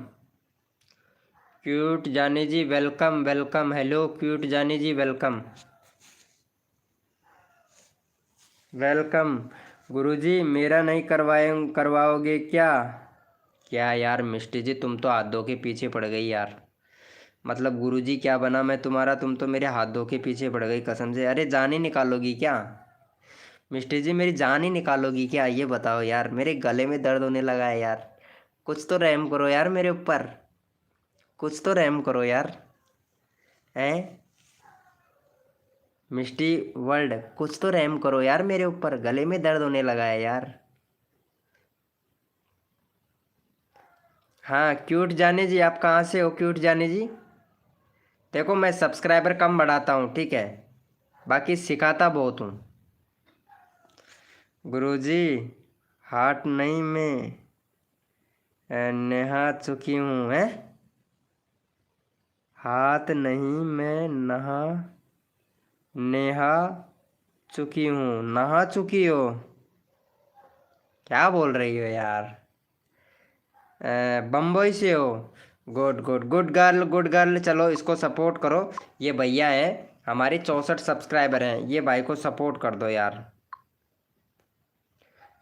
क्यूट जानी जी वेलकम वेलकम, हेलो क्यूट जानी जी वेलकम वेलकम। गुरुजी मेरा नहीं करवाओगे क्या? क्या यार मिष्टी जी, तुम तो हाथ धो के पीछे पड़ गई यार, मतलब गुरुजी क्या बना मैं तुम्हारा, तुम तो मेरे हाथ धो के पीछे पड़ गई कसम से। अरे जान ही निकालोगी क्या मिष्टी जी, मेरी जान ही निकालोगी क्या, ये बताओ यार, मेरे गले में दर्द होने लगा है यार, कुछ तो रहम करो यार मेरे ऊपर, कुछ तो रहम करो यार, हैं मिष्टी वर्ल्ड, कुछ तो रहम करो यार मेरे ऊपर, गले में दर्द होने लगा है यार। हाँ क्यूट जाने जी, आप कहाँ से हो क्यूट जाने जी? देखो मैं सब्सक्राइबर कम बढ़ाता हूँ, ठीक है, बाकी सिखाता बहुत हूँ। गुरुजी हाथ नहीं मैं नहा चुकी हूँ है, हाथ नहीं मैं नेहा चुकी हूँ, नहा चुकी हो, क्या बोल रही हो यार? बम्बई से हो? Good good good girl good girl. चलो इसको सपोर्ट करो, ये भैया है हमारे 64 सब्सक्राइबर हैं, ये भाई को सपोर्ट कर दो यार।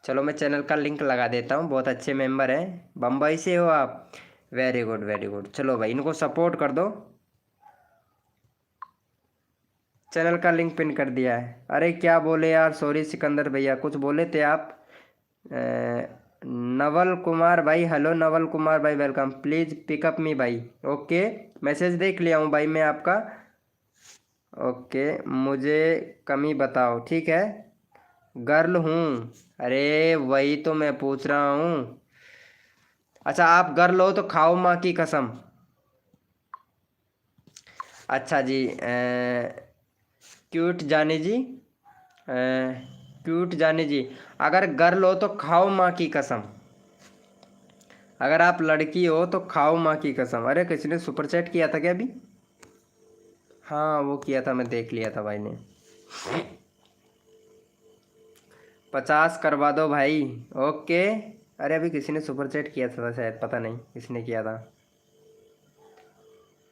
चलो मैं चैनल का लिंक लगा देता हूँ, बहुत अच्छे मेंबर हैं। बम्बई से हो आप? Very good very good. चलो भाई इनको सपोर्ट कर दो, चैनल का लिंक पिन कर दिया है। अरे क्या बोले यार, सॉरी सिकंदर भैया, कुछ बोले थे आप? नवल कुमार भाई, हेलो नवल कुमार भाई, वेलकम, प्लीज़ पिकअप मी भाई। ओके, मैसेज देख लिया हूँ भाई मैं आपका। ओके, मुझे कमी बताओ, ठीक है, गर्ल हूँ। अरे वही तो मैं पूछ रहा हूँ। अच्छा आप गर्ल हो तो खाओ माँ की कसम। अच्छा जी, क्यूट जानी जी, क्यूट जानी जी, अगर गर्ल हो तो खाओ माँ की कसम, अगर आप लड़की हो तो खाओ माँ की कसम। अरे किसी ने सुपर चैट किया था क्या अभी? हाँ वो किया था, मैं देख लिया था भाई ने। 50 करवा दो भाई। ओके। अरे अभी किसी ने सुपर चैट किया था शायद, पता नहीं किसने किया था।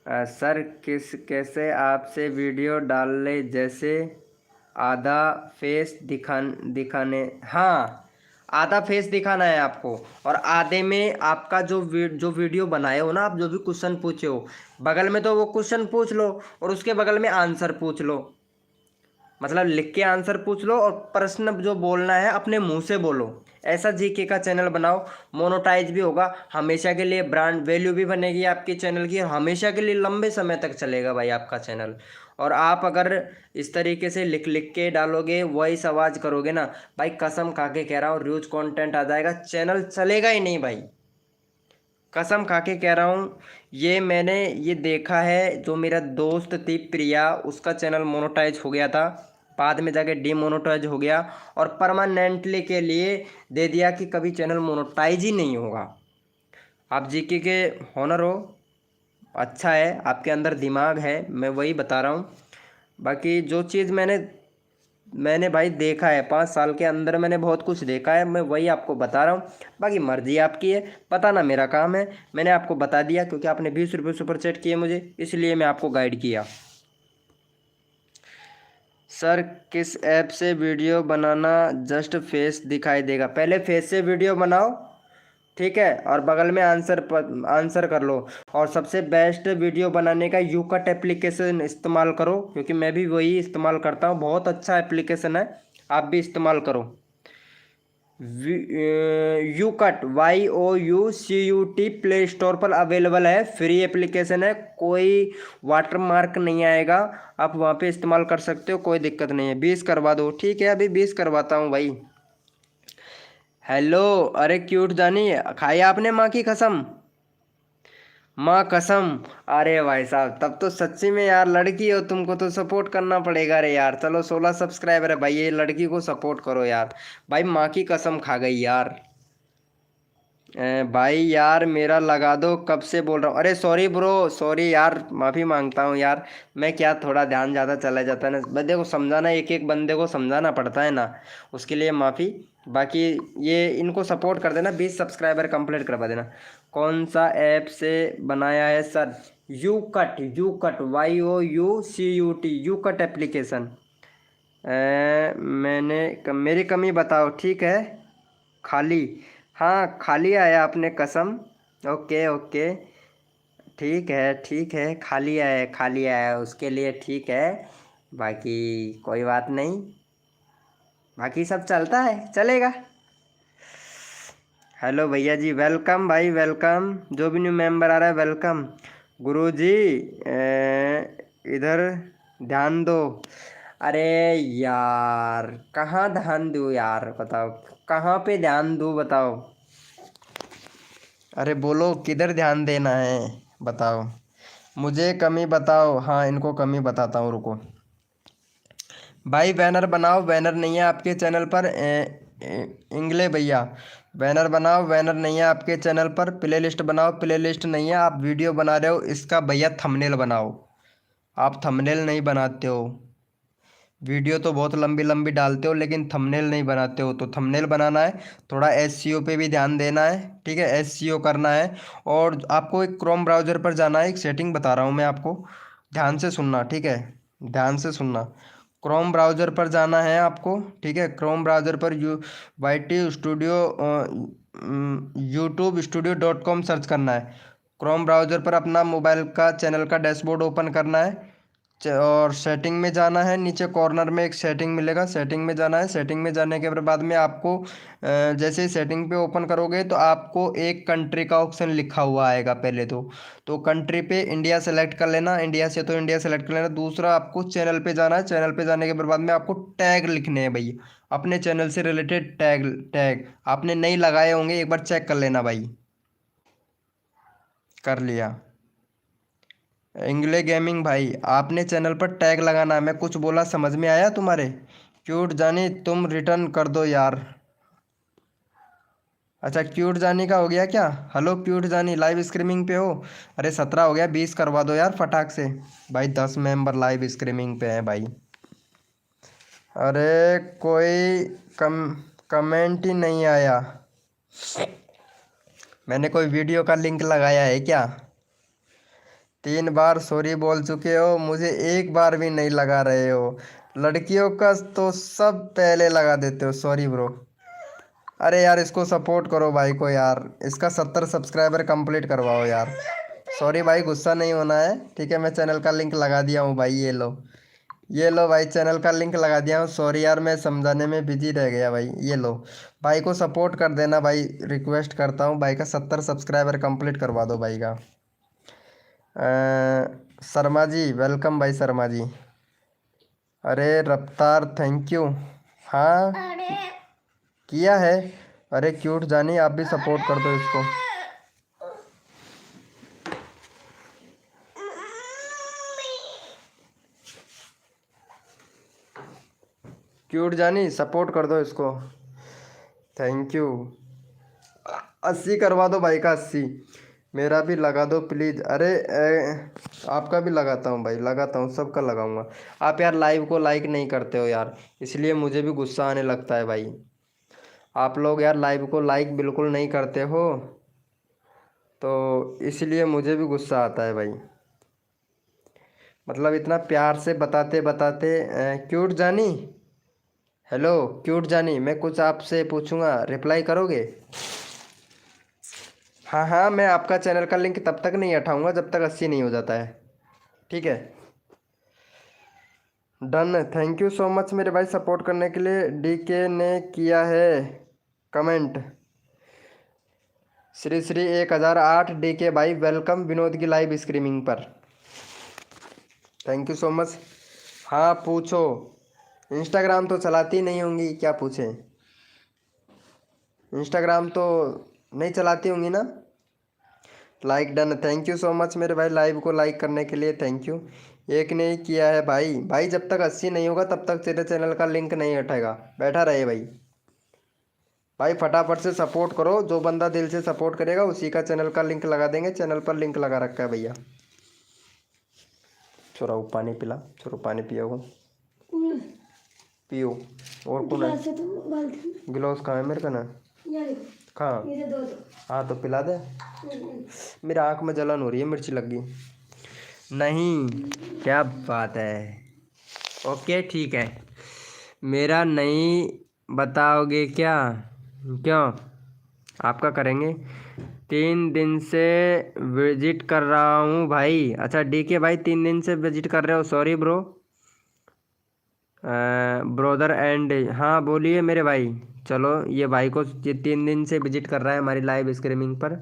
सर कैसे आपसे वीडियो डाल ले, जैसे आधा फेस दिखाने, हाँ आधा फेस दिखाना है आपको, और आधे में आपका जो वीडियो बनाए हो ना, आप जो भी क्वेश्चन पूछे हो, बगल में तो वो क्वेश्चन पूछ लो और उसके बगल में आंसर पूछ लो। मतलब लिख के आंसर पूछ लो और प्रश्न जो बोलना है अपने मुंह से बोलो। ऐसा जीके का चैनल बनाओ, मोनोटाइज भी होगा, हमेशा के लिए ब्रांड वैल्यू भी बनेगी आपके चैनल की, और हमेशा के लिए लंबे समय तक चलेगा भाई आपका चैनल। और आप अगर इस तरीके से लिख लिख के डालोगे, वॉइस आवाज़ करोगे ना भाई, कसम खा के कह रहा हूँ र्यूज कंटेंट आ जाएगा, चैनल चलेगा ही नहीं भाई, कसम खा के कह रहा हूँ। ये मैंने ये देखा है, जो मेरा दोस्त थी प्रिया, उसका चैनल मोनेटाइज हो गया था, बाद में जाके डीमोनेटाइज हो गया, और परमानेंटली के लिए दे दिया कि कभी चैनल मोनेटाइज ही नहीं होगा। आप जीके के हॉनर हो, अच्छा है, आपके अंदर दिमाग है, मैं वही बता रहा हूँ। बाकी जो चीज़ मैंने भाई देखा है, 5 साल के अंदर मैंने बहुत कुछ देखा है, मैं वही आपको बता रहा हूँ। बाकी मर्जी आपकी है, बताना मेरा काम है, मैंने आपको बता दिया क्योंकि आपने 20 रुपये सुपर चैट किए मुझे, इसलिए मैं आपको गाइड किया। सर किस ऐप से वीडियो बनाना जस्ट फेस दिखाई देगा? पहले फेस से वीडियो बनाओ, ठीक है, और बगल में आंसर कर लो। और सबसे बेस्ट वीडियो बनाने का यूकट एप्लीकेशन इस्तेमाल करो, क्योंकि मैं भी वही इस्तेमाल करता हूँ, बहुत अच्छा एप्लीकेशन है, आप भी इस्तेमाल करो। यूकट YOUCUT प्ले स्टोर पर अवेलेबल है, फ्री एप्लीकेशन है, कोई वाटर मार्क नहीं आएगा, आप वहाँ पे इस्तेमाल कर सकते हो, कोई दिक्कत नहीं है। 20 करवा दो, ठीक है, अभी 20 करवाता हूँ भाई। हेलो, अरे क्यूट जानी, खाई आपने माँ की कसम? माँ कसम, अरे भाई साहब, तब तो सच्ची में यार लड़की हो, तुमको तो सपोर्ट करना पड़ेगा रे यार। चलो 16 सब्सक्राइबर है भाई, ये लड़की को सपोर्ट करो यार। भाई माँ की कसम खा गई यार। भाई यार मेरा लगा दो, कब से बोल रहा हूँ। अरे सॉरी ब्रो, सॉरी यार, माफ़ी मांगता हूँ यार, मैं क्या थोड़ा ध्यान ज़्यादा चला जाता है ना, बंदे को समझाना, एक एक बंदे को समझाना पड़ता है ना, उसके लिए माफ़ी। बाकी ये इनको सपोर्ट कर देना, 20 सब्सक्राइबर कंप्लीट करवा देना। कौन सा ऐप से बनाया है sir? YouCut, YouCut YOUCUT, YouCut application. मेरी कमी बताओ, ठीक है, खाली, हाँ खाली आया आपने कसम। ओके ओके, ठीक है, खाली आया उसके लिए, ठीक है, बाकी कोई बात नहीं, बाकी सब चलता है, चलेगा। हेलो भैया जी, वेलकम भाई वेलकम, जो भी न्यू मेंबर आ रहा है वेलकम। गुरुजी इधर ध्यान दो। अरे यार कहाँ ध्यान दूँ यार, बताओ कहाँ पे ध्यान दूँ, बताओ, अरे बोलो किधर ध्यान देना है, बताओ। मुझे कमी बताओ। हाँ, इनको कमी बताता हूँ, रुको। भाई बैनर बनाओ, बैनर नहीं है आपके चैनल पर। इंगले भैया, बैनर बनाओ, बैनर नहीं है आपके चैनल पर। प्ले लिस्ट बनाओ, प्ले लिस्ट नहीं है। आप वीडियो बना रहे हो, इसका भैया थंबनेल बनाओ। आप थंबनेल नहीं बनाते हो। वीडियो तो बहुत लंबी लंबी डालते हो, लेकिन थंबनेल नहीं बनाते हो। तो थंबनेल बनाना है। थोड़ा एसईओ पे भी ध्यान देना है, ठीक है, एसईओ करना है। और आपको एक क्रोम ब्राउज़र पर जाना है। एक सेटिंग बता रहा हूँ मैं आपको, ध्यान से सुनना, ठीक है, ध्यान से सुनना। क्रोम ब्राउज़र पर जाना है आपको, ठीक है। क्रोम ब्राउज़र पर YT studio, youtube studio.com search करना है। क्रोम ब्राउज़र पर अपना मोबाइल का चैनल का डैशबोर्ड ओपन करना है। और सेटिंग में जाना है। नीचे कॉर्नर में एक सेटिंग मिलेगा, सेटिंग में जाना है। सेटिंग में जाने के बाद में आपको जैसे ही सेटिंग पे ओपन करोगे तो आपको एक कंट्री का ऑप्शन लिखा हुआ आएगा पहले तो कंट्री पे इंडिया सेलेक्ट कर लेना। इंडिया से तो इंडिया सेलेक्ट कर लेना। दूसरा, आपको चैनल पे जाना है। चैनल पे जाने के बाद में आपको टैग लिखने हैं भैया, अपने चैनल से रिलेटेड टैग। टैग आपने नहीं लगाए होंगे, एक बार चेक कर लेना भाई। कर लिया। इंग्ले गेमिंग भाई, आपने चैनल पर टैग लगाना है। मैं कुछ बोला, समझ में आया तुम्हारे? क्यूट जानी, तुम रिटर्न कर दो यार। अच्छा, क्यूट जानी का हो गया क्या? हेलो क्यूट जानी, लाइव स्ट्रीमिंग पे हो? अरे 17 हो गया, 20 करवा दो यार फटाक से। भाई 10 मेंबर लाइव स्ट्रीमिंग पे हैं भाई। अरे कोई कम कमेंट ही नहीं आया। मैंने कोई वीडियो का लिंक लगाया है क्या? 3 बार सॉरी बोल चुके हो, मुझे एक बार भी नहीं लगा रहे हो। लड़कियों का तो सब पहले लगा देते हो। Sorry bro. अरे यार, इसको सपोर्ट करो भाई को यार, इसका 70 सब्सक्राइबर कंप्लीट करवाओ यार। सॉरी भाई, गुस्सा नहीं होना है, ठीक है। मैं चैनल का लिंक लगा दिया हूँ भाई, ये लो। ये लो भाई, चैनल का लिंक लगा दिया हूँ। सॉरी यार, मैं समझाने में बिजी रह गया भाई। ये लो, भाई को सपोर्ट कर देना भाई, रिक्वेस्ट करता हूँ। भाई का 70 सब्सक्राइबर कंप्लीट करवा दो भाई का। शर्मा जी, वेलकम भाई शर्मा जी। अरे रफ्तार, थैंक यू। हाँ, किया है। अरे क्यूट जानी, आप भी सपोर्ट कर दो इसको। क्यूट जानी, सपोर्ट कर दो इसको। Thank you. 80 करवा दो भाई का, 80। मेरा भी लगा दो प्लीज़। अरे आपका भी लगाता हूँ भाई, लगाता हूँ, सबका लगाऊंगा। आप यार लाइव को लाइक नहीं करते हो यार, इसलिए मुझे भी गुस्सा आने लगता है भाई। आप लोग यार लाइव को लाइक बिल्कुल नहीं करते हो, तो इसलिए मुझे भी गुस्सा आता है भाई। मतलब इतना प्यार से बताते बताते। क्यूट जानी, हेलो क्यूट जानी, मैं कुछ आपसे पूछूंगा, रिप्लाई करोगे? हाँ हाँ, मैं आपका चैनल का लिंक तब तक नहीं हटाऊंगा जब तक 80 नहीं हो जाता है, ठीक है। Done, thank you so much मेरे भाई सपोर्ट करने के लिए। डीके ने किया है कमेंट। श्री श्री 1008 डीके भाई, वेलकम विनोद की लाइव स्ट्रीमिंग पर। Thank you so much. हाँ पूछो। इंस्टाग्राम तो चलाती नहीं होंगी, क्या पूछें? इंस्टाग्राम तो नहीं चलाती होंगी ना। Like done, thank you so much मेरे भाई लाइव को लाइक करने के लिए, थैंक यू। एक ने ही किया है भाई। भाई जब तक 80 नहीं होगा तब तक तेरे चैनल का लिंक नहीं हटेगा, बैठा रहे भाई। भाई फटाफट से सपोर्ट करो, जो बंदा दिल से सपोर्ट करेगा उसी का चैनल का लिंक लगा देंगे। चैनल पर लिंक लगा रखा है भैया। छोरा वो पानी पिला, छोरो पानी पियोगे, पियो। और कौन है? गिलास कहाँ है मेरे का ना? कहाँ? हाँ तो पिला दे। मेरा आँख में जलन हो रही है, मिर्ची लग गई। नहीं, क्या बात है। ओके ठीक है। मेरा नहीं बताओगे क्या? क्यों? आपका करेंगे। 3 दिन से विजिट कर रहा हूँ भाई। अच्छा डीके भाई, 3 दिन से विजिट कर रहे हो, सॉरी ब्रो। ब्रोदर एंड, हाँ बोलिए मेरे भाई। चलो, ये भाई को ये 3 दिन से विजिट कर रहा है हमारी लाइव स्ट्रीमिंग पर।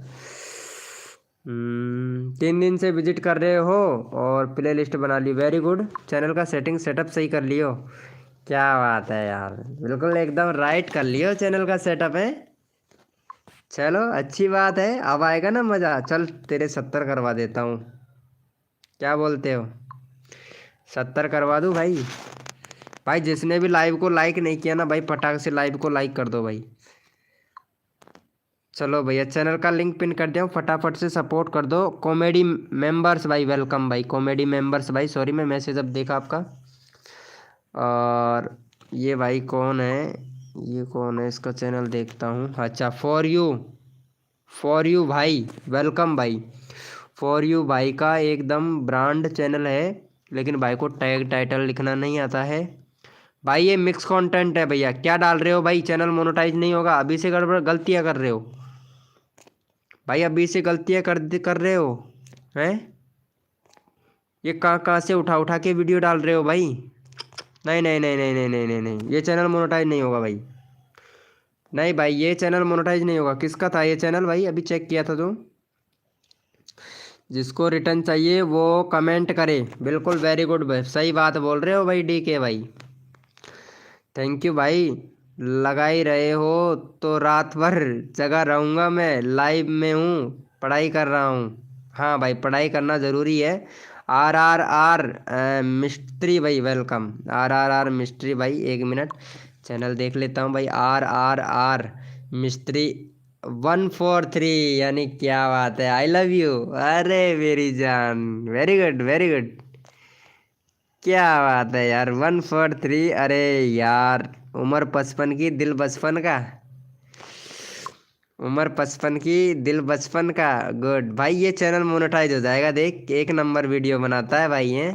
3 दिन से विजिट कर रहे हो और प्ले लिस्ट बना ली, वेरी गुड। चैनल का सेटिंग सेटअप सही कर लियो, क्या बात है यार, बिल्कुल एकदम राइट कर लियो चैनल का सेटअप है। चलो अच्छी बात है, अब आएगा ना मज़ा। चल तेरे 70 करवा देता हूँ। क्या बोलते हो? 70 करवा दूँ भाई? भाई जिसने भी लाइव को लाइक नहीं किया ना भाई, फटाक से लाइव को लाइक कर दो भाई। चलो भैया, चैनल का लिंक पिन कर दिया हूँ, फटाफट से सपोर्ट कर दो। कॉमेडी मेंबर्स भाई वेलकम भाई, कॉमेडी मेंबर्स भाई, सॉरी मैं मैसेज अब देखा आपका। और ये भाई कौन है, ये कौन है, इसका चैनल देखता हूँ। अच्छा, फॉर यू भाई वेलकम भाई। फॉर यू भाई का एकदम ब्रांड चैनल है, लेकिन भाई को टैग टाइटल लिखना नहीं आता है। भाई ये मिक्स कंटेंट है भैया, क्या डाल रहे हो भाई? चैनल मोनेटाइज नहीं होगा, अभी से गड़बड़ गलतियाँ कर रहे हो भाई, अभी से गलतियाँ कर रहे हो हैं। ये कहाँ कहाँ से उठा उठा के वीडियो डाल रहे हो भाई? नहीं नहीं नहीं नहीं नहीं नहीं नहीं नहीं, ये चैनल मोनेटाइज नहीं होगा भाई। नहीं भाई, ये चैनल मोनेटाइज नहीं होगा। किसका था ये चैनल भाई? अभी चेक किया था तो। जिसको रिटर्न चाहिए वो कमेंट करे। बिल्कुल, वेरी गुड भाई, सही बात बोल रहे हो भाई DK भाई। थैंक यू भाई। लगा ही रहे हो तो रात भर जगा रहूँगा मैं, लाइव में हूँ, पढ़ाई कर रहा हूँ। हाँ भाई, पढ़ाई करना ज़रूरी है। RRR मिस्ट्री भाई वेलकम। RRR मिस्ट्री भाई, 1 मिनट चैनल देख लेता हूँ भाई। RRR मिस्ट्री 143, यानी क्या बात है, आई लव यू। अरे मेरी जान, वेरी गुड वेरी गुड, क्या बात है यार, 143। अरे यार, उम्र 55 की दिल बचपन का, उम्र 55 की दिल बचपन का। गुड भाई, ये चैनल मोनेटाइज हो जाएगा, देख 1 नंबर वीडियो बनाता है भाई ये।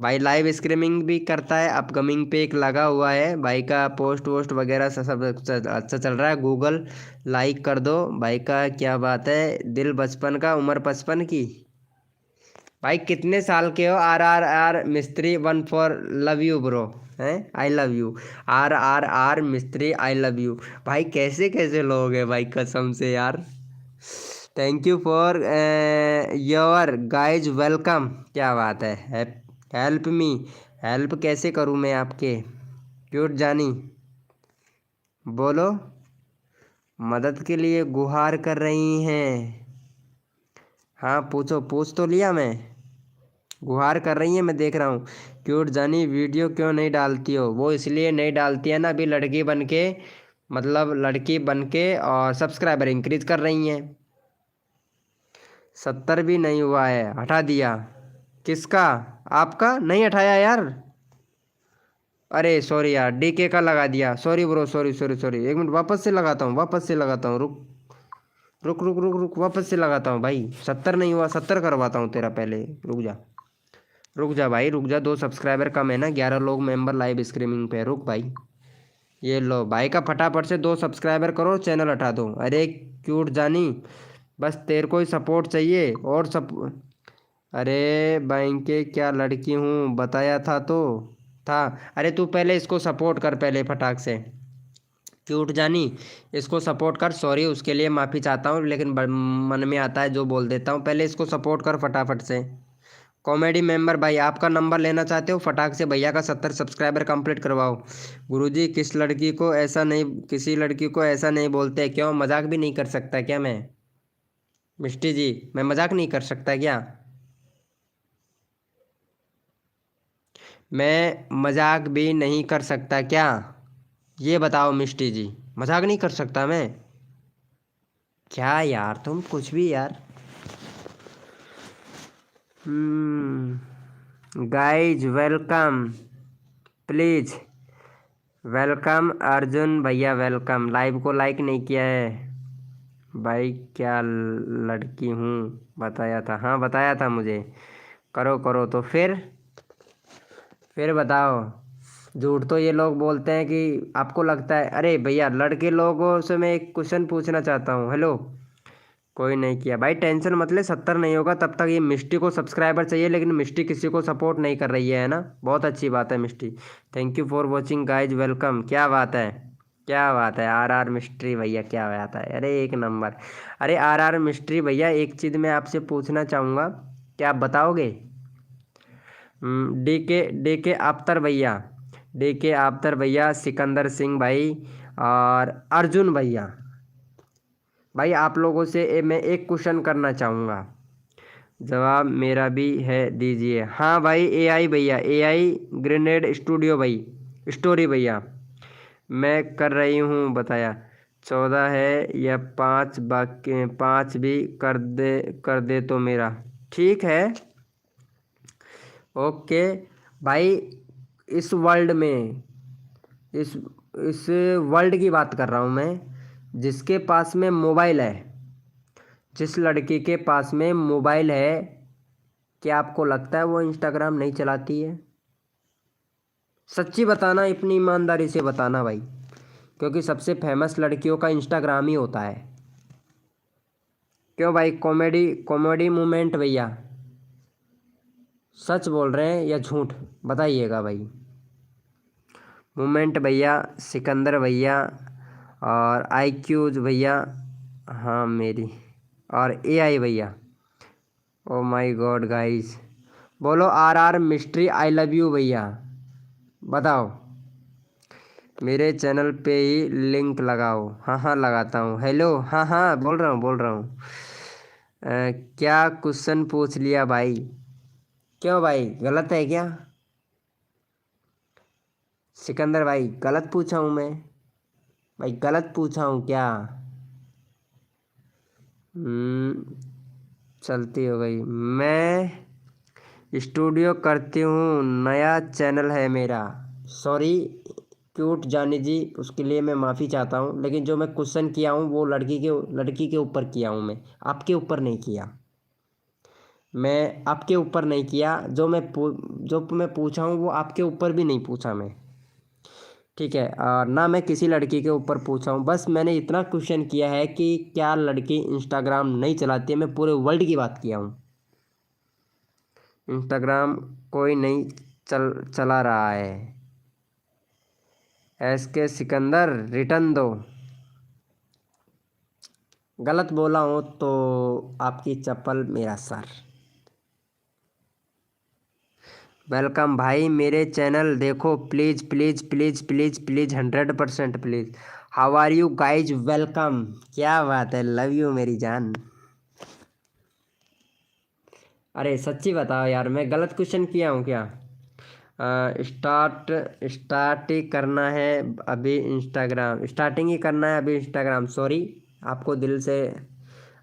भाई लाइव स्ट्रीमिंग भी करता है, अपकमिंग पे एक लगा हुआ है भाई का, पोस्ट वोस्ट वगैरह सब अच्छा चल रहा है। गूगल लाइक कर दो भाई का, क्या बात है, दिल बचपन का, उम्र 55 की। भाई कितने साल के हो? RRR मिस्त्री 14, लव यू ब्रो, हैं, आई लव यू। RRR मिस्त्री, आई लव यू। भाई कैसे कैसे लोग हैं भाई, कसम से यार। Thank you for your guys welcome, क्या बात है। हेल्प मी, हेल्प कैसे करूँ मैं आपके? क्यूट जानी, बोलो। मदद के लिए गुहार कर रही हैं। हाँ पूछो, पूछ तो लिया मैं। गुहार कर रही है, मैं देख रहा हूँ। क्यूट जानी, वीडियो क्यों नहीं डालती हो? वो इसलिए नहीं डालती है ना, अभी लड़की बन के, मतलब लड़की बन के, और सब्सक्राइबर इंक्रीज कर रही हैं। 70 भी नहीं हुआ है, हटा दिया। किसका? आपका नहीं हटाया यार? अरे सॉरी यार, DK का लगा दिया, sorry bro, sorry sorry sorry. 1 minute, वापस से लगाता हूँ, वापस से लगाता हूँ, रुक रुक रुक रुक रुक, वापस से लगाता हूँ भाई। 70 नहीं हुआ, 70 करवाता हूँ तेरा, पहले रुक जा, रुक जा भाई, रुक जा। 2 सब्सक्राइबर कम है ना, 11 लोग मेंबर लाइव स्ट्रीमिंग पे, रुक भाई। ये लो भाई का, फटाफट से 2 सब्सक्राइबर करो, चैनल हटा दो। अरे क्यूट जानी, बस तेरे को ही सपोर्ट चाहिए और सब। अरे बैंक के क्या लड़की हूँ, बताया था तो था। अरे तू पहले इसको सपोर्ट कर, पहले फटाक से। क्यूट जानी, इसको सपोर्ट कर। सॉरी, उसके लिए माफ़ी चाहता हूँ, लेकिन मन में आता है जो बोल देता हूँ। पहले इसको सपोर्ट कर फटाफट से। कॉमेडी मेंबर भाई, आपका नंबर लेना चाहते हो? फटाक से भैया का 70 सब्सक्राइबर कंप्लीट करवाओ। गुरुजी, किसी लड़की को ऐसा नहीं बोलते, क्यों? मजाक भी नहीं कर सकता क्या मैं? मिष्टी जी, मैं मजाक नहीं कर सकता क्या? मैं मजाक भी नहीं कर सकता क्या? ये बताओ मिष्टी जी, मजाक नहीं कर सकता मैं क्या? यार तुम कुछ भी यार। Guys welcome, please welcome. Arjun भैया वेलकम। लाइव को लाइक नहीं किया है भाई, क्या लड़की हूँ, बताया था, हाँ बताया था मुझे। करो करो तो फिर बताओ। झूठ तो ये लोग बोलते हैं कि आपको लगता है। अरे भैया, लड़के लोगों से मैं एक क्वेश्चन पूछना चाहता हूँ। हेलो, कोई नहीं किया भाई, टेंशन मत ले, 70 नहीं होगा तब तक। ये मिष्टी को सब्सक्राइबर चाहिए, लेकिन मिष्टी किसी को सपोर्ट नहीं कर रही है ना, बहुत अच्छी बात है Mishti. Thank you for watching guys welcome, क्या बात है, क्या बात है। RR मिस्ट्री भैया, क्या बात है, अरे 1 नंबर। अरे RR मिस्ट्री भैया, एक चीज़ मैं आपसे पूछना चाहूँगा, क्या आप बताओगे? DK आफ्तर भैया, DK आफ्तर भैया, सिकंदर सिंह भाई, और अर्जुन भैया। भाई आप लोगों से मैं एक क्वेश्चन करना चाहूँगा। जवाब मेरा भी है दीजिए। हाँ भाई एआई भैया, एआई ग्रेनेड स्टूडियो भाई, स्टोरी भैया मैं कर रही हूँ बताया। 14 है या 5 बाकी, 5 भी कर दे तो मेरा ठीक है। ओके भाई, इस वर्ल्ड में, इस इस वर्ल्ड की बात कर रहा हूँ मैं, जिसके पास में मोबाइल है, जिस लड़की के पास में मोबाइल है, क्या आपको लगता है वो इंस्टाग्राम नहीं चलाती है? सच्ची बताना, अपनी ईमानदारी से बताना भाई, क्योंकि सबसे फेमस लड़कियों का इंस्टाग्राम ही होता है। क्यों भाई, कॉमेडी कॉमेडी मोमेंट भैया, सच बोल रहे हैं या झूठ बताइएगा भाई। मोमेंट भैया, सिकंदर भैया और आईक्यूज भैया, हाँ मेरी, और एआई भैया। ओ माय गॉड गाइस, बोलो R R mystery I love you भैया, बताओ। मेरे चैनल पे ही लिंक लगाओ। हाँ हाँ लगाता हूँ। हेलो, हाँ हाँ बोल रहा हूँ बोल रहा हूँ। क्या क्वेश्चन पूछ लिया भाई? क्यों भाई, गलत है क्या? सिकंदर भाई गलत पूछा हूँ मैं? भाई गलत पूछा हूँ क्या? हम्म, चलती हो गई। मैं स्टूडियो करती हूँ, नया चैनल है मेरा। सॉरी क्यूट जानी जी, उसके लिए मैं माफ़ी चाहता हूँ, लेकिन जो मैं क्वेश्चन किया हूँ वो लड़की के ऊपर किया हूँ मैं, आपके ऊपर नहीं किया। मैं आपके ऊपर नहीं किया, जो मैं पूछा हूँ वो आपके ऊपर भी नहीं पूछा मैं, ठीक है। और ना मैं किसी लड़की के ऊपर पूछा हूँ, बस मैंने इतना क्वेश्चन किया है कि क्या लड़की इंस्टाग्राम नहीं चलाती है, मैं पूरे वर्ल्ड की बात किया हूँ। इंस्टाग्राम कोई नहीं चला रहा है। एस के सिकंदर रिटर्न दो। गलत बोला हो तो आपकी चप्पल मेरा सर। वेलकम भाई, मेरे चैनल देखो please please please please please, 100% please. How are you guys, welcome. क्या बात है, लव यू मेरी जान। अरे सच्ची बताओ यार, मैं गलत क्वेश्चन किया हूँ क्या? स्टार्ट स्टार्ट ही करना है अभी इंस्टाग्राम, स्टार्टिंग ही करना है अभी इंस्टाग्राम। सॉरी, आपको दिल से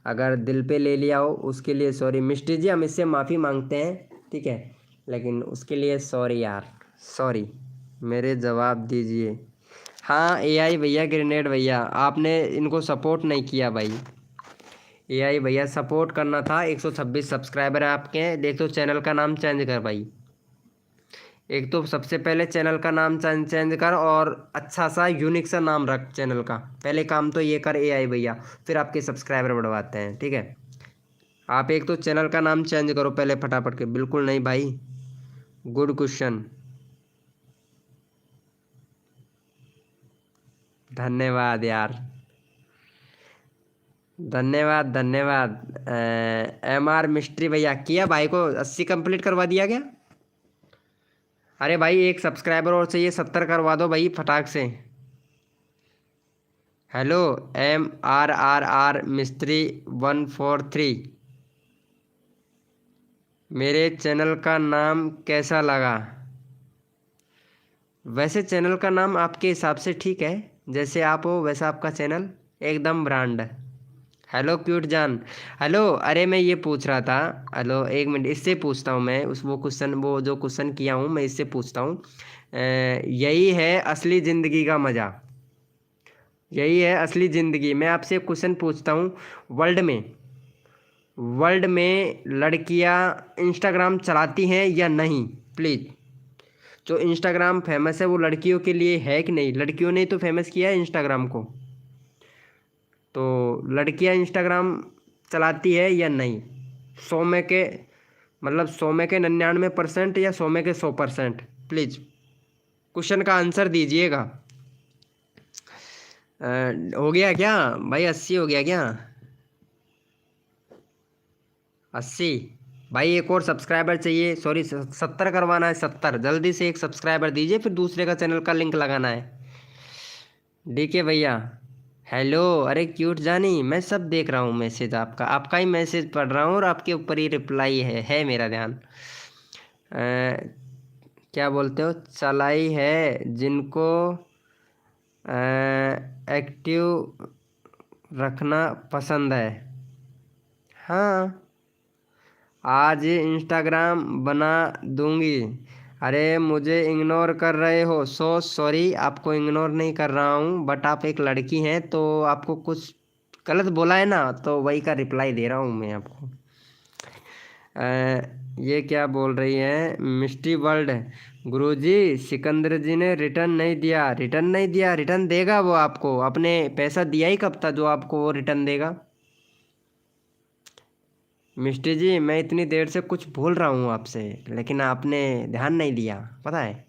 अगर दिल पे ले लिया हो उसके लिए सॉरी मिस्टर जी, हम इससे माफ़ी मांगते हैं, ठीक है, लेकिन उसके लिए सॉरी यार, सॉरी। मेरे जवाब दीजिए। हाँ एआई भैया, ग्रेनेड भैया, आपने इनको सपोर्ट नहीं किया भाई। एआई भैया सपोर्ट करना था, 126 सब्सक्राइबर है आपके, देख तो चैनल का नाम चेंज कर भाई। एक तो सबसे पहले चैनल का नाम चेंज कर, और अच्छा सा यूनिक सा नाम रख चैनल का, पहले काम तो ये कर एआई भैया, फिर आपके सब्सक्राइबर बढ़वाते हैं, ठीक है। आप एक तो चैनल का नाम चेंज करो पहले फटाफट के। बिल्कुल नहीं भाई, गुड क्वेश्चन, धन्यवाद यार, धन्यवाद धन्यवाद। एम आर मिस्ट्री भैया, किया भाई को 80 कंप्लीट करवा दिया क्या? अरे भाई एक सब्सक्राइबर और चाहिए, 70 करवा दो भाई फटाक से। हेलो, MRRR मिस्त्री 143, मेरे चैनल का नाम कैसा लगा? वैसे चैनल का नाम आपके हिसाब से ठीक है, जैसे आप हो वैसा आपका चैनल, एकदम ब्रांड। हेलो क्यूट जान, हेलो। अरे मैं ये पूछ रहा था, हेलो एक मिनट, इससे पूछता हूँ मैं, उस वो क्वेश्चन, वो जो क्वेश्चन किया हूँ मैं इससे पूछता हूँ। यही है असली ज़िंदगी का मज़ा, यही है असली ज़िंदगी। मैं आपसे एक क्वेश्चन पूछता हूँ, वर्ल्ड में, वर्ल्ड में लड़कियाँ इंस्टाग्राम चलाती हैं या नहीं? प्लीज़, जो इंस्टाग्राम फेमस है वो लड़कियों के लिए है कि नहीं? लड़कियों ने तो फेमस किया है इंस्टाग्राम को, तो लड़कियां इंस्टाग्राम चलाती है या नहीं? 100 में के, मतलब 100 में के 99% या 100 में के 100%? प्लीज़ क्वेश्चन का आंसर दीजिएगा। हो गया क्या भाई, 80 हो गया क्या? 80? भाई एक और सब्सक्राइबर चाहिए, सॉरी 70 करवाना है, 70 जल्दी से एक सब्सक्राइबर दीजिए, फिर दूसरे का चैनल का लिंक लगाना है। डीके भैया, हेलो, अरे क्यूट जानी, मैं सब देख रहा हूँ मैसेज आपका, आपका ही मैसेज पढ़ रहा हूँ और आपके ऊपर ही रिप्लाई है मेरा ध्यान। क्या बोलते हो, चलाई है जिनको एक्टिव रखना पसंद है। हाँ, आज इंस्टाग्राम बना दूंगी। अरे मुझे इग्नोर कर रहे हो, सो सॉरी, आपको इग्नोर नहीं कर रहा हूँ, बट आप एक लड़की हैं तो आपको कुछ गलत बोला है ना, तो वही का रिप्लाई दे रहा हूँ मैं आपको। ये क्या बोल रही है मिस्टी वर्ल्ड। गुरुजी, सिकंदर जी ने रिटर्न नहीं दिया, रिटर्न नहीं दिया, रिटर्न देगा वो आपको। आपने पैसा दिया ही कब था जो आपको वो रिटर्न देगा। मिस्टी जी, मैं इतनी देर से कुछ बोल रहा हूँ आपसे, लेकिन आपने ध्यान नहीं दिया, पता है।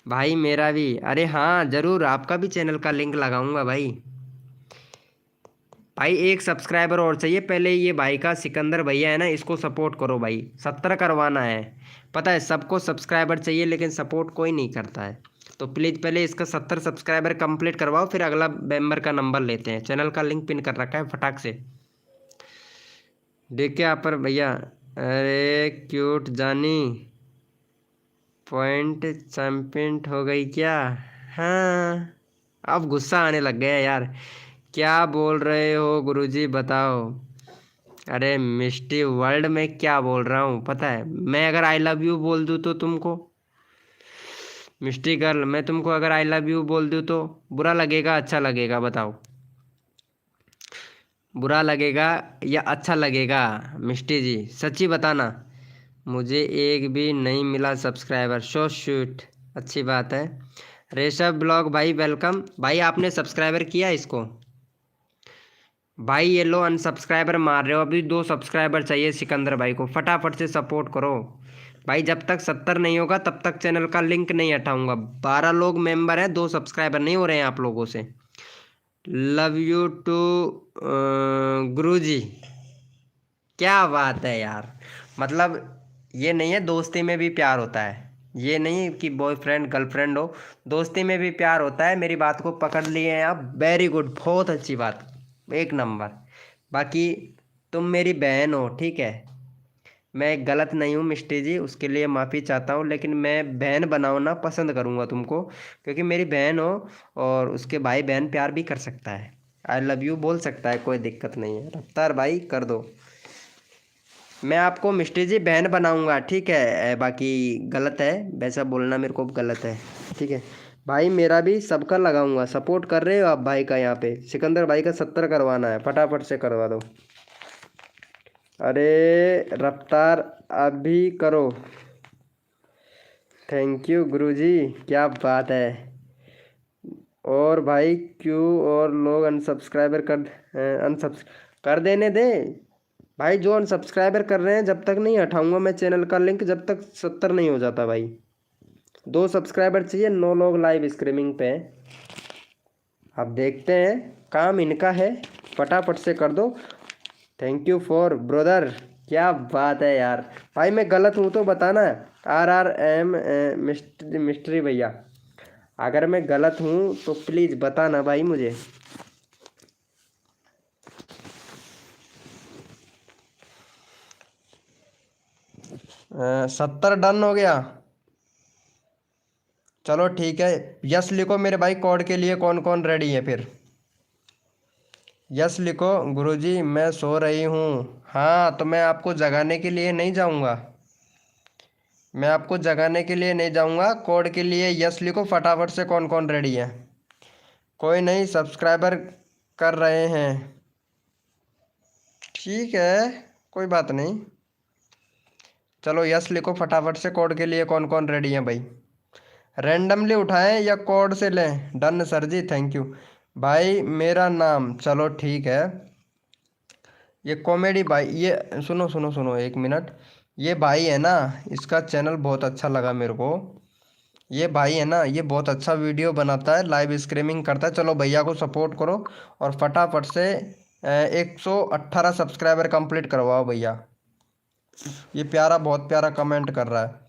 भाई मेरा भी, अरे हाँ ज़रूर, आपका भी चैनल का लिंक लगाऊंगा भाई। भाई एक सब्सक्राइबर और चाहिए, पहले ये भाई का सिकंदर भैया है ना, इसको सपोर्ट करो भाई, 70 करवाना है। पता है सबको सब्सक्राइबर चाहिए लेकिन सपोर्ट कोई नहीं करता है। तो प्लीज़ पहले इसका 70 सब्सक्राइबर कंप्लीट करवाओ, फिर अगला मेंबर का नंबर लेते हैं। चैनल का लिंक पिन कर रखा है, फटाक से देख के यहाँ पर भैया। अरे क्यूट जानी, पॉइंट चैंपियन हो गई क्या। हाँ, अब गुस्सा आने लग गया यार। क्या बोल रहे हो गुरुजी बताओ। अरे मिस्टी वर्ल्ड में क्या बोल रहा हूँ पता है, मैं अगर आई लव यू बोल दूँ तो तुमको, मिस्टी गर्ल, मैं तुमको अगर आई लव यू बोल दूँ तो बुरा लगेगा अच्छा लगेगा बताओ। बुरा लगेगा या अच्छा लगेगा। मिस्टी जी सच्ची बताना। मुझे एक भी नहीं मिला सब्सक्राइबर, सो शूट, अच्छी बात है। ऋषभ ब्लॉग भाई वेलकम। भाई आपने सब्सक्राइबर किया इसको। भाई ये लो अनसब्सक्राइबर मार रहे हो, अभी 2 सब्सक्राइबर चाहिए सिकंदर भाई को, फटाफट से सपोर्ट करो। भाई जब तक 70 नहीं होगा तब तक चैनल का लिंक नहीं हटाऊंगा। 12 लोग मेंबर हैं, 2 सब्सक्राइबर नहीं हो रहे हैं आप लोगों से। लव यू टू गुरुजी। क्या बात है यार, मतलब ये नहीं है दोस्ती में भी प्यार होता है, ये नहीं कि बॉयफ्रेंड गर्लफ्रेंड हो, दोस्ती में भी प्यार होता है। मेरी बात को पकड़ लिए हैं आप, वेरी गुड, बहुत अच्छी बात, एक नंबर। बाकी तुम मेरी बहन हो, ठीक है। मैं गलत नहीं हूँ मिष्टी जी, उसके लिए माफ़ी चाहता हूँ, लेकिन मैं बहन बनाना पसंद करूँगा तुमको, क्योंकि मेरी बहन हो। और उसके भाई बहन प्यार भी कर सकता है, आई लव यू बोल सकता है, कोई दिक्कत नहीं है। रफ्तार भाई कर दो, मैं आपको मिस्टी जी बहन बनाऊंगा, ठीक है। बाकी गलत है वैसा बोलना, मेरे को गलत है, ठीक है। भाई मेरा भी सबका लगाऊंगा, सपोर्ट कर रहे हो आप भाई का। यहाँ पे सिकंदर भाई का 70 करवाना है, फटाफट से करवा दो। अरे रफ्तार अभी करो, थैंक यू गुरुजी, क्या बात है। और भाई क्यों और लोग अनसब्सक्राइबर अनसब्स कर देने दे। भाई जो अनसब्सक्राइबर कर रहे हैं, जब तक नहीं हटाऊंगा मैं चैनल का लिंक, जब तक 70 नहीं हो जाता भाई। 2 सब्सक्राइबर चाहिए, 9 लोग लाइव स्ट्रीमिंग पे हैं। अब देखते हैं, काम इनका है, फटाफट से कर दो। थैंक यू फॉर ब्रदर, क्या बात है यार। भाई मैं गलत हूँ तो बताना। RRM मिस्ट्री भैया, अगर मैं गलत हूँ तो प्लीज़ बताना भाई मुझे। 70 डन हो गया, चलो ठीक है। यस लिखो मेरे भाई, कोड के लिए कौन कौन रेडी है फिर। यस लिखो। गुरुजी मैं सो रही हूँ। हाँ तो मैं आपको जगाने के लिए नहीं जाऊँगा, मैं आपको जगाने के लिए नहीं जाऊँगा। कोड के लिए यस लिखो फटाफट से, कौन कौन रेडी है। कोई नहीं, सब्सक्राइबर कर रहे हैं, ठीक है, कोई बात नहीं। चलो यस लिखो फटाफट से, कोड के लिए कौन कौन रेडी है भाई। रैंडमली उठाएं या कोड से लें। Done sir ji, thank you. भाई मेरा नाम, चलो ठीक है। ये कॉमेडी भाई, ये सुनो सुनो सुनो एक मिनट। ये भाई है ना, इसका चैनल बहुत अच्छा लगा मेरे को। ये भाई है ना, ये बहुत अच्छा वीडियो बनाता है, लाइव स्ट्रीमिंग करता है। चलो भैया को सपोर्ट करो और फटाफट से 118 सब्सक्राइबर कंप्लीट करवाओ भैया। ये प्यारा, बहुत प्यारा कमेंट कर रहा है।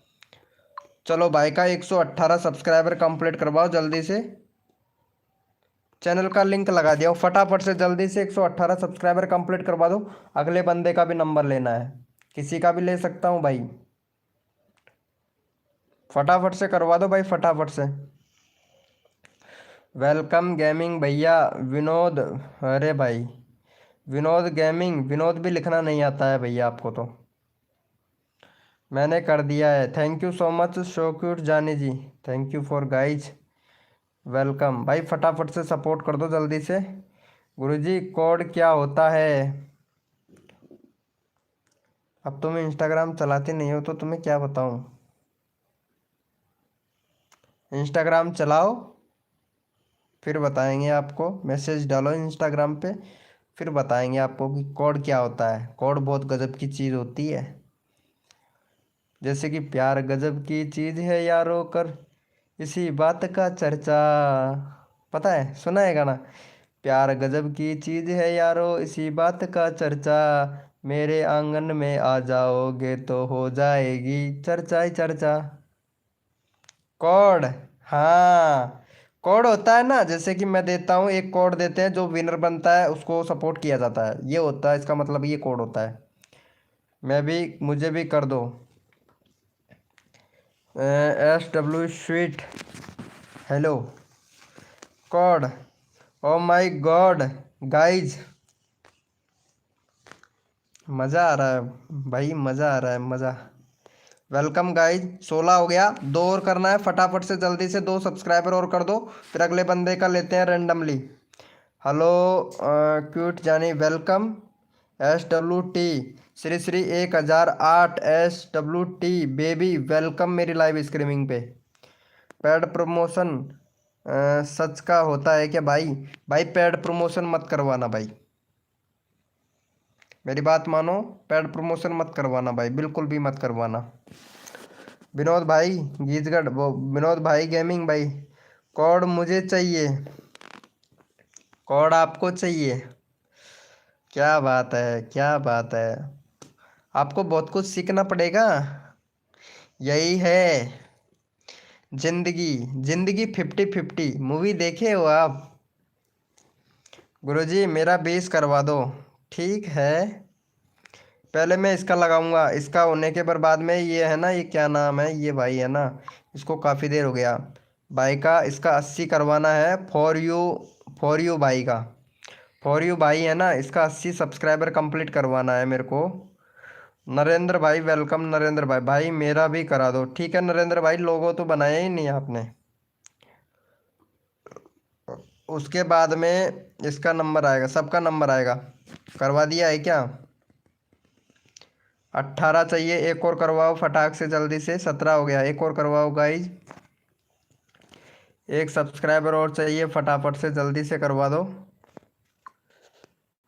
चलो भाई का 118 सब्सक्राइबर कंप्लीट करवाओ जल्दी से। चैनल का लिंक लगा दिया हूँ, फटाफट से जल्दी से 118 सब्सक्राइबर कंप्लीट करवा दो। अगले बंदे का भी नंबर लेना है, किसी का भी ले सकता हूँ भाई, फटाफट से करवा दो भाई, फटाफट से। वेलकम गेमिंग भैया विनोद। अरे भाई विनोद गेमिंग, विनोद भी लिखना नहीं आता है भैया आपको तो। मैंने कर दिया है, thank you so much so cute जानी जी, thank you for guys, welcome भाई, फटाफट से सपोर्ट कर दो जल्दी से। गुरुजी कोड क्या होता है? अब तुम इंस्टाग्राम चलाती नहीं हो तो तुम्हें क्या बताऊं। इंस्टाग्राम चलाओ फिर बताएंगे आपको, मैसेज डालो इंस्टाग्राम पे, फिर बताएंगे आपको कि कोड क्या होता है। कोड बहुत गजब की चीज़ होती है, जैसे कि प्यार गजब की चीज़ है यारो कर, इसी बात का चर्चा। पता है, सुना है गाना? प्यार गजब की चीज़ है यारो, इसी बात का चर्चा, मेरे आंगन में आ जाओगे तो हो जाएगी चर्चा ही चर्चा। कोड, हाँ कोड होता है ना, जैसे कि मैं देता हूँ एक कोड देते हैं, जो विनर बनता है उसको सपोर्ट किया जाता है, ये होता है इसका मतलब, ये कोड होता है। मैं भी, मुझे भी कर दो। SW sweet hello code, O my God guys, मज़ा आ रहा है भाई, मज़ा आ रहा है, मज़ा। वेलकम गाइज, 16 हो गया, दो और करना है, फटाफट से जल्दी से 2 सब्सक्राइबर और कर दो, फिर अगले बंदे का लेते हैं रेंडमली। हेलो क्यूट जानी welcome. SWT Shri Shri 1008 SWT baby welcome मेरी लाइव स्ट्रीमिंग पे। पेड प्रमोशन सच का होता है क्या भाई? भाई पेड प्रमोशन मत करवाना भाई, मेरी बात मानो, पेड प्रमोशन मत करवाना भाई, बिल्कुल भी मत करवाना। विनोद भाई गीजगढ़, वो विनोद भाई गेमिंग भाई, कोड मुझे चाहिए, कोड आपको चाहिए? क्या बात है, क्या बात है, आपको बहुत कुछ सीखना पड़ेगा, यही है जिंदगी। जिंदगी 50-50 मूवी देखे हो आप? गुरुजी मेरा 20 करवा दो। ठीक है, पहले मैं इसका लगाऊंगा, इसका होने के बाद में, ये है ना, ये क्या नाम है, ये भाई है ना, इसको काफ़ी देर हो गया भाई का, इसका 80 करवाना है। फॉर यू भाई का, फॉर यू भाई है ना, इसका 80 सब्सक्राइबर कंप्लीट करवाना है मेरे को। नरेंद्र भाई वेलकम, नरेंद्र भाई, भाई मेरा भी करा दो। ठीक है नरेंद्र भाई, लोगो तो बनाया ही नहीं आपने। उसके बाद में इसका नंबर आएगा, सबका नंबर आएगा। करवा दिया है क्या? 18 चाहिए, एक और करवाओ फटाक से जल्दी से, 17 हो गया, एक और करवाओ गाइज। एक सब्सक्राइबर और चाहिए, फटाफट से जल्दी से करवा दो।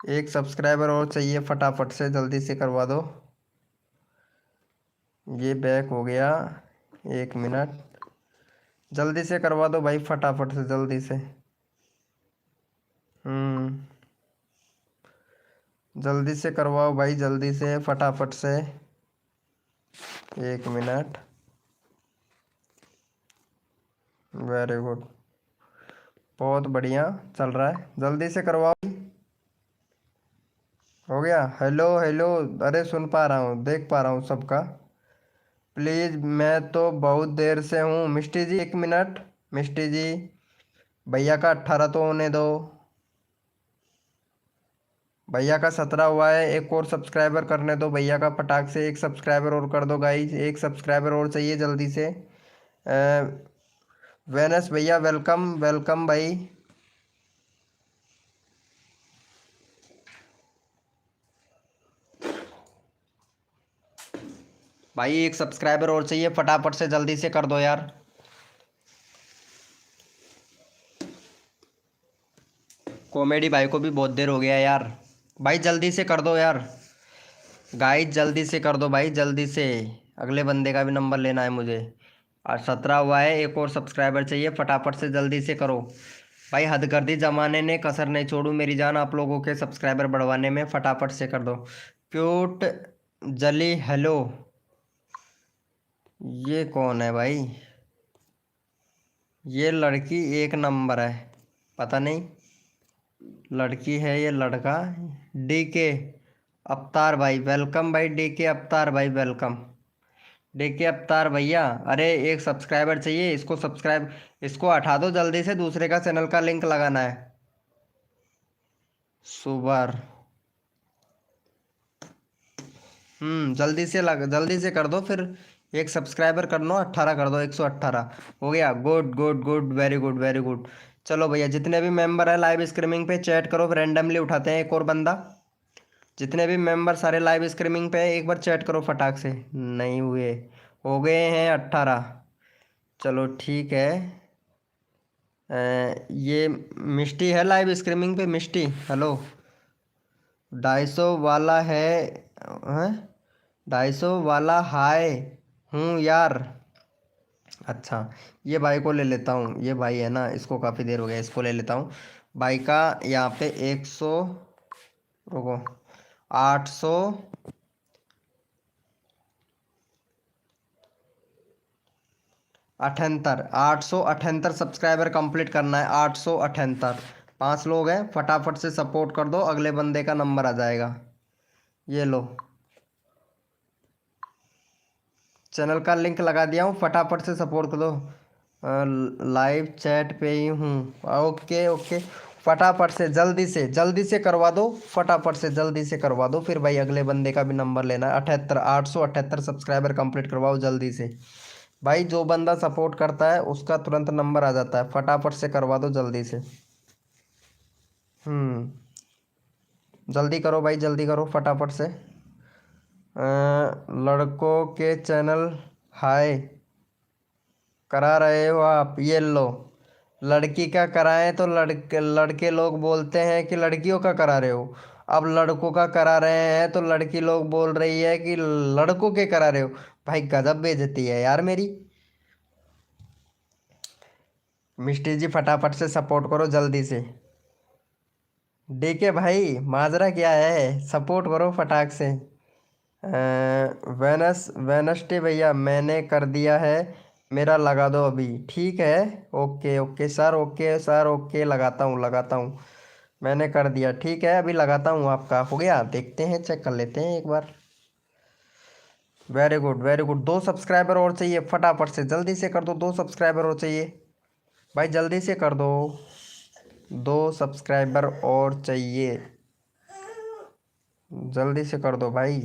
एक सब्सक्राइबर और चाहिए, फटाफट से जल्दी से करवा दो। ये बैक हो गया, 1 मिनट, जल्दी से करवा दो भाई, फटाफट से जल्दी से। जल्दी से करवाओ भाई, जल्दी से फटाफट से, 1 मिनट, वेरी गुड, बहुत बढ़िया चल रहा है, जल्दी से करवाओ। हो गया, हेलो हेलो, अरे सुन पा रहा हूँ, देख पा रहा हूँ सबका। प्लीज़ मैं तो बहुत देर से हूँ, मिष्टी जी 1 मिनट, मिष्टी जी भैया का 18 तो होने दो, भैया का 17 हुआ है, एक और सब्सक्राइबर करने दो भैया का, फटाक से एक सब्सक्राइबर और कर दो गाइज, एक सब्सक्राइबर और चाहिए जल्दी से। वेनस भैया वेलकम, वेलकम भाई। भाई एक सब्सक्राइबर और चाहिए, फटाफट से जल्दी से कर दो यार। कॉमेडी भाई को भी बहुत देर हो गया यार, भाई जल्दी से कर दो यार, गाइस जल्दी से कर दो भाई, जल्दी से, अगले बंदे का भी नंबर लेना है मुझे। आज 17 हुआ है, एक और सब्सक्राइबर चाहिए, फटाफट से जल्दी से करो भाई, हद कर दी जमाने ने, कसर नहीं छोड़ू मेरी जान आप लोगों के सब्सक्राइबर बढ़वाने में, फटाफट से कर दो। क्यूट जली हेलो, ये कौन है भाई? ये लड़की एक नंबर है, पता नहीं। लड़की है ये लड़का। डीके अवतार भाई वेलकम भाई, डीके अवतार भाई वेलकम। डीके अवतार भैया, अरे एक सब्सक्राइबर चाहिए, इसको सब्सक्राइब, इसको हटा दो जल्दी से, दूसरे का चैनल का लिंक लगाना है। सुबर, जल्दी से कर दो फिर। एक सब्सक्राइबर कर लो, 18 कर दो, 118 हो गया। Good good good, very good very good. चलो भैया, जितने भी मेंबर है लाइव स्ट्रीमिंग पे चैट करो, रैंडमली उठाते हैं एक और बंदा। जितने भी मेंबर सारे लाइव स्ट्रीमिंग पे एक बार चैट करो फटाक से। नहीं हुए, हो गए हैं 18। चलो ठीक है। ये मिष्टी है लाइव स्ट्रीमिंग पे, मिष्टी हेलो। 250 वाला है, हैं? 250 वाला हाय हूँ यार। अच्छा, ये भाई को ले लेता हूँ, ये भाई है ना, इसको काफ़ी देर हो गया, इसको ले लेता हूँ। भाई का यहाँ पे 100, रुको, 800, 78, 878 सब्सक्राइबर कंप्लीट करना है, 878। 5 लोग हैं, फटाफट से सपोर्ट कर दो, अगले बंदे का नंबर आ जाएगा। ये लो, चैनल का लिंक लगा दिया हूँ, फटाफट से सपोर्ट कर दो। लाइव चैट पे ही हूँ। ओके ओके, फटाफट से जल्दी से करवा दो, फटाफट से जल्दी से करवा दो, फिर भाई अगले बंदे का भी नंबर लेना है। 78, 878 सब्सक्राइबर कंप्लीट करवाओ जल्दी से। भाई जो बंदा सपोर्ट करता है उसका तुरंत नंबर आ जाता है, फटाफट से करवा दो जल्दी से। जल्दी करो भाई, जल्दी करो फटाफट से। लड़कों के चैनल हाय करा रहे हो आप, ये लो। लड़की का कराएं तो लड़के लड़के लोग बोलते हैं कि लड़कियों का करा रहे हो। अब लड़कों का करा रहे हैं तो लड़की लोग बोल रही है कि लड़कों के करा रहे हो। भाई गजब बेइज्जती है यार मेरी। मिष्टी जी फटाफट से सपोर्ट करो जल्दी से। डीके भाई माजरा क्या है, सपोर्ट करो फटाक से। वेनसडे भैया मैंने कर दिया है, मेरा लगा दो अभी, ठीक है। Okay okay sir, okay sir, okay लगाता हूँ। मैंने कर दिया, ठीक है, अभी लगाता हूँ। आपका हो गया, देखते हैं, चेक कर लेते हैं एक बार। Very good very good, 2 subscriber और चाहिए, फटाफट से जल्दी से कर दो, 2 सब्सक्राइबर और चाहिए। भाई जल्दी से कर दो, 2 सब्सक्राइबर और चाहिए, जल्दी से कर दो भाई।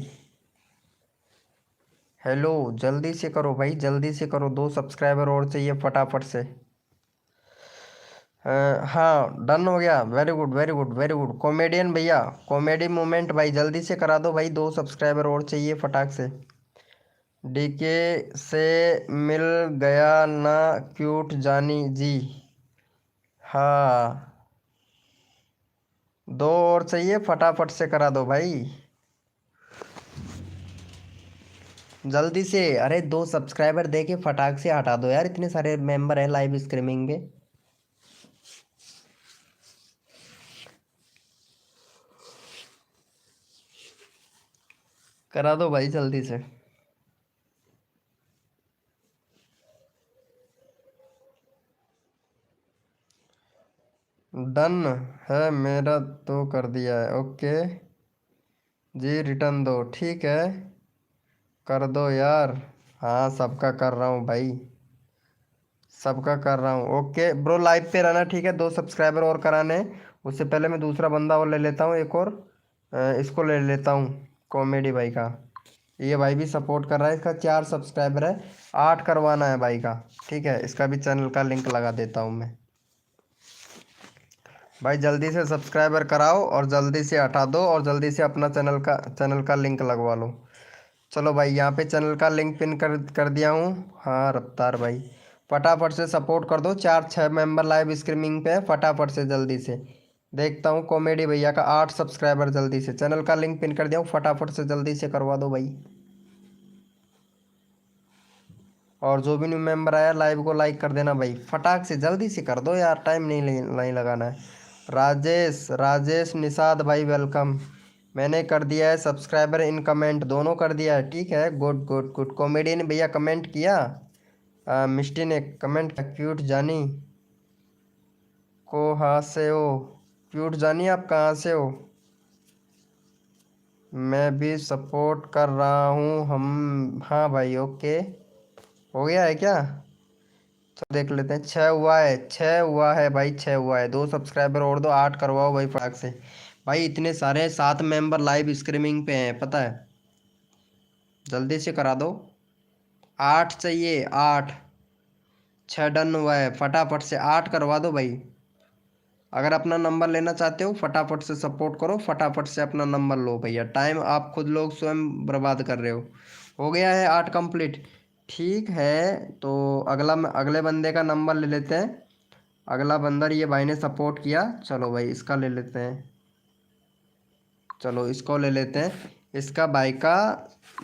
हेलो, जल्दी से करो भाई, जल्दी से करो, 2 सब्सक्राइबर और चाहिए फटाफट से। हाँ डन हो गया, very good very good very good. Comedian भैया, कॉमेडी मोमेंट भाई जल्दी से करा दो भाई, 2 सब्सक्राइबर और चाहिए फटाक से। डीके से मिल गया ना क्यूट जानी जी। हाँ, 2 और चाहिए, फटाफट से करा दो भाई, जल्दी से। अरे 2 सब्सक्राइबर दे के फटाक से हटा दो यार, इतने सारे मेंबर हैं लाइव स्ट्रीमिंग में। करा दो भाई जल्दी से। डन है मेरा, तो कर दिया है, ओके जी, रिटर्न दो, ठीक है, कर दो यार। हाँ सबका कर रहा हूँ भाई, सबका कर रहा हूँ। ओके ब्रो, लाइव पे रहना, ठीक है, 2 सब्सक्राइबर और कराने हैं। उससे पहले मैं दूसरा बंदा और ले लेता हूँ, एक और इसको ले लेता हूँ, कॉमेडी भाई का। ये भाई भी सपोर्ट कर रहा है, इसका 4 सब्सक्राइबर है, 8 करवाना है भाई का, ठीक है। इसका भी चैनल का लिंक लगा देता हूँ मैं। भाई जल्दी से सब्सक्राइबर कराओ और जल्दी से हटा दो, और जल्दी से अपना चैनल का लिंक लगवा लो। चलो भाई, यहाँ पे चैनल का लिंक पिन कर दिया हूँ। हाँ रफ्तार भाई, फटाफट से सपोर्ट कर दो, 4 6 मेंबर लाइव स्ट्रीमिंग पे है, फटाफट से जल्दी से। देखता हूँ कॉमेडी भैया का 8 सब्सक्राइबर, जल्दी से चैनल का लिंक पिन कर दिया हूँ, फटाफट से जल्दी से करवा दो भाई। और जो भी न्यू मेंबर आया लाइव को लाइक कर देना भाई, फटाक से जल्दी से कर दो यार, टाइम नहीं लगाना है। राजेश राजेश निषाद भाई वेलकम, मैंने कर दिया है सब्सक्राइबर इन कमेंट, दोनों कर दिया है, ठीक है, गुड गुड गुड। कॉमेडी ने भैया कमेंट किया, मिष्टी ने कमेंट, क्यूट जानी को हासे हो, क्यूट जानी आप कहाँ से हो? मैं भी सपोर्ट कर रहा हूँ हम। हाँ भाई ओके। हो गया है क्या? चलो देख लेते हैं। 6 हुआ है, 6 हुआ है भाई, 6 हुआ है। 2 सब्सक्राइबर और दो, 8 करवाओ भाई फटाक से। भाई इतने सारे 7 मेंबर लाइव स्ट्रीमिंग पे हैं पता है। जल्दी से करा दो। 8 चाहिए, 8। 6 डन हुआ है, फटाफट से 8 करवा दो भाई। अगर अपना नंबर लेना चाहते हो फटाफट से सपोर्ट करो, फटाफट से अपना नंबर लो भैया। टाइम आप खुद लोग स्वयं बर्बाद कर रहे हो। हो गया है 8 कंप्लीट। ठीक है, तो अगले बंदे का नंबर ले लेते हैं। अगला बंदर ये भाई ने सपोर्ट किया, चलो भाई इसका ले लेते हैं। चलो इसको ले लेते हैं। इसका भाई का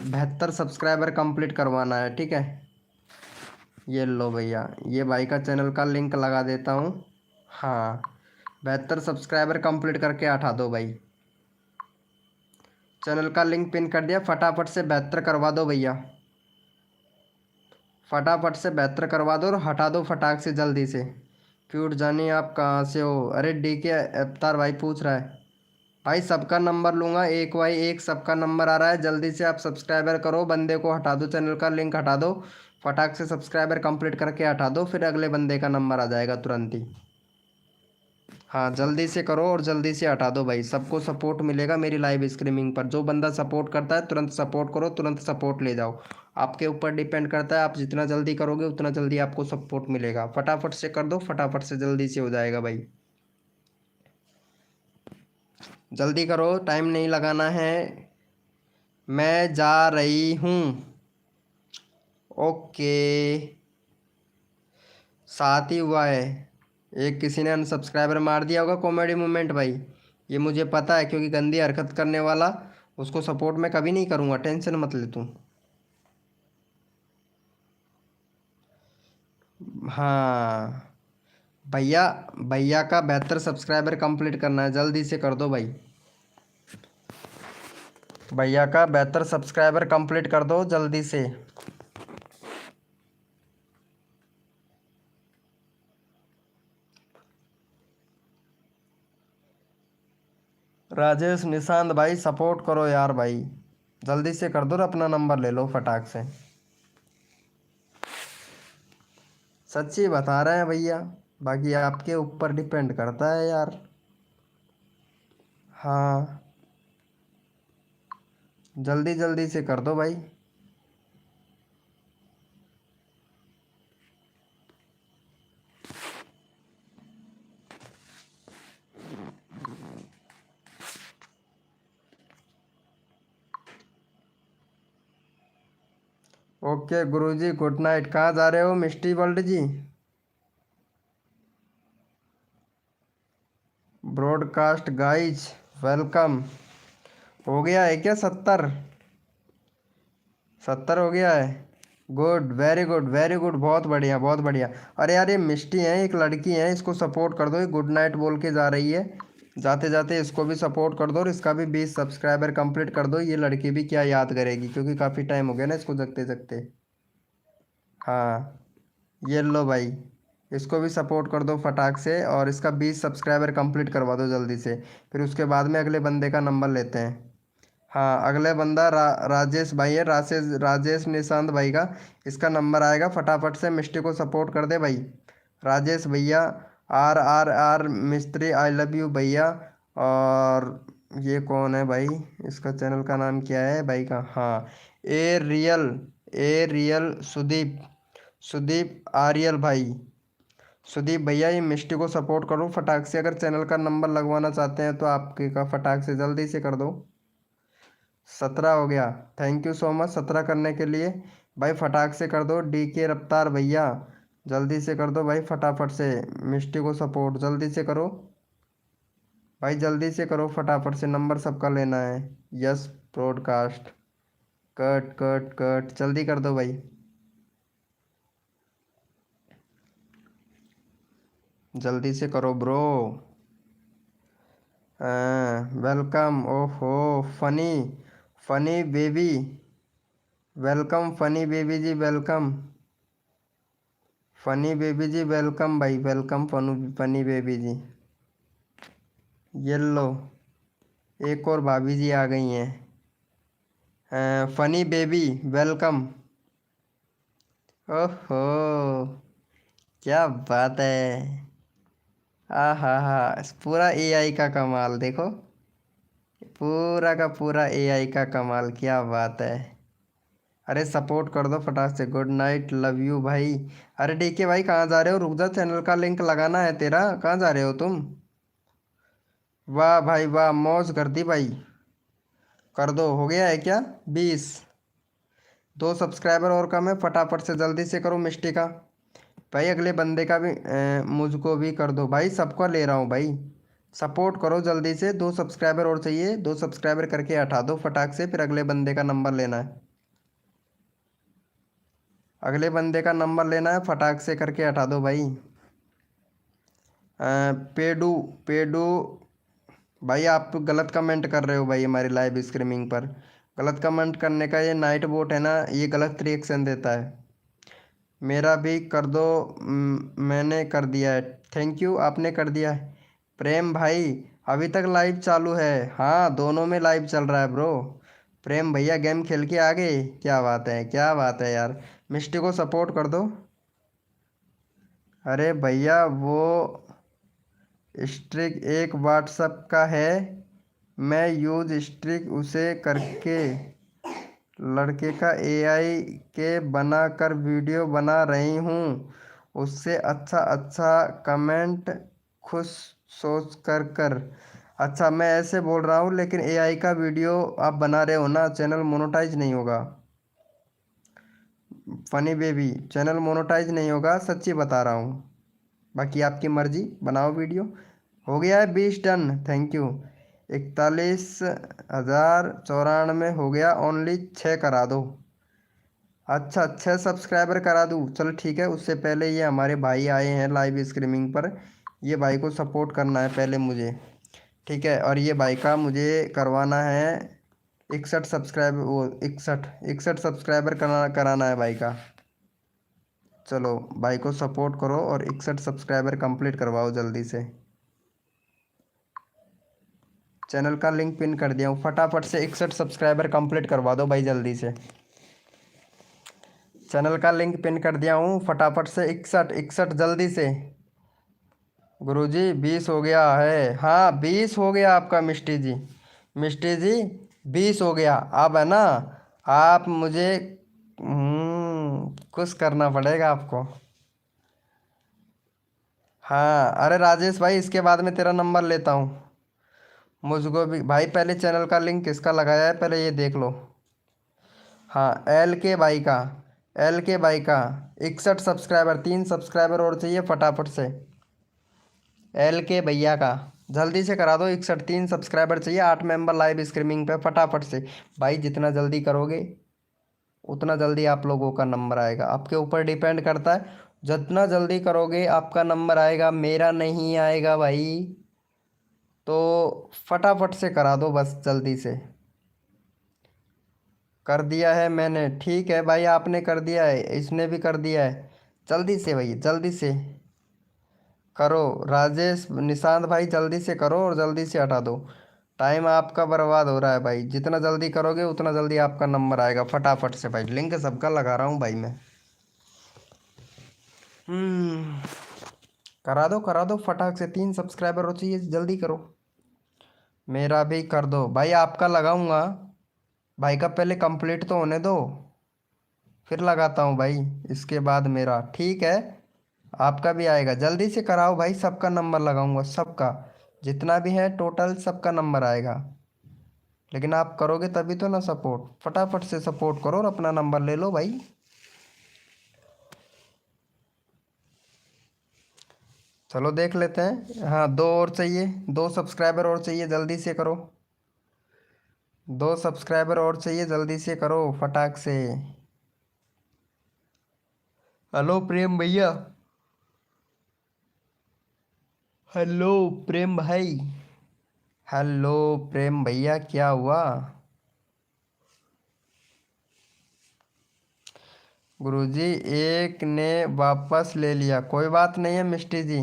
72 सब्सक्राइबर कंप्लीट करवाना है, ठीक है। ये लो भैया, ये भाई का चैनल का लिंक लगा देता हूँ। हाँ, 72 सब्सक्राइबर कंप्लीट करके हटा दो भाई। चैनल का लिंक पिन कर दिया, फटाफट से 72 करवा दो भैया। फटाफट से 72 करवा दो और हटा दो फटाक से जल्दी से। क्यूट जानी आप कहाँ से हो? अरे डी के अवतार भाई पूछ रहा है। भाई सबका नंबर लूँगा एक बाई एक, सबका नंबर आ रहा है। जल्दी से आप सब्सक्राइबर करो, बंदे को हटा दो, चैनल का लिंक हटा दो। फटाक से सब्सक्राइबर कंप्लीट करके हटा दो, फिर अगले बंदे का नंबर आ जाएगा तुरंत ही। हाँ जल्दी से करो और जल्दी से हटा दो भाई। सबको सपोर्ट मिलेगा मेरी लाइव स्ट्रीमिंग पर। जो बंदा सपोर्ट करता है तुरंत सपोर्ट करो, तुरंत सपोर्ट ले जाओ। आपके ऊपर डिपेंड करता है, आप जितना जल्दी करोगे उतना जल्दी आपको सपोर्ट मिलेगा। फटाफट से कर दो, फटाफट से जल्दी से हो जाएगा भाई। जल्दी करो, टाइम नहीं लगाना है। मैं जा रही हूँ। ओके, 7 ही हुआ है। एक किसी ने अनसब्सक्राइबर मार दिया होगा, कॉमेडी मोमेंट भाई। ये मुझे पता है, क्योंकि गंदी हरकत करने वाला उसको सपोर्ट मैं कभी नहीं करूँगा, टेंशन मत ले तू। हाँ भैया, भैया का 72 सब्सक्राइबर कंप्लीट करना है, जल्दी से कर दो भाई। भैया का 72 सब्सक्राइबर कंप्लीट कर दो जल्दी से। राजेश निशांत भाई सपोर्ट करो यार भाई। जल्दी से कर दो और अपना नंबर ले लो फटाक से। सच्ची बता रहे हैं भैया, बाकी आपके ऊपर डिपेंड करता है यार। हाँ जल्दी जल्दी से कर दो भाई। ओके गुरुजी, गुड नाइट। कहाँ जा रहे हो Misty World ji? Broadcast guys welcome. हो गया है क्या 70? 70 हो गया है। Good, very good very good, बहुत बढ़िया बहुत बढ़िया। अरे यार ये मिष्टी है, एक लड़की है, इसको सपोर्ट कर दो। ये गुड नाइट बोल के जा रही है, जाते जाते इसको भी सपोर्ट कर दो और इसका भी 20 सब्सक्राइबर कंप्लीट कर दो। ये लड़की भी क्या याद करेगी, क्योंकि काफ़ी टाइम हो गया ना इसको जगते जगते। हाँ ये लो भाई, इसको भी सपोर्ट कर दो फटाक से और इसका 20 सब्सक्राइबर कंप्लीट करवा दो जल्दी से। फिर उसके बाद में अगले बंदे का नंबर लेते हैं। हाँ अगले बंदा राजेश भाई है, राजेश निशांत भाई का इसका नंबर आएगा। फटाफट से मिस्टी को सपोर्ट कर दे भाई। राजेश भैया, आर आर आर मिस्त्री, आई लव यू भैया। और ये कौन है भाई? इसका चैनल का नाम क्या है भाई का? हाँ, ए रियल सुदीप, सुदीप आर्यल भाई। सुदीप भैया ये मिस्टी को सपोर्ट करो फटाक से। अगर चैनल का नंबर लगवाना चाहते हैं तो आपके का फटाक से जल्दी से कर दो। 17 हो गया, थैंक यू सो मच 17 करने के लिए भाई। फटाक से कर दो डी के रफ्तार भैया, जल्दी से कर दो भाई फटाफट से। मिस्टी को सपोर्ट जल्दी से करो भाई, जल्दी से करो फटाफट से, नंबर सबका लेना है। Yes broadcast, cut cut cut, जल्दी कर दो भाई, जल्दी से करो ब्रो। वेलकम, ओहो funny, funny baby, welcome funny baby ji, welcome funny baby ji, welcome भाई, वेलकम फनी बेबी जी। ये लो, एक और भाभी जी आ गई हैं। Funny baby welcome. ओहो, क्या बात है। आ हा हा, पूरा एआई का कमाल देखो, पूरा का पूरा एआई का कमाल, क्या बात है। अरे सपोर्ट कर दो फटाक से। गुड नाइट, लव यू भाई। अरे डीके भाई कहाँ जा रहे हो, रुक जा, चैनल का लिंक लगाना है तेरा, कहाँ जा रहे हो तुम। वाह भाई वाह, मौज कर दी भाई। कर दो, हो गया है क्या 20। दो सब्सक्राइबर और कम है, फटाफट से जल्दी से करो मिस्टी का। भाई अगले बंदे का भी मुझको भी कर दो भाई, सबको ले रहा हूँ भाई। सपोर्ट करो जल्दी से, दो सब्सक्राइबर और चाहिए, दो सब्सक्राइबर करके हटा दो फटाक से, फिर अगले बंदे का नंबर लेना है। अगले बंदे का नंबर लेना है, फटाक से करके हटा दो भाई। पेडू, पेडू भाई आप गलत कमेंट कर रहे हो भाई हमारी लाइव स्ट्रीमिंग पर। गलत कमेंट करने का ये नाइट बोट है ना, ये गलत रिएक्शन देता है। मेरा भी कर दो। मैंने कर दिया है। थैंक यू, आपने कर दिया है। प्रेम भाई अभी तक लाइव चालू है। हाँ दोनों में लाइव चल रहा है ब्रो। प्रेम भैया गेम खेल के आ गए, क्या बात है, क्या बात है यार। मिस्टी को सपोर्ट कर दो। अरे भैया वो स्ट्रिक एक व्हाट्सअप का है, मैं यूज स्ट्रिक उसे करके लड़के का एआई के बना कर वीडियो बना रही हूँ, उससे अच्छा अच्छा कमेंट खुश सोच कर कर। अच्छा मैं ऐसे बोल रहा हूँ, लेकिन एआई का वीडियो आप बना रहे हो ना, चैनल मोनेटाइज नहीं होगा। फनी बेबी चैनल मोनेटाइज नहीं होगा, सच्ची बता रहा हूँ। बाकी आपकी मर्जी, बनाओ वीडियो। हो गया है 20 डन, थैंक यू। 41,094 हो गया, ओनली 6 करा दो। अच्छा 6 सब्सक्राइबर करा दूँ, चल ठीक है। उससे पहले ये हमारे भाई आए हैं लाइव स्ट्रीमिंग पर, ये भाई को सपोर्ट करना है पहले मुझे, ठीक है। और ये भाई का मुझे करवाना है 61 सब्सक्राइब, वो 61 सब्सक्राइबर कराना है भाई का। चलो भाई को सपोर्ट करो और 61 सब्सक्राइबर कंप्लीट करवाओ जल्दी से। चैनल का लिंक पिन कर दिया हूँ, फटाफट से 61 सब्सक्राइबर कंप्लीट करवा दो भाई जल्दी से। चैनल का लिंक पिन कर दिया हूँ, फटाफट से 61 61 जल्दी से। गुरुजी 20 हो गया है, हाँ 20 हो गया आपका मिष्टी जी। मिष्टी जी 20 हो गया, अब है ना, आप मुझे कुछ करना पड़ेगा आपको। हाँ अरे राजेश भाई, इसके बाद में तेरा नंबर लेता हूँ। मुझको भी भाई, पहले चैनल का लिंक किसका लगाया है पहले ये देख लो। हाँ एल के भाई का, एल के भाई का 61 सब्सक्राइबर, 3 सब्सक्राइबर और चाहिए फटाफट से। एल के भैया का जल्दी से करा दो 61, 3 सब्सक्राइबर चाहिए, 8 मेंबर लाइव स्ट्रीमिंग पे, फटाफट से। भाई जितना जल्दी करोगे उतना जल्दी आप लोगों का नंबर आएगा, आपके ऊपर डिपेंड करता है। जितना जल्दी करोगे आपका नंबर आएगा, मेरा नहीं आएगा भाई। तो फटाफट से करा दो बस जल्दी से। कर दिया है मैंने, ठीक है भाई, आपने कर दिया है, इसने भी कर दिया है। जल्दी से भाई जल्दी से करो। राजेश निशांत भाई जल्दी से करो और जल्दी से हटा दो, टाइम आपका बर्बाद हो रहा है भाई। जितना जल्दी करोगे उतना जल्दी आपका नंबर आएगा, फटाफट से भाई। लिंक सबका लगा रहा हूँ भाई मैं। हम्म करा दो फटाक से, 3 सब्सक्राइबर हो चाहिए, जल्दी करो। मेरा भी कर दो भाई, आपका लगाऊंगा। भाई का पहले कंप्लीट तो होने दो, फिर लगाता हूँ भाई, इसके बाद मेरा, ठीक है। आपका भी आएगा, जल्दी से कराओ भाई, सबका नंबर लगाऊंगा, सबका जितना भी है टोटल सबका नंबर आएगा। लेकिन आप करोगे तभी तो ना सपोर्ट, फटाफट से सपोर्ट करो और अपना नंबर ले लो भाई। चलो देख लेते हैं, हाँ दो और चाहिए, दो सब्सक्राइबर और चाहिए, जल्दी से करो। दो सब्सक्राइबर और चाहिए, जल्दी से करो फटाक से। हेलो प्रेम भैया, हेलो प्रेम भाई, हेलो प्रेम भैया, क्या हुआ। गुरुजी एक ने वापस ले लिया, कोई बात नहीं है मिष्टी जी,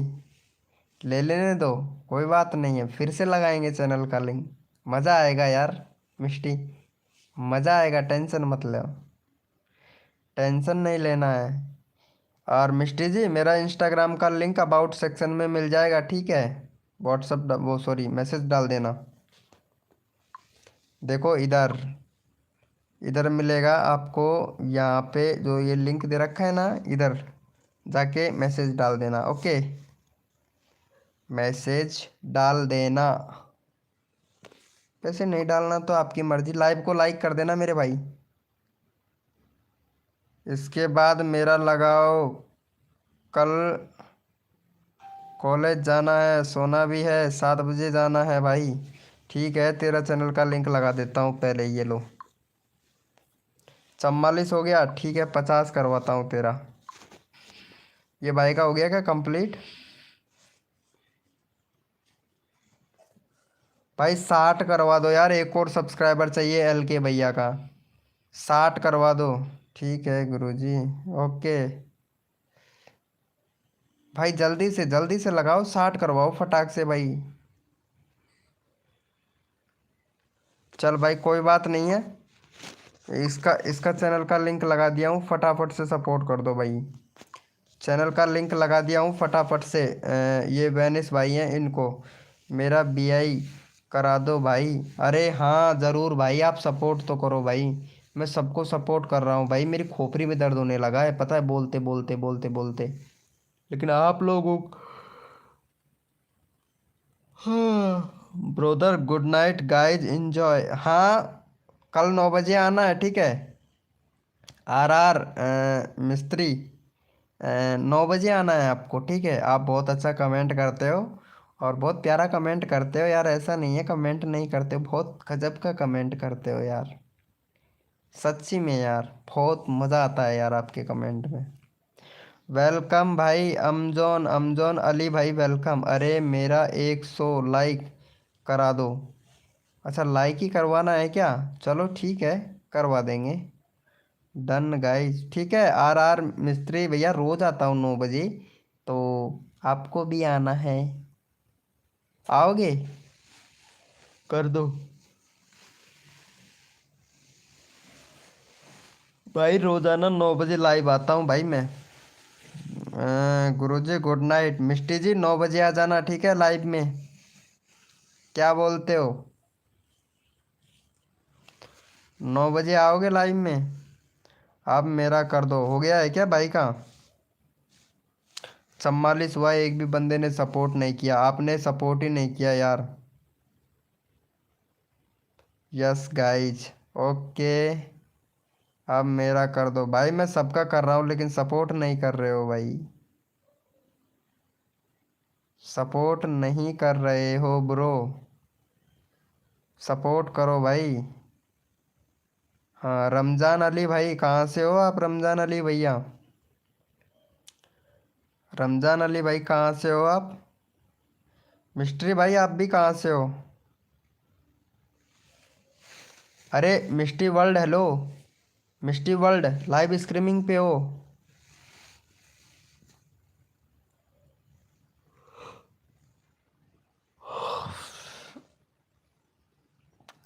ले लेने दो, कोई बात नहीं है, फिर से लगाएंगे चैनल का लिंक। मज़ा आएगा यार मिष्टी, मज़ा आएगा, टेंशन मत लो, टेंशन नहीं लेना है। और मिष्टी जी, मेरा इंस्टाग्राम का लिंक अबाउट सेक्शन में मिल जाएगा, ठीक है? व्हाट्सअप वो सॉरी मैसेज डाल देना। देखो इधर, इधर मिलेगा आपको, यहाँ पे जो ये लिंक दे रखा है ना, इधर जाके मैसेज डाल देना। ओके, मैसेज डाल देना। वैसे नहीं डालना तो आपकी मर्जी, लाइव को लाइक कर देना मेरे भाई। इसके बाद मेरा लगाओ, कल कॉलेज जाना है, सोना भी है, 7 बजे जाना है भाई। ठीक है, तेरा चैनल का लिंक लगा देता हूँ पहले, ये लो। 44 हो गया, ठीक है, 50 करवाता हूँ तेरा। ये भाई का हो गया क्या कंप्लीट? भाई 60 करवा दो यार, एक और सब्सक्राइबर चाहिए एल के भैया का, 60 करवा दो। ठीक है गुरुजी, ओके। भाई जल्दी से लगाओ, 60 करवाओ फटाक से भाई। चल भाई कोई बात नहीं है, इसका इसका चैनल का लिंक लगा दिया हूँ, फटाफट से सपोर्ट कर दो भाई। चैनल का लिंक लगा दिया हूँ फटाफट से। ये वैनिस भाई हैं, इनको मेरा बीआई करा दो भाई। अरे हाँ ज़रूर भाई, आप सपोर्ट तो करो भाई, मैं सबको सपोर्ट कर रहा हूँ भाई। मेरी खोपड़ी में दर्द होने लगा है, पता है, बोलते बोलते बोलते बोलते। लेकिन आप लोगों, हाँ brother, good night guys, enjoy. हाँ, कल 9 बजे आना है, ठीक है? आर मिस्त्री, 9 बजे आना है आपको, ठीक है? आप बहुत अच्छा कमेंट करते हो, और बहुत प्यारा कमेंट करते हो यार, ऐसा नहीं है कमेंट नहीं करते हो, बहुत गजब का कमेंट करते हो यार, सच्ची में यार, बहुत मज़ा आता है यार आपके कमेंट में। वेलकम भाई अमजोन, अमजोन अली भाई वेलकम। अरे मेरा 100 लाइक करा दो। अच्छा लाइक ही करवाना है क्या? चलो ठीक है, करवा देंगे। डन गाइस, ठीक है। आर मिस्त्री भैया, रोज आता हूँ 9 बजे, तो आपको भी आना है, आओगे? कर दो भाई, रोजाना 9 बजे लाइव आता हूँ भाई मैं। गुरुजी गुड नाइट। मिष्टी जी 9 बजे आ जाना, ठीक है, लाइव में, क्या बोलते हो? 9 बजे आओगे लाइव में? आप मेरा कर दो, हो गया है क्या भाई का? 44 हुआ, एक भी बंदे ने सपोर्ट नहीं किया, आपने सपोर्ट ही नहीं किया यार। Yes guys, okay. अब मेरा कर दो भाई, मैं सबका कर रहा हूँ लेकिन सपोर्ट नहीं कर रहे हो भाई, सपोर्ट नहीं कर रहे हो ब्रो, सपोर्ट करो भाई। हाँ रमजान अली भाई, कहाँ से हो आप रमजान अली भैया? रमजान अली भाई कहाँ से हो आप? मिस्ट्री भाई आप भी कहाँ से हो? अरे mystery world, hello mystery world, live streaming पे हो?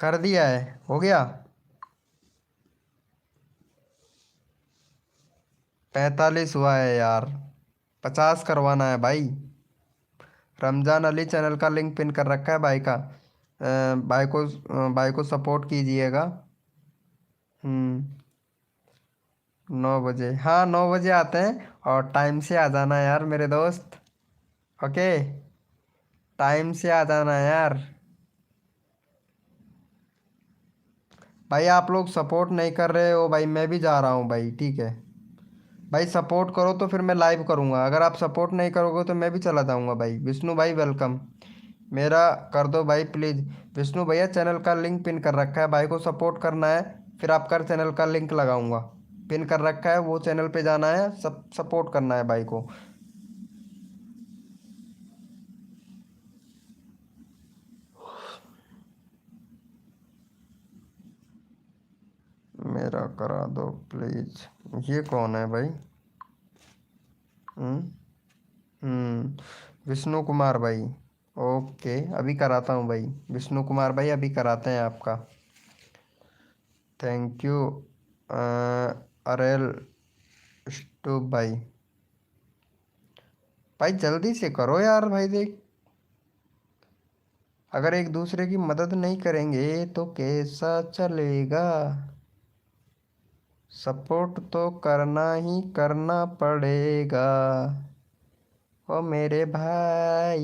कर दिया है, हो गया। 45 हुआ है यार, 50 करवाना है भाई। रमजान अली चैनल का लिंक पिन कर रखा है भाई का, भाई को सपोर्ट कीजिएगा। 9 बजे, हाँ 9 बजे आते हैं, और टाइम से आ जाना यार मेरे दोस्त, ओके? टाइम से आ जाना यार। भाई आप लोग सपोर्ट नहीं कर रहे हो भाई, मैं भी जा रहा हूँ भाई, ठीक है? भाई सपोर्ट करो तो फिर मैं लाइव करूँगा, अगर आप सपोर्ट नहीं करोगे तो मैं भी चला जाऊँगा भाई। विष्णु भाई वेलकम, मेरा कर दो भाई प्लीज़। विष्णु भैया चैनल का लिंक पिन कर रखा है, भाई को सपोर्ट करना है, फिर आपका चैनल का लिंक लगाऊंगा, पिन कर रखा है, वो चैनल पे जाना है, सब सपोर्ट करना है भाई को। मेरा करा दो प्लीज़। ये कौन है भाई? हम्म हम्म विष्णु कुमार भाई, ओके अभी कराता हूँ भाई। विष्णु कुमार भाई अभी कराते हैं आपका। Thank you. अरेल स्टूब भाई, भाई जल्दी से करो यार भाई। देख, अगर एक दूसरे की मदद नहीं करेंगे तो कैसा चलेगा। सपोर्ट तो करना ही करना पड़ेगा ओ मेरे भाई,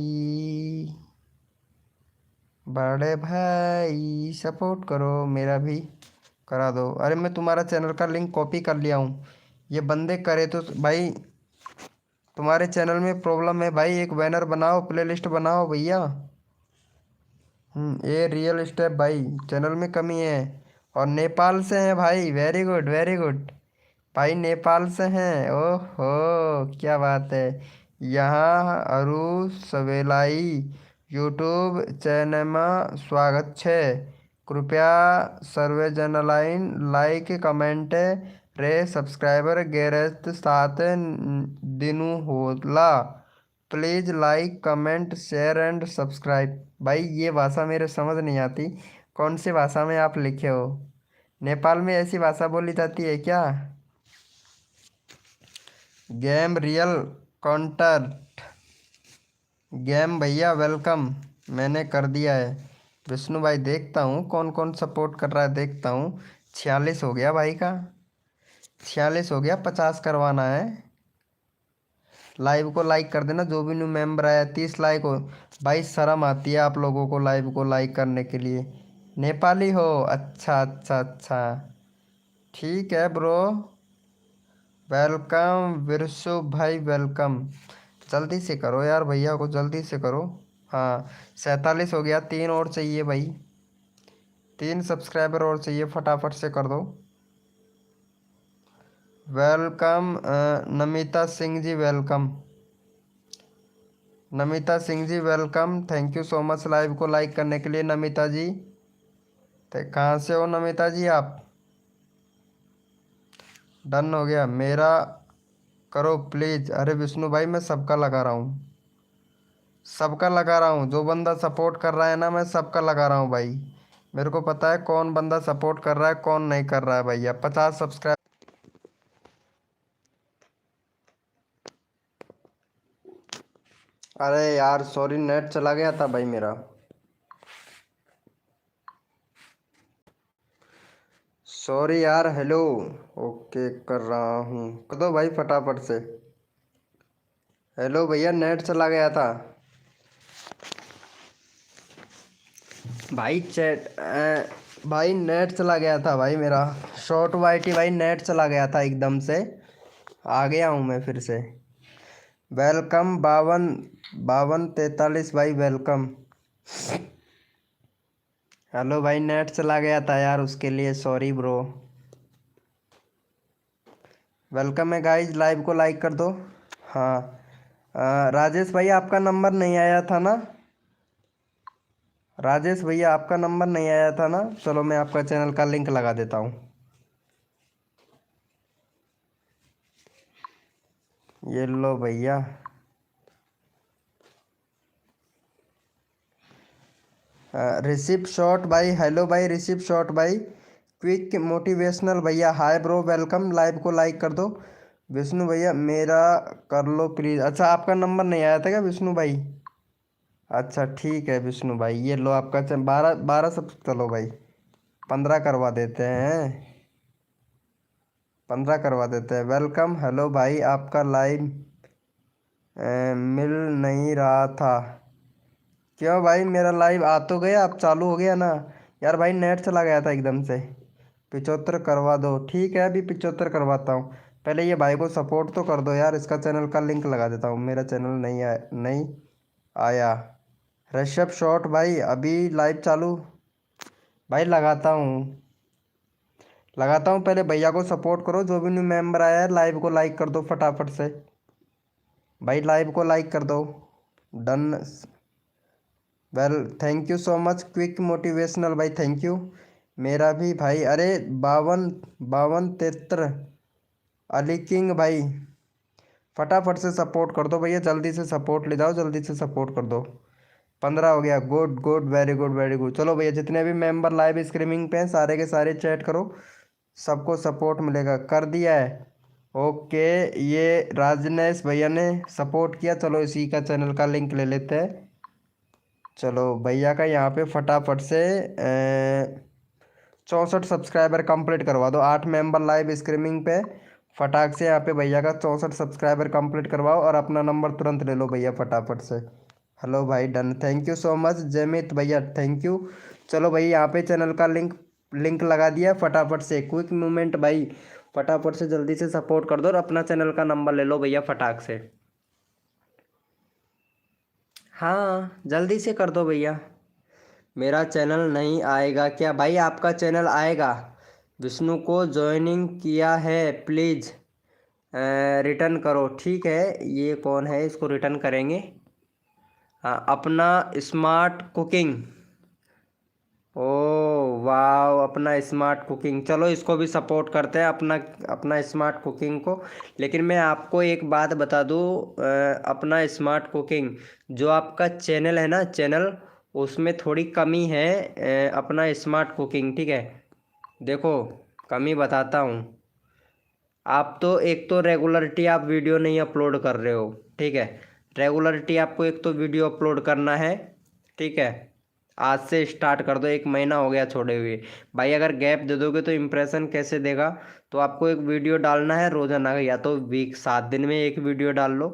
बड़े भाई सपोर्ट करो मेरा भी। करा दो। अरे मैं तुम्हारा चैनल का लिंक कॉपी कर लिया हूँ। ये बंदे करे तो भाई तुम्हारे चैनल में प्रॉब्लम है भाई। एक बैनर बनाओ, प्लेलिस्ट बनाओ भैया। ये रियल स्टेप भाई, चैनल में कमी है। और नेपाल से हैं भाई, वेरी गुड वेरी गुड। भाई नेपाल से हैं, ओहो क्या बात है। यहाँ अरु सवेलाई यूट्यूब चैनल स्वागत छे। कृपया सर्वे जनलाइन लाइक कमेंट रे सब्सक्राइबर गेरत 7 दिन होला। Please like comment share and subscribe. भाई ये भाषा मेरे समझ नहीं आती, कौन सी भाषा में आप लिखे हो। नेपाल में ऐसी भाषा बोली जाती है क्या। गेम रियल काउंटर गेम भैया वेलकम, मैंने कर दिया है। विष्णु भाई देखता हूँ कौन कौन सपोर्ट कर रहा है, देखता हूँ। 46 हो गया भाई का, 46 हो गया, 50 करवाना है। लाइव को लाइक कर देना जो भी न्यू मेंबर आया। 30 लाइक हो भाई, शर्म आती है आप लोगों को लाइव को लाइक करने के लिए। नेपाली हो, अच्छा अच्छा अच्छा, ठीक है ब्रो। वेलकम विरसु भाई वेलकम। जल्दी से करो यार भैया को, जल्दी से करो। हाँ 47 हो गया, 3 और चाहिए भाई। 3 सब्सक्राइबर और चाहिए, फटाफट से कर दो। Welcome Namita Singh ji welcome. Namita Singh ji welcome, thank you so much live को लाइक करने के लिए नमिता जी। तो कहाँ से हो नमिता जी आप। डन हो गया मेरा, करो प्लीज। अरे विष्णु भाई मैं सबका लगा रहा हूँ, सबका लगा रहा हूँ। जो बंदा सपोर्ट कर रहा है ना, मैं सबका लगा रहा हूँ भाई। मेरे को पता है कौन बंदा सपोर्ट कर रहा है कौन नहीं कर रहा है भैया। 50 सब्सक्राइब। अरे यार सॉरी, नेट चला गया था भाई मेरा। सॉरी यार, हेलो। ओके कर रहा हूँ, कर दो भाई फटाफट से। हेलो भैया, नेट चला गया था भाई। भाई नेट चला गया था भाई मेरा। शॉर्ट वाइटी भाई, नेट चला गया था एकदम से। आ गया हूँ मैं फिर से। वेलकम 52 43 भाई वेलकम। हेलो भाई, नेट चला गया था यार, उसके लिए सॉरी ब्रो। वेलकम है गाइज, लाइव को लाइक कर दो। हाँ राजेश भाई आपका नंबर नहीं आया था ना। राजेश भैया आपका नंबर नहीं आया था ना। चलो मैं आपका चैनल का लिंक लगा देता हूँ। ये लो भैया। ऋषिप शॉर्ट भाई, हेलो भाई ऋषिप शॉर्ट भाई। क्विक मोटिवेशनल भैया, हाय ब्रो वेलकम, लाइव को लाइक कर दो। विष्णु भैया मेरा कर लो प्लीज़। अच्छा आपका नंबर नहीं आया था क्या विष्णु भाई। अच्छा ठीक है विष्णु भाई, ये लो आपका 12 सब। चलो भाई 15 करवा देते हैं, 15 करवा देते हैं। वेलकम, हेलो भाई आपका लाइव मिल नहीं रहा था। क्यों भाई, मेरा लाइव आ तो गया, अब चालू हो गया ना। यार भाई नेट चला गया था एकदम से। 75 करवा दो, ठीक है अभी 75 करवाता हूँ। पहले ये भाई को सपोर्ट तो कर दो यार, इसका चैनल का लिंक लगा देता हूँ। मेरा चैनल नहीं आया। ऋषभ शॉर्ट भाई अभी लाइव चालू। भाई लगाता हूँ पहले भैया को सपोर्ट करो। जो भी न्यू मेंबर आया है लाइव को लाइक कर दो फटाफट से। भाई लाइव को लाइक कर दो। Done. Well thank you so much quick motivational भाई, थैंक यू। मेरा भी भाई। अरे 52 52 73 अली किंग भाई फटाफट से सपोर्ट कर दो भैया, जल्दी से सपोर्ट ले जाओ, जल्दी से सपोर्ट कर दो। 15 हो गया, good good, very good very good. चलो भैया, जितने भी मेंबर लाइव स्ट्रीमिंग पे हैं सारे के सारे चैट करो, सबको सपोर्ट मिलेगा। कर दिया है, ओके। ये राजनेश भैया ने सपोर्ट किया, चलो इसी का चैनल का लिंक ले लेते हैं। चलो भैया का यहाँ पे फटाफट से 64 सब्सक्राइबर कंप्लीट करवा दो। 8 मेंबर लाइव स्ट्रीमिंग पे, फटाक से यहाँ पे भैया का 64 सब्सक्राइबर कंप्लीट करवाओ और अपना नंबर तुरंत ले लो भैया फटाफट से। हेलो भाई, done, thank you so much Jaymit भैया, थैंक यू। चलो भाई, यहाँ पे चैनल का लिंक लिंक लगा दिया, फटाफट से क्विक मूवमेंट भाई, फटाफट से जल्दी से सपोर्ट कर दो और अपना चैनल का नंबर ले लो भैया फटाक से। हाँ जल्दी से कर दो भैया। मेरा चैनल नहीं आएगा क्या भाई? आपका चैनल आएगा। विष्णु को ज्वाइनिंग किया है, प्लीज़ रिटर्न करो। ठीक है, ये कौन है, इसको रिटर्न करेंगे। हाँ, अपना स्मार्ट कुकिंग, ओ वाह, अपना स्मार्ट कुकिंग, चलो इसको भी सपोर्ट करते हैं, अपना अपना स्मार्ट कुकिंग को। लेकिन मैं आपको एक बात बता दूँ, अपना स्मार्ट कुकिंग जो आपका चैनल है ना, चैनल उसमें थोड़ी कमी है, अपना स्मार्ट कुकिंग, ठीक है। देखो, कमी बताता हूँ। आप तो एक तो रेगुलरिटी आप वीडियो नहीं अपलोड कर रहे हो, ठीक है। रेगुलरिटी आपको एक तो वीडियो अपलोड करना है, ठीक है। आज से स्टार्ट कर दो, 1 महीना हो गया छोड़े हुए भाई। अगर गैप दे दोगे तो इम्प्रेशन कैसे देगा? तो आपको एक वीडियो डालना है रोजाना का, या तो वीक 7 दिन में एक वीडियो डाल लो,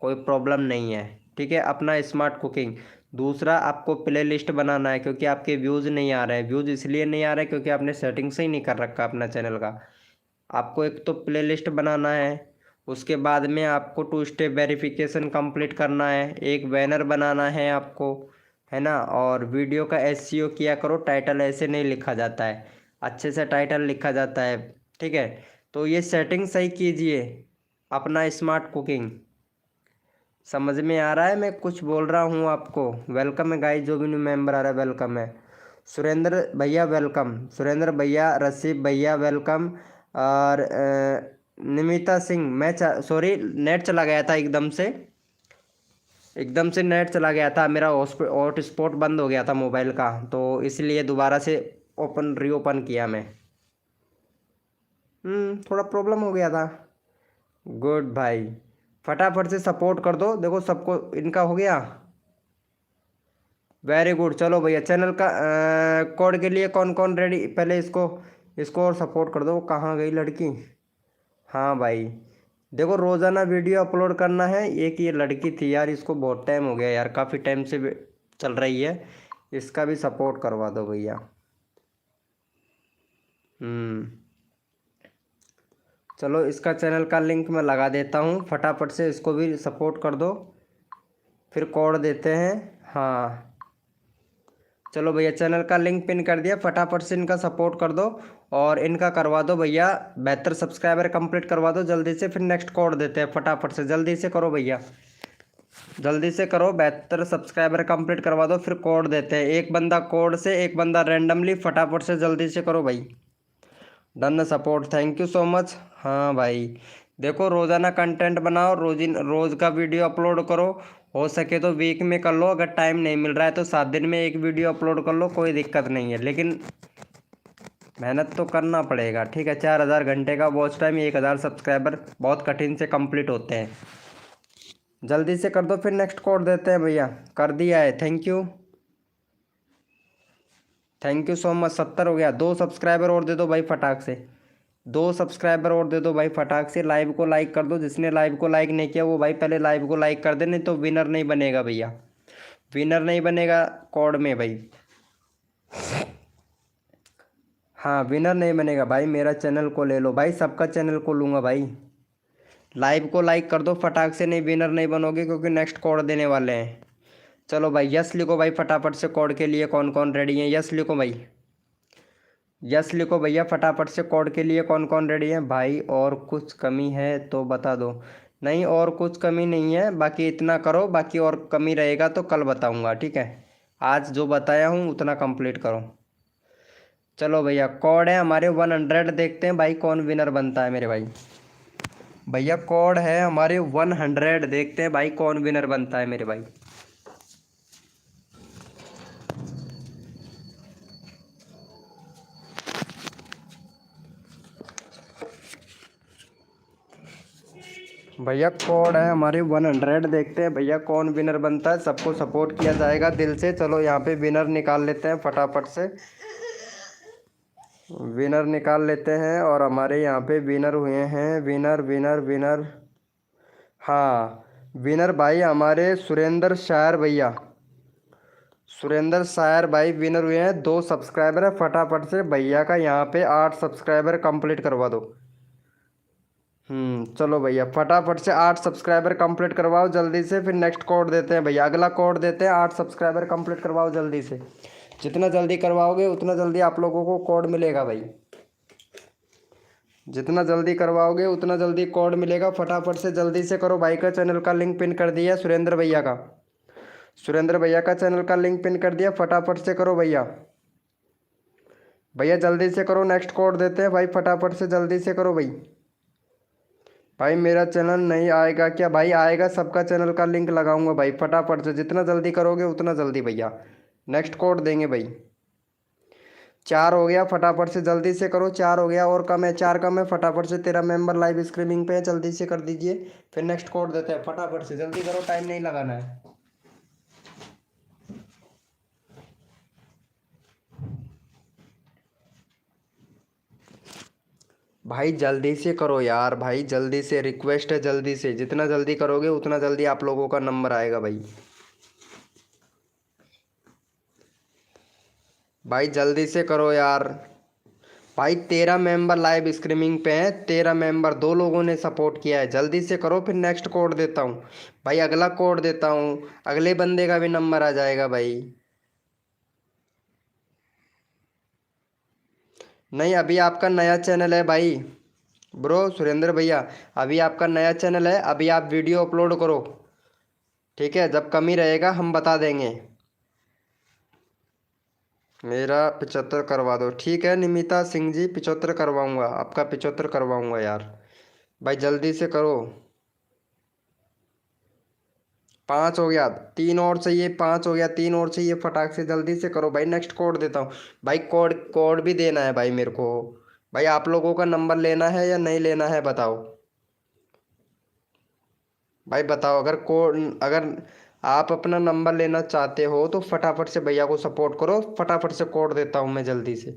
कोई प्रॉब्लम नहीं है, ठीक है। अपना स्मार्ट कुकिंग। दूसरा, आपको प्ले लिस्ट बनाना है, क्योंकि आपके व्यूज़ नहीं आ रहे हैं। व्यूज़ इसलिए नहीं आ रहे क्योंकि आपने सेटिंग से ही नहीं कर रखा अपना चैनल का। आपको एक तो प्ले लिस्ट बनाना है, उसके बाद में आपको 2 स्टेप वेरिफिकेशन कंप्लीट करना है, एक बैनर बनाना है आपको, है ना। और वीडियो का एसईओ किया करो, टाइटल ऐसे नहीं लिखा जाता है, अच्छे से टाइटल लिखा जाता है, ठीक है। तो ये सेटिंग सही कीजिए, अपना स्मार्ट कुकिंग। समझ में आ रहा है मैं कुछ बोल रहा हूँ आपको? वेलकम है गाइस, जो भी न्यू मेंबर आ रहा है वेलकम है। सुरेंद्र भैया वेलकम, सुरेंद्र भैया, रसीब भैया वेलकम। और निमिता सिंह, मैं सॉरी नेट चला गया था एकदम से, एकदम से नेट चला गया था मेरा, हॉटस्पॉट बंद हो गया था मोबाइल का, तो इसलिए दोबारा से रीओपन किया मैं। थोड़ा प्रॉब्लम हो गया था। गुड भाई, फटाफट से सपोर्ट कर दो। देखो सबको इनका हो गया, वेरी गुड। चलो भैया, चैनल का कोड के लिए कौन कौन रेडी, पहले इसको इसको और सपोर्ट कर दो। वो कहाँ गई लड़की? हाँ भाई, देखो रोज़ाना वीडियो अपलोड करना है। एक ये लड़की थी यार, इसको बहुत टाइम हो गया यार, काफ़ी टाइम से चल रही है, इसका भी सपोर्ट करवा दो भैया। चलो इसका चैनल का लिंक मैं लगा देता हूँ, फटाफट से इसको भी सपोर्ट कर दो, फिर कोड देते हैं। हाँ चलो भैया, चैनल का लिंक पिन कर दिया, फटाफट से इनका सपोर्ट कर दो और इनका करवा दो भैया 72 सब्सक्राइबर कंप्लीट करवा दो जल्दी से, फिर नेक्स्ट कोड देते हैं। फटाफट से जल्दी से करो भैया, जल्दी से करो, 72 सब्सक्राइबर कंप्लीट करवा दो, फिर कोड देते हैं। एक बंदा कोड से, एक बंदा रैंडमली, फटाफट से जल्दी से करो भाई। Done support, thank you so much. हाँ भाई, देखो रोज़ाना कंटेंट बनाओ, रोज़ का वीडियो अपलोड करो, हो सके तो वीक में कर लो, अगर टाइम नहीं मिल रहा है तो 7 दिन में एक वीडियो अपलोड कर लो, कोई दिक्कत नहीं है। लेकिन मेहनत तो करना पड़ेगा, ठीक है। 4000 घंटे का वॉच टाइम, 1000 सब्सक्राइबर बहुत कठिन से कंप्लीट होते हैं। जल्दी से कर दो, फिर नेक्स्ट कोड देते हैं भैया। कर दिया है, thank you, thank you so much. 70 हो गया, 2 सब्सक्राइबर और दे दो भाई फटाक से, 2 सब्सक्राइबर और दे दो भाई फटाक से। लाइव को लाइक कर दो, जिसने लाइव को लाइक नहीं किया वो भाई पहले लाइव को लाइक कर दे, नहीं तो विनर नहीं बनेगा भैया, विनर नहीं बनेगा कोड में भाई। हाँ विनर नहीं बनेगा भाई, मेरा चैनल को ले लो भाई, सबका चैनल को लूँगा भाई। लाइव को लाइक कर दो फटाक से, नहीं विनर नहीं बनोगे क्योंकि नेक्स्ट कोड देने वाले हैं। चलो भाई यस लिखो भाई फटाफट से, कोड के लिए कौन कौन रेडी है? यस लिखो भाई, यस लिखो भैया फटाफट से, कोड के लिए कौन कौन रेडी है भाई? और कुछ कमी है तो बता दो। नहीं और कुछ कमी नहीं है, बाकी इतना करो, बाकी और कमी रहेगा तो कल बताऊंगा, ठीक है। आज जो बताया हूँ उतना कंप्लीट करो। चलो भैया, कोड है हमारे 100, देखते हैं भाई कौन विनर बनता है मेरे भाई। भैया कोड है हमारे 100। देखते हैं भाई कौन विनर बनता है मेरे भाई। भैया कोड है हमारे 100। देखते हैं भैया कौन विनर बनता है। सबको सपोर्ट किया जाएगा दिल से। चलो यहाँ पे विनर निकाल लेते हैं फटाफट से। विनर निकाल लेते हैं और हमारे यहाँ पे विनर हुए हैं। विनर विनर विनर, हाँ विनर भाई हमारे सुरेंद्र शायर भैया। सुरेंद्र शायर भाई विनर हुए हैं। 2 सब्सक्राइबर है। फटाफट से भैया का यहाँ पे 8 सब्सक्राइबर कंप्लीट करवा दो। चलो भैया फटाफट से 8 सब्सक्राइबर कंप्लीट करवाओ जल्दी से। फिर नेक्स्ट कोड देते हैं भैया, अगला कोड देते हैं। 8 सब्सक्राइबर कंप्लीट करवाओ जल्दी से। जितना जल्दी करवाओगे उतना जल्दी आप लोगों को कोड मिलेगा भाई। जितना जल्दी करवाओगे उतना जल्दी कोड मिलेगा। फटाफट से जल्दी से करो। भाई का चैनल का लिंक पिन कर दिया सुरेंद्र भैया का। सुरेंद्र भैया का चैनल का लिंक पिन कर दिया। फटाफट से करो भैया। भैया जल्दी से करो। नेक्स्ट कोड देते हैं भाई। फटाफट से जल्दी से करो भाई। भाई मेरा चैनल नहीं आएगा क्या? भाई आएगा, सबका चैनल का लिंक लगाऊंगा भाई। फटाफट से जितना जल्दी करोगे उतना जल्दी भैया। नेक्स्ट कोड देंगे भाई। 4 हो गया, फटाफट से जल्दी से करो। 4 हो गया और कम है, 4 कम है। फटाफट से 13 मेंबर लाइव स्ट्रीमिंग पे है, जल्दी से कर दीजिए। फिर नेक्स्ट कोड देते हैं। फटाफट से जल्दी करो, टाइम नहीं लगाना है। भाई जल्दी से करो यार, भाई जल्दी से, रिक्वेस्ट है जल्दी से। जितना जल्दी करोगे उतना जल्दी आप लोगों का नंबर आएगा भाई। भाई जल्दी से करो यार। भाई 13 मेंबर लाइव स्ट्रीमिंग पे हैं। 13 मेंबर, 2 लोगों ने सपोर्ट किया है। जल्दी से करो। फिर नेक्स्ट कोड देता हूँ भाई, अगला कोड देता हूँ। अगले बंदे का भी नंबर आ जाएगा भाई। नहीं, अभी आपका नया चैनल है भाई ब्रो सुरेंद्र भैया। अभी आपका नया चैनल है, अभी आप वीडियो अपलोड करो, ठीक है? जब कमी रहेगा हम बता देंगे। मेरा 75 करवा दो, ठीक है निमिता सिंह जी? 75 करवाऊँगा, आपका 75 करवाऊँगा यार। भाई जल्दी से करो। 5 हो गया, 3 और चाहिए। 5 हो गया, 3 और चाहिए। फटाक से जल्दी से करो भाई। नेक्स्ट कोड देता हूँ भाई। कोड कोड भी देना है भाई मेरे को। भाई आप लोगों का नंबर लेना है या नहीं लेना है बताओ भाई, बताओ। अगर आप अपना नंबर लेना चाहते हो तो फटाफट से भैया को सपोर्ट करो। फटाफट से कोड देता हूँ मैं जल्दी से,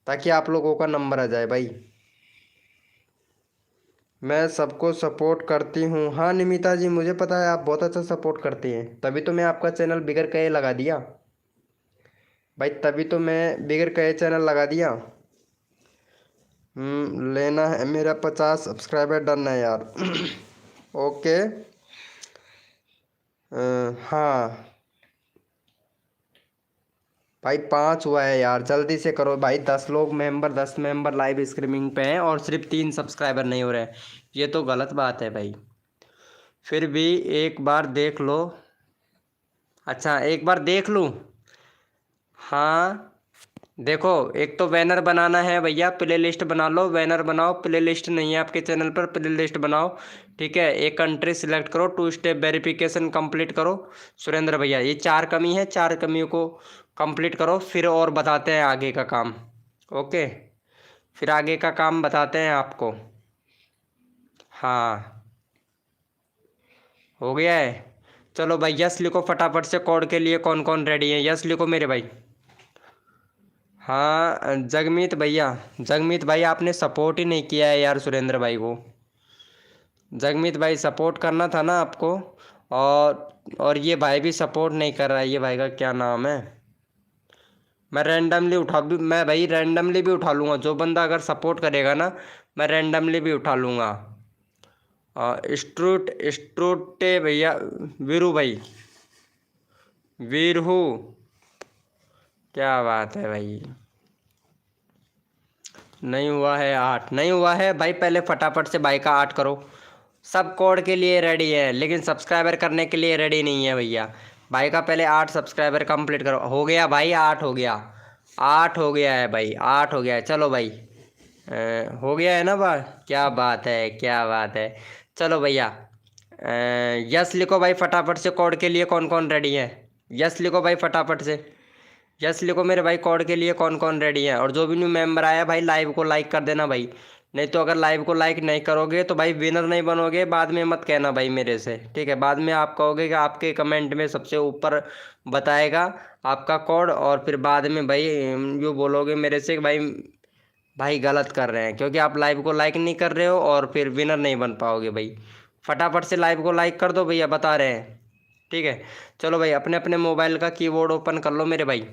ताकि आप लोगों का नंबर आ जाए भाई। मैं सबको सपोर्ट करती हूँ। हाँ निमिता जी, मुझे पता है आप बहुत अच्छा सपोर्ट करती हैं, तभी तो मैं आपका चैनल बिगर कहे लगा दिया भाई। तभी तो मैं बिगर कहे चैनल लगा दिया। लेना है मेरा 50 सब्सक्राइबर, डन है यार। ओके। हाँ भाई 5 हुआ है यार, जल्दी से करो भाई। 10 मेंबर लाइव स्ट्रीमिंग पे हैं और सिर्फ 3 सब्सक्राइबर नहीं हो रहे हैं। ये तो गलत बात है भाई। फिर भी एक बार देख लो। अच्छा एक बार देख लूँ? हाँ देखो, एक तो बैनर बनाना है भैया, प्ले लिस्ट बना लो। बैनर बनाओ, प्ले लिस्ट नहीं है आपके चैनल पर, प्ले लिस्ट बनाओ, ठीक है? एक कंट्री सिलेक्ट करो, 2 स्टेप वेरिफिकेशन कंप्लीट करो सुरेंद्र भैया। ये 4 कमी है, 4 कमियों को कंप्लीट करो, फिर और बताते हैं आगे का काम। ओके, फिर आगे का काम बताते हैं आपको। हाँ हो गया है। चलो भाई यस लिखो फटाफट से। कोड के लिए कौन कौन रेडी है? यस लिखो मेरे भाई। हाँ जगमीत भैया, जगमीत भाई आपने सपोर्ट ही नहीं किया है यार सुरेंद्र भाई को। जगमीत भाई सपोर्ट करना था ना आपको। और ये भाई भी सपोर्ट नहीं कर रहा है। ये भाई का क्या नाम है? मैं भाई रैंडमली भी उठा लूँगा। जो बंदा अगर सपोर्ट करेगा ना, मैं रैंडमली भी उठा लूँगा। स्ट्रूटे भैया, वीरू भाई, वीरहू, क्या बात है भाई। नहीं हुआ है 8, नहीं हुआ है भाई। पहले फटाफट से भाई का 8 करो। सब कोड के लिए रेडी है लेकिन सब्सक्राइबर करने के लिए रेडी नहीं है भैया। भाई का पहले 8 सब्सक्राइबर कंप्लीट करो। हो गया भाई, 8 हो गया। 8 हो गया है भाई, 8 हो गया है। चलो भाई हो गया है ना भाई? क्या बात है, क्या बात है। चलो भैया, यस लिखो भाई फटाफट से। कोड के लिए कौन कौन रेडी है? यस लिखो भाई फटाफट से। यस लिखो मेरे भाई, कोड के लिए कौन कौन रेडी है? और जो भी न्यू मेंबर आया भाई, लाइव को लाइक कर देना भाई। नहीं तो अगर लाइव को लाइक नहीं करोगे तो भाई विनर नहीं बनोगे। बाद में मत कहना भाई मेरे से, ठीक है? बाद में आप कहोगे कि आपके कमेंट में सबसे ऊपर बताएगा आपका कोड, और फिर बाद में भाई यूँ बोलोगे मेरे से कि भाई भाई गलत कर रहे हैं, क्योंकि आप लाइव को लाइक नहीं कर रहे हो और फिर विनर नहीं बन पाओगे भाई। फटाफट से लाइव को लाइक कर दो भैया, बता रहे हैं, ठीक है? चलो भाई, अपने अपने मोबाइल का कीबोर्ड ओपन कर लो मेरे भाई।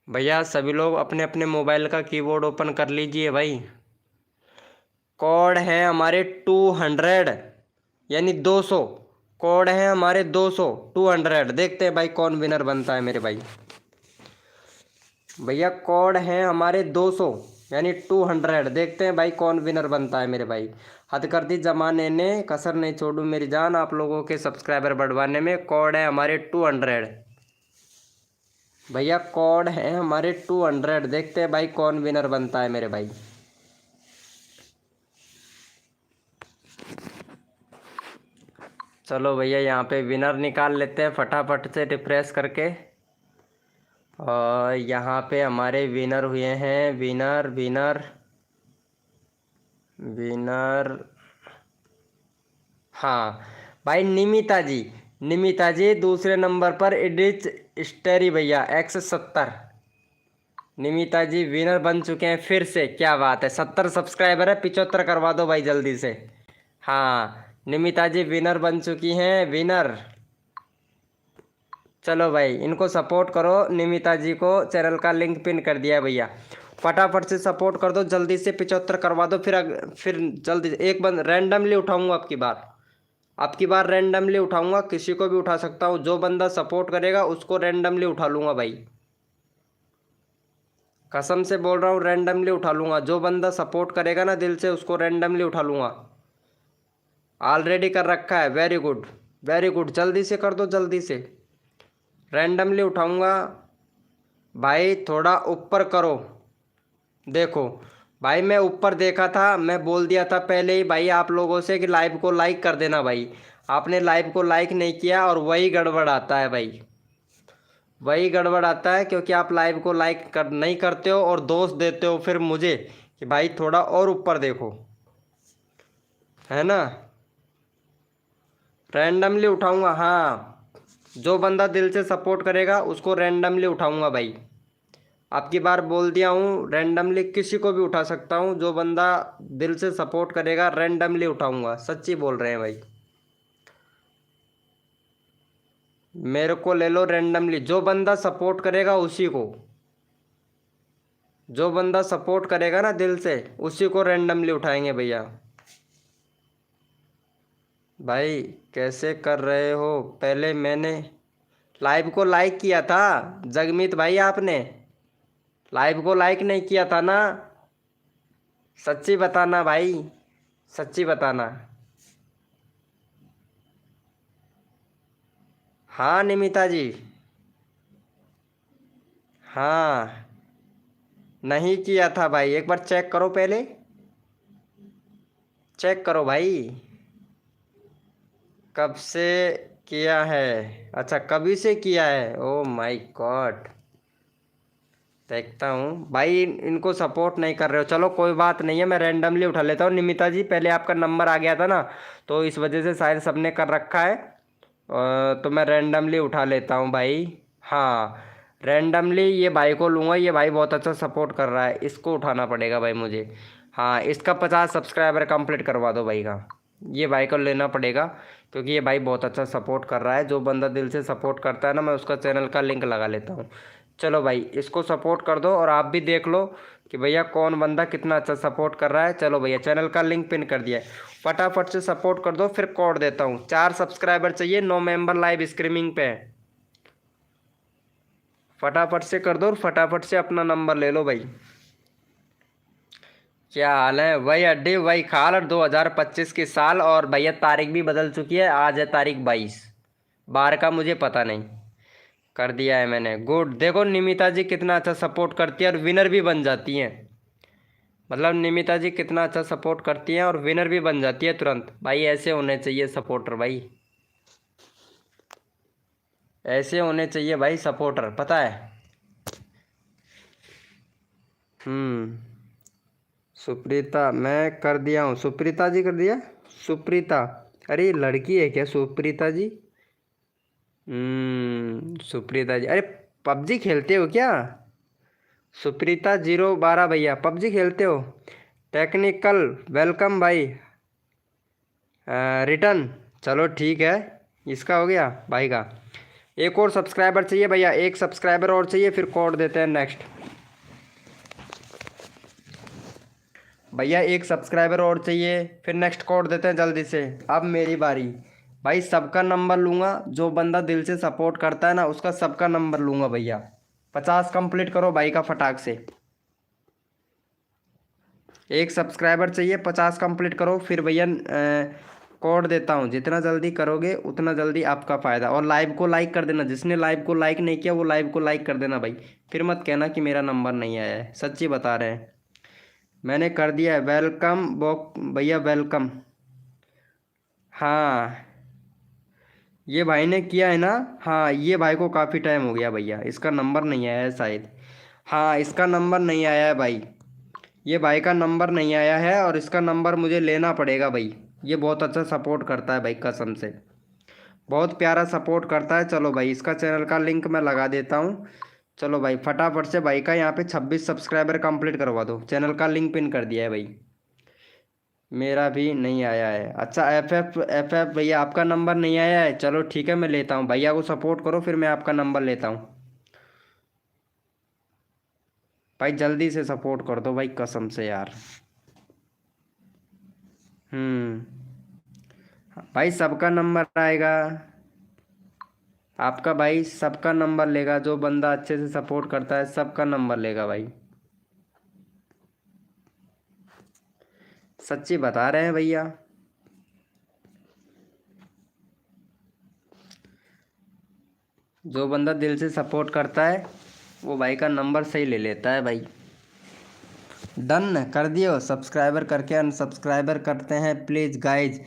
भैया सभी लोग अपने अपने मोबाइल का कीबोर्ड ओपन कर लीजिए भाई। कोड है हमारे 200, यानी 200। कोड है हमारे 200, 200। देखते हैं भाई कौन विनर बनता है मेरे भाई। भैया कोड है हमारे 200 यानी 200। देखते हैं भाई कौन विनर बनता है मेरे भाई। हद कर दी जमाने ने, कसर नहीं छोड़ू मेरी जान आप लोगों के सब्सक्राइबर बढ़वाने में। कोड है हमारे 200। भैया कोड है हमारे 200। देखते हैं भाई कौन विनर बनता है मेरे भाई। चलो भैया, यहाँ पे विनर निकाल लेते हैं फटाफट से रिफ्रेश करके। और यहाँ पे हमारे विनर हुए हैं, विनर विनर विनर। हाँ भाई, निमिता जी। निमिता जी दूसरे नंबर पर इडिच स्टेरी भैया 170। निमिता जी विनर बन चुके हैं फिर से, क्या बात है। 70 सब्सक्राइबर है, 75 करवा दो भाई जल्दी से। हाँ निमिता जी विनर बन चुकी हैं, विनर। चलो भाई, इनको सपोर्ट करो निमिता जी को। चैनल का लिंक पिन कर दिया है भैया, फटाफट से सपोर्ट कर दो जल्दी से। 75 करवा दो। फिर जल्दी से एक बंद रैंडमली उठाऊंगा आपकी बार रैंडमली उठाऊंगा, किसी को भी उठा सकता हूँ। जो बंदा सपोर्ट करेगा उसको रैंडमली उठा लूँगा भाई, कसम से बोल रहा हूँ, रैंडमली उठा लूँगा। जो बंदा सपोर्ट करेगा ना दिल से, उसको रैंडमली उठा लूँगा। ऑलरेडी कर रखा है, वेरी गुड वेरी गुड। जल्दी से कर दो, जल्दी से। रैंडमली उठाऊंगा भाई, थोड़ा ऊपर करो। देखो भाई, मैं ऊपर देखा था, मैं बोल दिया था पहले ही भाई आप लोगों से कि लाइव को लाइक कर देना भाई। आपने लाइव को लाइक नहीं किया और वही गड़बड़ आता है भाई, वही गड़बड़ आता है। क्योंकि आप लाइव को लाइक नहीं करते हो और दोष देते हो फिर मुझे कि भाई थोड़ा और ऊपर देखो, है ना? रैंडमली उठाऊंगा, हाँ। जो बंदा दिल से सपोर्ट करेगा उसको रैंडमली उठाऊंगा भाई। आपकी बार बोल दिया हूँ, रैंडमली किसी को भी उठा सकता हूँ। जो बंदा दिल से सपोर्ट करेगा रैंडमली उठाऊंगा, सच्ची बोल रहे हैं भाई। मेरे को ले लो रैंडमली, जो बंदा सपोर्ट करेगा उसी को, जो बंदा सपोर्ट करेगा ना दिल से, उसी को रैंडमली उठाएंगे भैया। भाई कैसे कर रहे हो? पहले मैंने लाइव को लाइक किया था जगमीत भाई, आपने लाइव को लाइक नहीं किया था ना? सच्ची बताना भाई, सच्ची बताना। हाँ निमिता जी, हाँ नहीं किया था भाई। एक बार चेक करो, पहले चेक करो भाई, कब से किया है? अच्छा कभी से किया है? ओ माय गॉड, देखता हूँ भाई। इनको सपोर्ट नहीं कर रहे हो, चलो कोई बात नहीं है, मैं रैंडमली उठा लेता हूँ। निमिता जी पहले आपका नंबर आ गया था ना, तो इस वजह से शायद सबने कर रखा है। तो मैं रैंडमली उठा लेता हूँ भाई। हाँ रैंडमली ये भाई को लूँगा, ये भाई बहुत अच्छा सपोर्ट कर रहा है, इसको उठाना पड़ेगा भाई मुझे। हाँ इसका 50 सब्सक्राइबर कंप्लीट करवा दो भाई का, ये भाई को लेना पड़ेगा, क्योंकि ये भाई बहुत अच्छा सपोर्ट कर रहा है। जो बंदा दिल से सपोर्ट करता है ना, मैं उसका चैनल का लिंक लगा लेता हूँ। चलो भाई इसको सपोर्ट कर दो, और आप भी देख लो कि भैया कौन बंदा कितना अच्छा सपोर्ट कर रहा है। चलो भैया, चैनल का लिंक पिन कर दिया है, फटाफट से सपोर्ट कर दो। फिर कोड देता हूँ, 4 सब्सक्राइबर चाहिए, 9 मेंबर लाइव स्ट्रीमिंग पे है। फटाफट से कर दो और फटाफट से अपना नंबर ले लो भाई। क्या हाल है? वही अड्डी वही खाल, और 2025 की साल, और भैया तारीख भी बदल चुकी है। आज है तारीख 22, बार का मुझे पता नहीं। कर दिया है मैंने, गुड। देखो निमिता जी कितना अच्छा सपोर्ट करती है और विनर भी बन जाती हैं। मतलब निमिता जी कितना अच्छा सपोर्ट करती हैं और विनर भी बन जाती है तुरंत। भाई ऐसे होने चाहिए सपोर्टर भाई, ऐसे होने चाहिए भाई सपोर्टर, पता है। सुप्रीता मैं कर दिया हूँ, सुप्रीता जी कर दिया। सुप्रीता, अरे ये लड़की है क्या सुप्रीता जी? सुप्रीता जी, अरे पबजी खेलते हो क्या? सुप्रीता 012 भैया पबजी खेलते हो? टेक्निकल वेलकम भाई, रिटर्न, चलो ठीक है। इसका हो गया भाई का। एक और सब्सक्राइबर चाहिए भैया, एक सब्सक्राइबर और चाहिए, फिर कोड देते हैं नेक्स्ट। भैया एक सब्सक्राइबर और चाहिए, फिर नेक्स्ट कोड देते हैं जल्दी से। अब मेरी बारी भाई, सबका नंबर लूँगा, जो बंदा दिल से सपोर्ट करता है ना उसका सबका नंबर लूँगा भैया। 50 कंप्लीट करो भाई का फटाक से। एक सब्सक्राइबर चाहिए, 50 कंप्लीट करो, फिर भैया कोड देता हूँ। जितना जल्दी करोगे उतना जल्दी आपका फ़ायदा। और लाइव को लाइक कर देना, जिसने लाइव को लाइक नहीं किया वो लाइव को लाइक कर देना भाई। फिर मत कहना कि मेरा नंबर नहीं आया है, सच्ची बता रहे हैं। मैंने कर दिया है, वेलकम बॉक भैया वेलकम। हाँ ये भाई ने किया है ना। हाँ ये भाई को काफ़ी टाइम हो गया भैया, इसका नंबर नहीं आया है शायद। हाँ इसका नंबर नहीं आया है भाई, ये भाई का नंबर नहीं आया है और इसका नंबर मुझे लेना पड़ेगा भाई। ये बहुत अच्छा सपोर्ट करता है भाई, कसम से बहुत प्यारा सपोर्ट करता है। चलो भाई इसका चैनल का लिंक मैं लगा देता हूँ। चलो भाई फटाफट से भाई का यहाँ पे 26 सब्सक्राइबर कंप्लीट करवा दो। चैनल का लिंक पिन कर दिया है भाई। मेरा भी नहीं आया है। अच्छा एफ एफ भैया आपका नंबर नहीं आया है, चलो ठीक है मैं लेता हूँ। भैया को सपोर्ट करो फिर मैं आपका नंबर लेता हूँ। भाई जल्दी से सपोर्ट कर दो भाई, कसम से यार। भाई सबका नंबर आएगा, आपका भाई सबका नंबर लेगा। जो बंदा अच्छे से सपोर्ट करता है सबका नंबर लेगा भाई, सच्ची बता रहे हैं भैया। जो बंदा दिल से सपोर्ट करता है वो भाई का नंबर सही ले लेता है भाई। डन कर दियो, सब्सक्राइबर करके अनसब्सक्राइबर करते हैं प्लीज़ गाइज।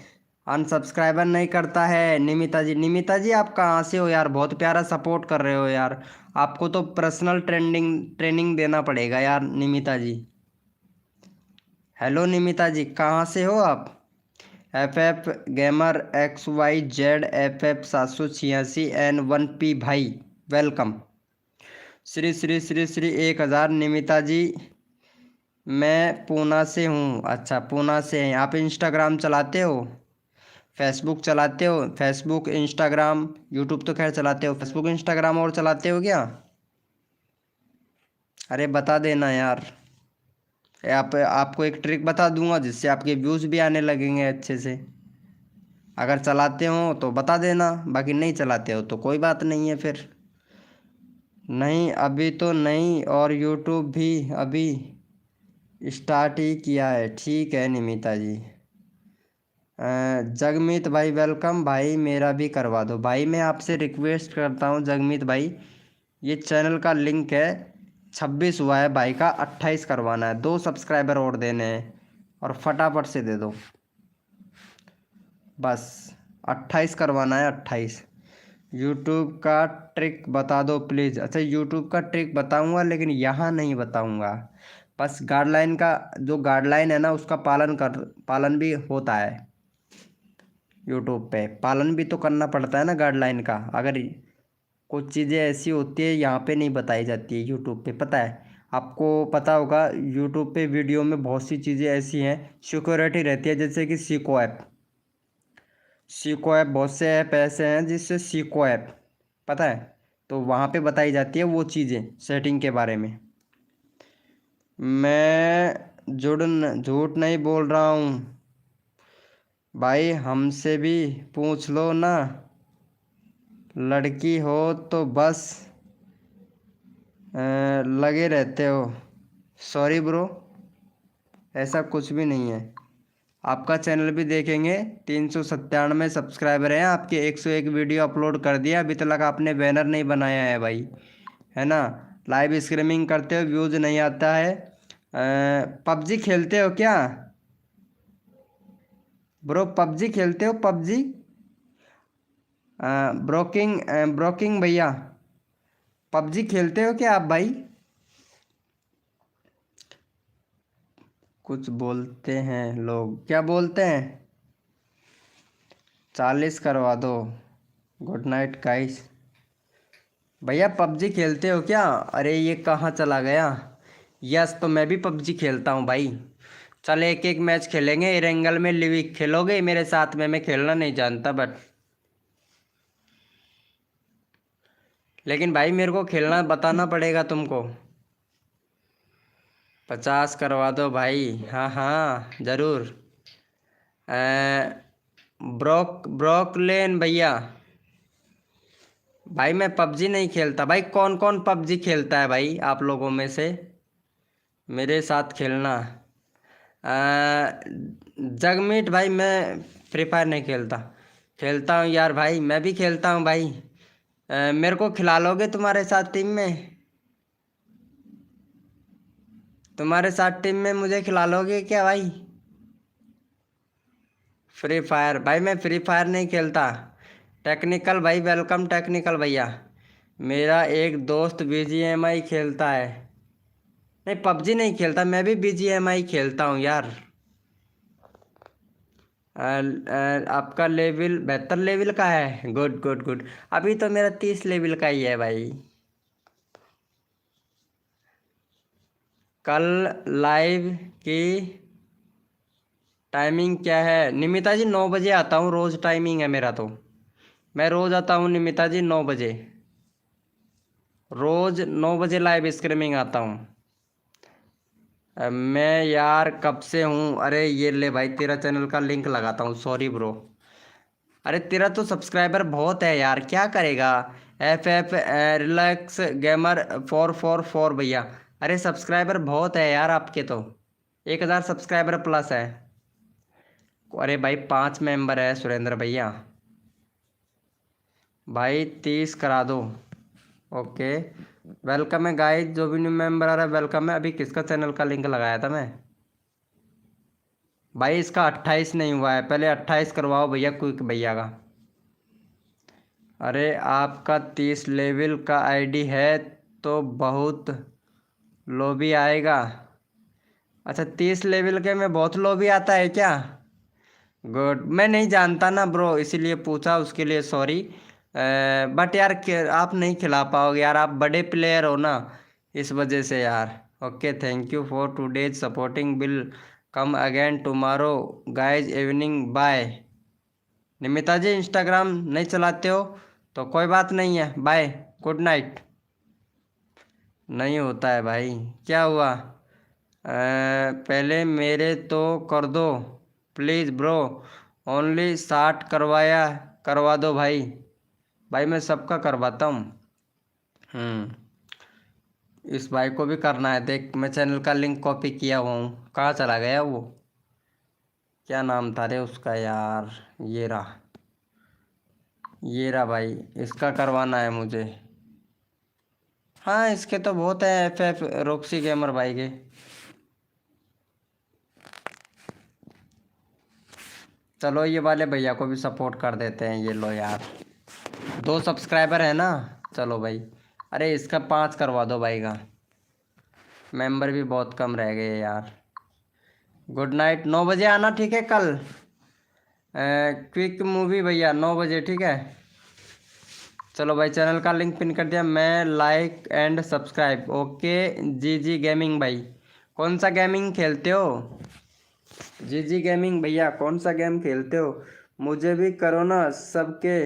अनसब्सक्राइबर नहीं करता है निमिता जी। निमिता जी आप कहाँ से हो यार, बहुत प्यारा सपोर्ट कर रहे हो यार। आपको तो पर्सनल ट्रेनिंग देना पड़ेगा यार निमिता जी। हेलो निमिता जी कहाँ से हो आप? FF gamer XYZ FF 786 N1P भाई वेलकम। श्री श्री श्री श्री 1000 निमिता जी। मैं पूना से हूँ। अच्छा पूना से हैं आप। इंस्टाग्राम चलाते हो, फेसबुक चलाते हो? फेसबुक इंस्टाग्राम यूट्यूब तो खैर चलाते हो, फेसबुक इंस्टाग्राम और चलाते हो क्या? अरे बता देना यार। आपको एक ट्रिक बता दूंगा जिससे आपके व्यूज़ भी आने लगेंगे अच्छे से। अगर चलाते हो तो बता देना, बाकी नहीं चलाते हो तो कोई बात नहीं है फिर। नहीं अभी तो नहीं, और यूट्यूब भी अभी स्टार्ट ही किया है। ठीक है निमिता जी। जगमीत भाई वेलकम भाई, मेरा भी करवा दो भाई। मैं आपसे रिक्वेस्ट करता हूँ जगमीत भाई, ये चैनल का लिंक है। 26 हुआ है भाई का, 28 करवाना है। 2 सब्सक्राइबर और देने हैं और फटाफट से दे दो बस। 28 करवाना है, 28। यूट्यूब का ट्रिक बता दो प्लीज़। अच्छा यूट्यूब का ट्रिक बताऊंगा लेकिन यहाँ नहीं बताऊंगा। बस गाइडलाइन का, जो गाइडलाइन है ना उसका पालन भी होता है। यूट्यूब पे पालन भी तो करना पड़ता है ना गाइडलाइन का। अगर कुछ चीज़ें ऐसी होती है यहाँ पे नहीं बताई जाती है यूट्यूब पे, पता है आपको? पता होगा यूट्यूब पे वीडियो में बहुत सी चीज़ें ऐसी हैं, सिक्योरिटी रहती है। जैसे कि सीको ऐप, सीको ऐप बहुत से ऐप ऐसे हैं जिससे सीको ऐप, पता है? तो वहाँ पे बताई जाती है वो चीज़ें सेटिंग के बारे में। मैं झूठ नहीं बोल रहा हूँ भाई, हमसे भी पूछ लो ना। लड़की हो तो बस लगे रहते हो। सॉरी ब्रो, ऐसा कुछ भी नहीं है। आपका चैनल भी देखेंगे, 397 सब्सक्राइबर हैं आपके। 101 वीडियो अपलोड कर दिया, अभी तक आपने बैनर नहीं बनाया है भाई, है ना? लाइव स्ट्रीमिंग करते हो, व्यूज़ नहीं आता है, पबजी खेलते हो क्या ब्रो? पबजी खेलते हो पबजी? ब्रोकिंग ब्रोकिंग भैया, पबजी खेलते हो क्या आप भाई? कुछ बोलते हैं लोग, क्या बोलते हैं? 40 करवा दो। Good night guys. भैया पबजी खेलते हो क्या? अरे ये कहाँ चला गया? यस, तो मैं भी पबजी खेलता हूँ भाई। चल एक एक मैच खेलेंगे। एरेंगल में लिविक खेलोगे मेरे साथ में? मैं खेलना नहीं जानता बट, लेकिन भाई मेरे को खेलना बताना पड़ेगा तुमको। 50 करवा दो भाई। हाँ हाँ ज़रूर। ब्रोकलेन भैया, भाई मैं पबजी नहीं खेलता भाई। कौन कौन पबजी खेलता है भाई आप लोगों में से? मेरे साथ खेलना। जगमीट भाई, मैं फ्री फायर नहीं खेलता। खेलता हूँ यार भाई, मैं भी खेलता हूँ भाई। मेरे को खिला लोगे तुम्हारे साथ टीम में? तुम्हारे साथ टीम में मुझे खिला लोगे क्या भाई? फ्री फायर भाई, मैं फ्री फायर नहीं खेलता। टेक्निकल भाई, वेलकम टेक्निकल भैया। मेरा एक दोस्त बीजीएमआई खेलता है। नहीं, पबजी नहीं खेलता, मैं भी बीजीएमआई खेलता हूँ यार। आपका लेवल 72 लेवल का है? Good good good. अभी तो मेरा 30 लेवल का ही है भाई। कल लाइव की टाइमिंग क्या है? निमिता जी 9 बजे आता हूँ, रोज़ टाइमिंग है मेरा तो। मैं रोज़ आता हूँ निमिता जी 9 बजे। रोज़ 9 बजे लाइव स्ट्रीमिंग आता हूँ। मैं यार कब से हूँ। अरे ये ले भाई, तेरा चैनल का लिंक लगाता हूँ। Sorry bro. अरे तेरा तो सब्सक्राइबर बहुत है यार, क्या करेगा? एफ एफ रिलैक्स गेमर 444 भैया। अरे सब्सक्राइबर बहुत है यार आपके तो। 1000 सब्सक्राइबर प्लस है। अरे भाई 5 मेंबर है सुरेंद्र भैया। भाई 30 करा दो। ओके, वेलकम है गाइस। जो भी न्यू मेंबर आ रहा है वेलकम है। अभी किसका चैनल का लिंक लगाया था मैं? भाई इसका 28 नहीं हुआ है, पहले 28 करवाओ भैया, क्विक भैया का। अरे आपका 30 लेवल का आईडी है तो बहुत लो भी आएगा। अच्छा, 30 लेवल के में बहुत लो भी आता है क्या? गुड, मैं नहीं जानता ना ब्रो, इसीलिए पूछा, उसके लिए सॉरी। बट यार आप नहीं खिला पाओगे यार, आप बड़े प्लेयर हो ना, इस वजह से यार। Okay, thank you for today's supporting, will come again tomorrow guys evening, bye. Nimita ji Instagram नहीं चलाते हो तो कोई बात नहीं है, बाय, गुड नाइट। नहीं होता है भाई, क्या हुआ? पहले मेरे तो कर दो प्लीज़ ब्रो। ओनली 60 करवा दो भाई। भाई मैं सबका करवाता हूँ। इस भाई को भी करना है। देख, मैं चैनल का लिंक कॉपी किया हुआ हूँ। कहाँ चला गया वो? क्या नाम था रे उसका यार? ये रहा, ये रहा भाई, इसका करवाना है मुझे। हाँ, इसके तो बहुत है, एफ एफ रॉक्सी गेमर भाई के। चलो ये वाले भैया को भी सपोर्ट कर देते हैं। ये लो यार, 2 सब्सक्राइबर है ना। चलो भाई। अरे इसका 5 करवा दो भाई का। मेंबर भी बहुत कम रह गए यार। गुड नाइट, 9 बजे आना ठीक है कल। क्विक मूवी भैया 9 बजे, ठीक है। चलो भाई, चैनल का लिंक पिन कर दिया मैं। Like and subscribe. ओके जी जी गेमिंग भाई, कौन सा गेमिंग खेलते हो? जी जी गेमिंग भैया, कौन सा गेम खेलते हो? मुझे भी करो ना, सबके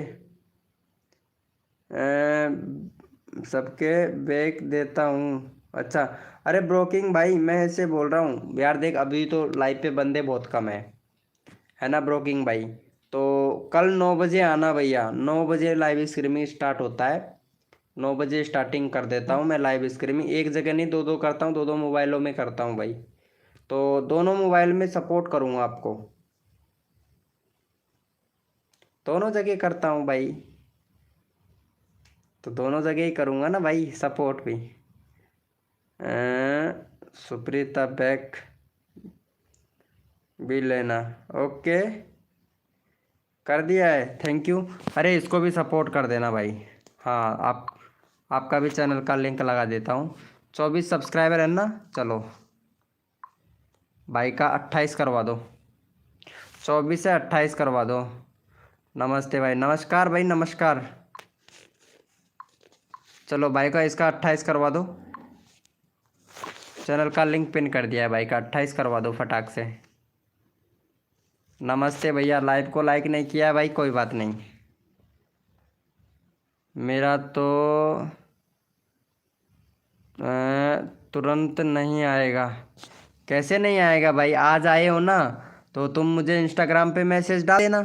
बैक देता हूँ। अच्छा, अरे ब्रोकिंग भाई, मैं ऐसे बोल रहा हूँ यार, देख अभी तो लाइव पे बंदे बहुत कम है ना ब्रोकिंग भाई। तो कल 9 बजे आना भैया, 9 बजे लाइव स्ट्रीमिंग स्टार्ट होता है। 9 बजे स्टार्टिंग कर देता हूँ मैं लाइव स्ट्रीमिंग। एक जगह नहीं, दो दो करता हूँ, दो दो मोबाइलों में करता हूँ भाई। तो दोनों मोबाइल में सपोर्ट करूँगा आपको, दोनों जगह करता हूँ भाई। तो दोनों जगह ही करूँगा ना भाई, सपोर्ट भी। सुप्रीता बैग भी लेना। ओके, कर दिया है, थैंक यू। अरे इसको भी सपोर्ट कर देना भाई। हाँ, आपका भी चैनल का लिंक लगा देता हूँ। 24 सब्सक्राइबर है ना, चलो भाई का 28 करवा दो। 24 से 28 करवा दो। नमस्ते भाई, नमस्कार भाई, नमस्कार। चलो भाई का इसका 28 करवा दो। चैनल का लिंक पिन कर दिया है भाई का, 28 करवा दो फटाक से। नमस्ते भैया, लाइव को लाइक नहीं किया है भाई, कोई बात नहीं। मेरा तो तुरंत नहीं आएगा। कैसे नहीं आएगा भाई, आज आए हो ना तो तुम मुझे इंस्टाग्राम पे मैसेज डाल देना।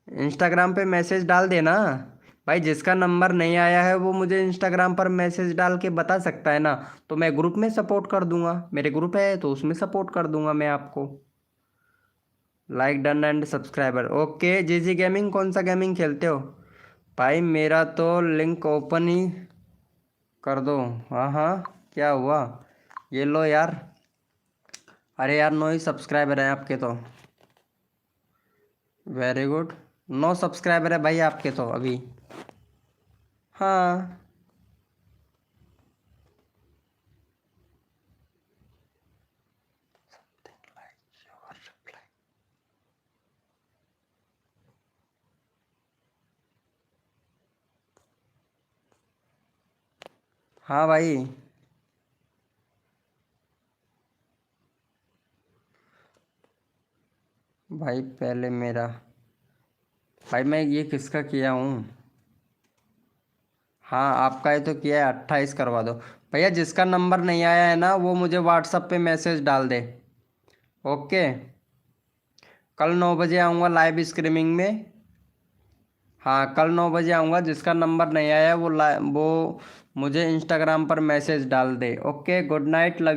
इंस्टाग्राम पे मैसेज डाल देना भाई। जिसका नंबर नहीं आया है वो मुझे इंस्टाग्राम पर मैसेज डाल के बता सकता है ना, तो मैं ग्रुप में सपोर्ट कर दूंगा। मेरे ग्रुप है तो उसमें सपोर्ट कर दूंगा मैं आपको। Like done and subscriber. Okay जीजी गेमिंग, कौन सा गेमिंग खेलते हो भाई? मेरा तो लिंक ओपन ही कर दो। हाँ हाँ, क्या हुआ? ये लो यार। अरे यार 9 ही सब्सक्राइबर हैं आपके तो। वेरी गुड, 9 सब्सक्राइबर है भाई आपके तो अभी। हाँ हाँ भाई। भाई पहले मेरा, भाई मैं ये किसका किया हूँ? हाँ आपका ही तो किया है, 28 करवा दो भैया। जिसका नंबर नहीं आया है ना वो मुझे व्हाट्सएप पे मैसेज डाल दे। ओके, कल 9 बजे आऊँगा लाइव स्ट्रीमिंग में। हाँ कल 9 बजे आऊँगा। जिसका नंबर नहीं आया वो मुझे इंस्टाग्राम पर मैसेज डाल दे। Okay, good night, love.